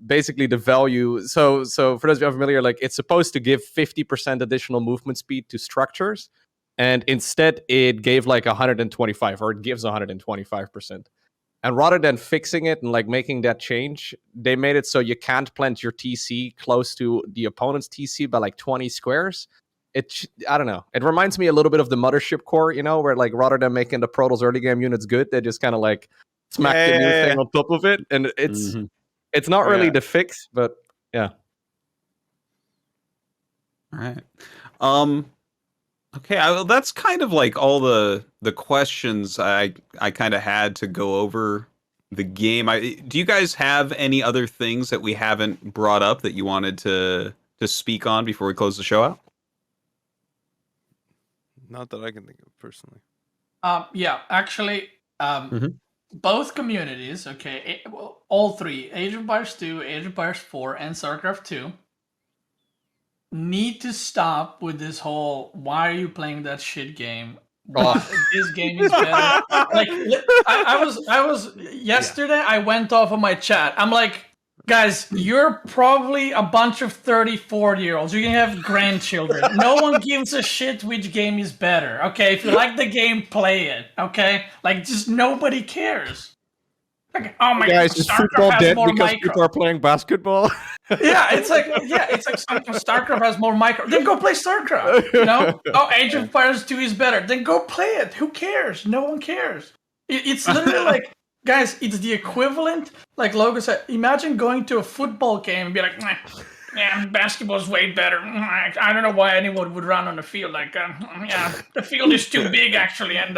basically the value. So for those of you familiar, like it's supposed to give 50% additional movement speed to structures. And instead, it gave like 125, or it gives 125%. And rather than fixing it and like making that change, they made it so you can't plant your TC close to the opponent's TC by like 20 squares. I don't know. It reminds me a little bit of the Mothership core, you know, where like rather than making the Protoss early game units good, they just kind of like smack the new thing on top of it, and it's not really the fix, but yeah. All right. Okay, well, that's kind of like all the questions I kind of had to go over the game. Do you guys have any other things that we haven't brought up that you wanted to speak on before we close the show out? Not that I can think of personally. Yeah, actually, both communities, okay, well, all three, Age of Empires 2, Age of Empires 4, and StarCraft 2, need to stop with this whole, why are you playing that shit game? This game is better. Like, I was yesterday, I went off of my chat. I'm like, guys, you're probably a bunch of 30, 40-year-olds. You can have grandchildren. No one gives a shit which game is better, okay? If you like the game, play it, okay? Like, just nobody cares. Like, oh my guys, God, is football StarCraft has dead more because micro. people are playing basketball? It's like StarCraft has more micro. Then go play StarCraft. You know? Oh, Age of Empires 2 is better. Then go play it. Who cares? No one cares. It's literally like, guys, it's the equivalent. Like Lowko said, imagine going to a football game and be like, yeah, basketball's way better. I don't know why anyone would run on the field. Like, yeah, the field is too big actually, and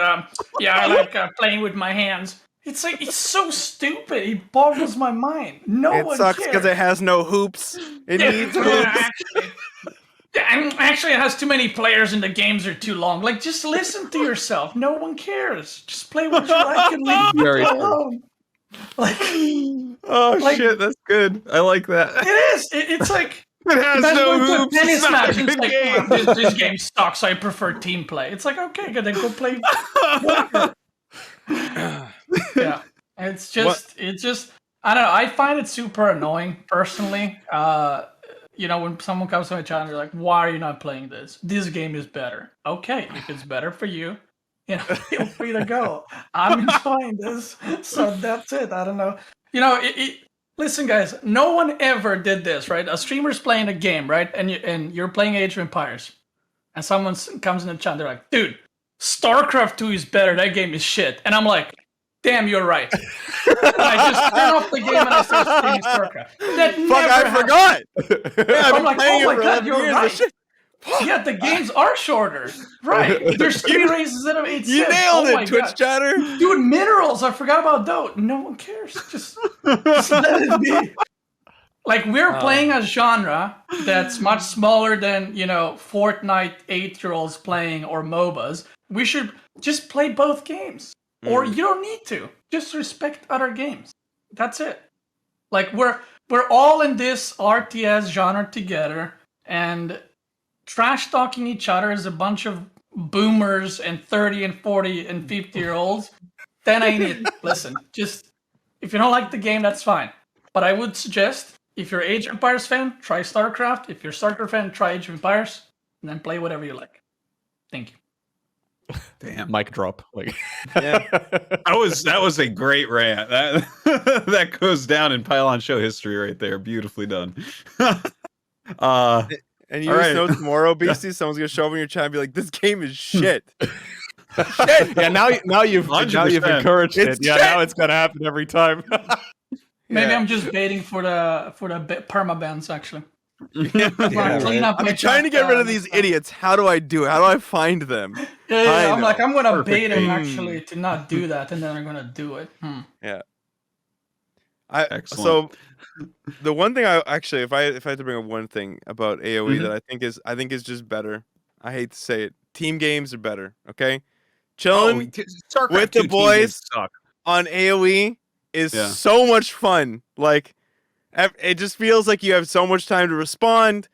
yeah, I like playing with my hands. It's like, it's so stupid. It boggles my mind. No one cares. It sucks because it has no hoops. It needs hoops. Actually, it has too many players and the games are too long. Like, just listen to yourself. No one cares. Just play what you like and leave people alone. Like, shit, that's good. I like that. It is. It's like, it has no hoops. Tennis It's not match. a It's good like, game. this game sucks. I prefer team play. It's like, okay, then go play. Yeah, it's just I don't know. I find it super annoying personally. You know, when someone comes to my channel, they're like, "Why are you not playing this? This game is better." Okay, if it's better for you, you know, feel free to go. I'm enjoying this, so that's it. I don't know. You know, listen, guys. No one ever did this, right? A streamer's playing a game, right? And you're playing Age of Empires, and someone comes in the chat. They're like, "Dude, StarCraft 2 is better. That game is shit." And I'm like, damn, you're right. I just turn off the game and I start streaming StarCraft. That never happened. Forgot. Yeah, I'm like, oh my God, you're right. Yeah, the games are shorter. Right. There's 3 races instead of 8 You cents. nailed Oh it, Twitch chatter. Dude, minerals. I forgot about those. No one cares. Just let it be. Like, we're playing a genre that's much smaller than, you know, Fortnite 8-year-olds playing or MOBAs. We should just play both games. Or you don't need to. Just respect other games. That's it. Like, we're all in this RTS genre together, and trash talking each other as a bunch of boomers and 30 and 40 and 50-year-olds. Then I need listen. Just if you don't like the game, that's fine. But I would suggest, if you're an Age of Empires fan, try StarCraft. If you're a StarCraft fan, try Age of Empires, and then play whatever you like. Thank you. Damn. Mic drop. Like, yeah. That was a great rant. That goes down in Pylon Show history right there. Beautifully done. And you just know tomorrow, Beastie, someone's gonna show up in your chat and be like, "This game is shit." Shit. Yeah, now you've encouraged it. Yeah, now it's gonna happen every time. Maybe I'm just waiting for the permabans actually. I'm trying to get rid of these idiots. How do I do it? How do I find them? Yeah, I'm like, I'm gonna bait them actually to not do that, and then I'm gonna do it. Yeah. Excellent. So the one thing I actually, if I had to bring up one thing about AoE that I think is just better. I hate to say it. Team games are better. Okay, chilling with the boys on AoE is so much fun. Like, it just feels like you have so much time to respond,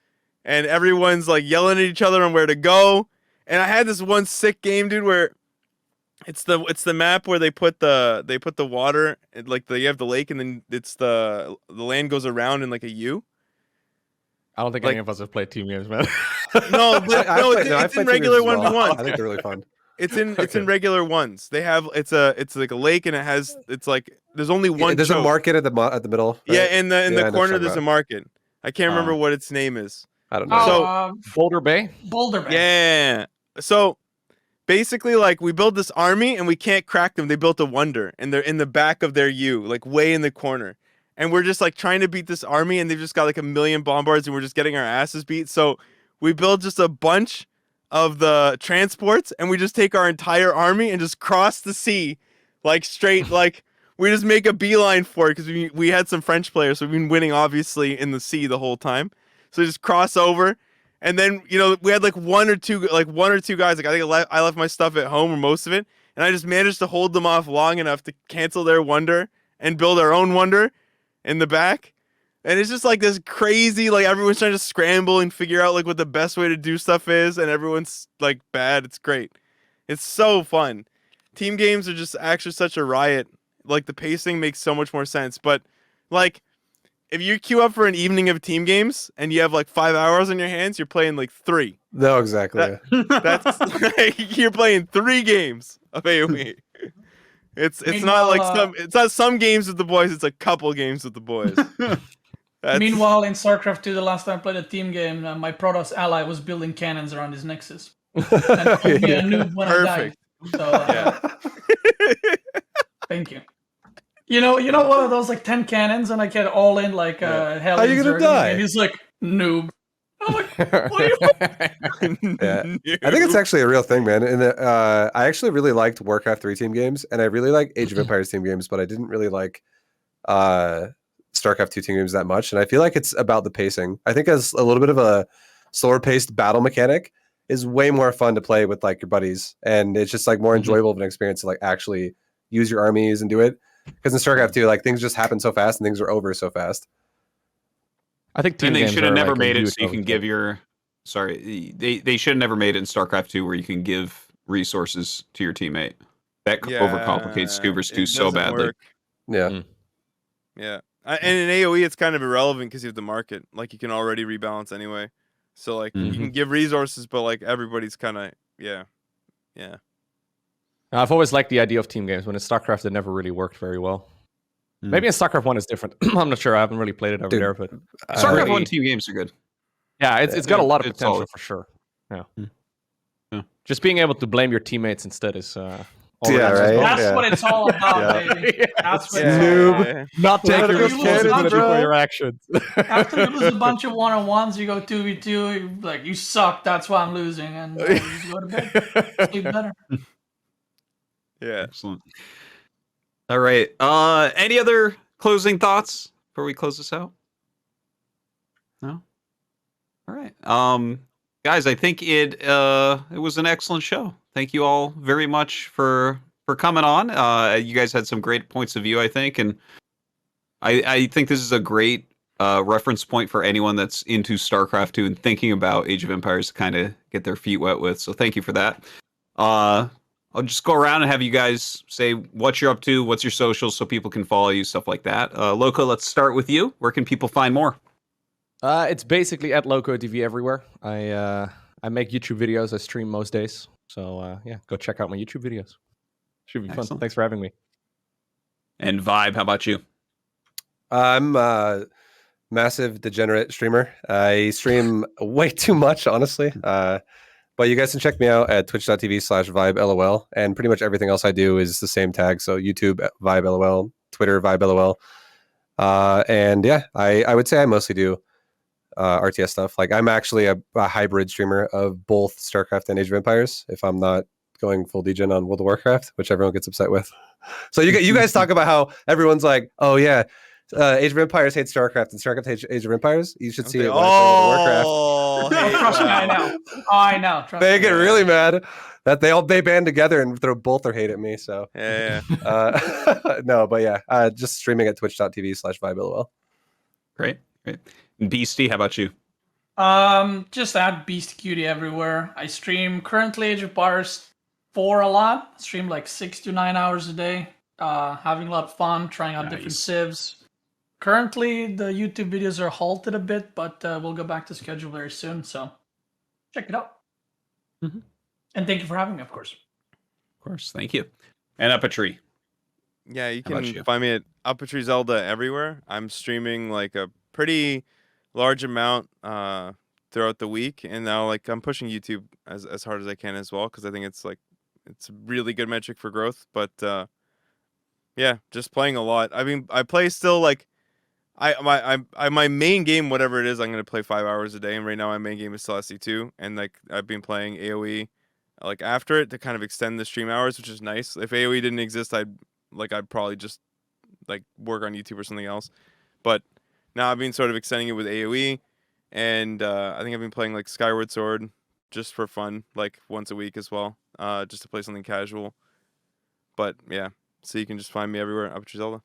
and everyone's like yelling at each other on where to go. And I had this one sick game, dude, where it's the map where they put the water, like you have the lake, and then it's the land goes around in like a U. I don't think any of us have played team games, man. No, it's in regular 1v1. I think they're really fun. It's in regular ones. They have it's like a lake, and it's like there's only one. There's a market at the middle. Right? Yeah, in the corner there's a market. I can't remember what its name is. I don't know. Oh, So- Boulder Bay. Boulder Bay. Yeah. So basically, like, we build this army and we can't crack them. They built a wonder and they're in the back of their U, like way in the corner. And we're just like trying to beat this army and they've just got like a million bombards and we're just getting our asses beat. So we build just a bunch of the transports and we just take our entire army and just cross the sea, like straight, like we just make a beeline for it because we had some French players, so we've been winning obviously in the sea the whole time. So just cross over. And then, you know, we had like one or two guys. Like I think I left my stuff at home or most of it, and I just managed to hold them off long enough to cancel their wonder and build our own wonder in the back. And it's just like this crazy, like everyone's trying to scramble and figure out like what the best way to do stuff is, and everyone's like bad. It's great. It's so fun. Team games are just actually such a riot. Like the pacing makes so much more sense. But like, if you queue up for an evening of team games and you have like 5 hours on your hands, you're playing like 3. No, exactly. yeah. That's like, you're playing 3 games of AoE. It's not like it's not some games with the boys. It's a couple games with the boys. Meanwhile, in StarCraft 2, the last time I played a team game, my Protoss ally was building cannons around his Nexus. And called me a noob when Perfect. I died. So, thank you. You know, one of those like 10 cannons, and I get all in like hell. How you gonna die? And he's like noob. I'm like, what are you? Yeah. I think it's actually a real thing, man. And I actually really liked Warcraft 3 team games, and I really like Age of Empires team games, but I didn't really like StarCraft 2 team games that much. And I feel like it's about the pacing. I think as a little bit of a slower paced battle mechanic is way more fun to play with like your buddies, and it's just like more enjoyable of an experience to like actually use your armies and do it. Because in StarCraft 2, like things just happen so fast and things are over so fast. I think team And they games should have are, never like, a made it huge so you can overkill. give your. Sorry, they should have never made it in StarCraft 2 where you can give resources to your teammate. That overcomplicates Scoobers 2 it so doesn't badly. work. Yeah. Yeah. And in AoE, it's kind of irrelevant because you have the market. Like, you can already rebalance anyway. So, like, you can give resources, but, like, everybody's kind of, yeah. I've always liked the idea of team games. When it's StarCraft, it never really worked very well. Maybe in StarCraft 1 it's different. I'm not sure. I haven't really played it over Dude, there, but StarCraft really- 1 team games are good. yeah, it's got a lot of it's potential solid. for sure. Yeah. Yeah. Just being able to blame your teammates instead is Yeah, already right? bonus. That's what it's all about, Yeah. baby. That's what Yeah. it's all about. Yeah. Not Let taking it go, responsibility bro. for your actions. After you lose a bunch of 1-on-1s, you go 2v2, you're like, you suck, that's why I'm losing, and you just go to bed. Sleep better. Yeah. Excellent. All right. Any other closing thoughts before we close this out? No. All right. Guys, I think it was an excellent show. Thank you all very much for coming on. You guys had some great points of view, I think, and I think this is a great reference point for anyone that's into StarCraft 2 and thinking about Age of Empires to kind of get their feet wet with. So thank you for that. I'll just go around and have you guys say what you're up to, what's your socials, so people can follow you, stuff like that. Lowko, let's start with you. Where can people find more? It's basically at Lowko TV everywhere. I make YouTube videos. I stream most days. So yeah, go check out my YouTube videos. Should be fun. Excellent. Thanks for having me. And ViBE, how about you? I'm a massive degenerate streamer. I stream way too much, honestly. But you guys can check me out at twitch.tv/VibeLOL. And pretty much everything else I do is the same tag. So YouTube, VibeLOL, Twitter, VibeLOL. And yeah, I would say I mostly do RTS stuff. Like I'm actually a hybrid streamer of both StarCraft and Age of Empires, if I'm not going full degen on World of Warcraft, which everyone gets upset with. So you guys talk about how everyone's like, oh yeah, Age of Empires hates StarCraft and StarCraft hates Age of Empires. You should see it when I play World of Warcraft. Oh, trust me, I know. I know. Trust They me. get really mad that they band together and throw both their hate at me. So Yeah. no, but yeah, just streaming at twitch.tv/VibeLOL. Great. And Beasty, how about you? Just add Beastyqt everywhere. I stream currently Age of Empires 4 a lot. Stream like 6 to 9 hours a day. Having a lot of fun, trying out different civs. Currently, the YouTube videos are halted a bit, but we'll go back to schedule very soon. So check it out. And thank you for having me, of course. Of course. Thank you. And UpATree. Yeah, you How about can you? find me at UpATreeZelda everywhere. I'm streaming like a pretty large amount throughout the week, and now like I'm pushing YouTube as hard as I can as well, because I think it's like it's a really good metric for growth. But yeah, just playing a lot. I mean, I play still like my main game, whatever it is, I'm gonna play 5 hours a day, and right now my main game is still SC2, and like I've been playing AoE like after it to kind of extend the stream hours, which is nice. If AoE didn't exist, I'd probably just like work on YouTube or something else. But now I've been sort of extending it with AoE, and I think I've been playing like Skyward Sword just for fun, like once a week as well, just to play something casual. But yeah, so you can just find me everywhere, UpATreeZelda.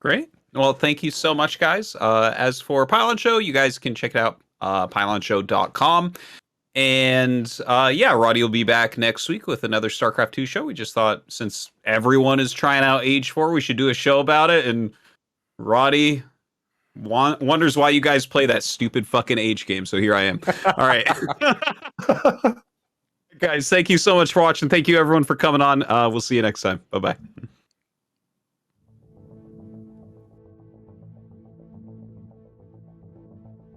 Great. Well, thank you so much, guys. As for Pylon Show, you guys can check it out, pylonshow.com. And yeah, Roddy will be back next week with another StarCraft 2 show. We just thought since everyone is trying out Age 4, we should do a show about it. And Roddy wonders why you guys play that stupid fucking Age game. So here I am. All right. Guys, thank you so much for watching. Thank you, everyone, for coming on. We'll see you next time. Bye-bye.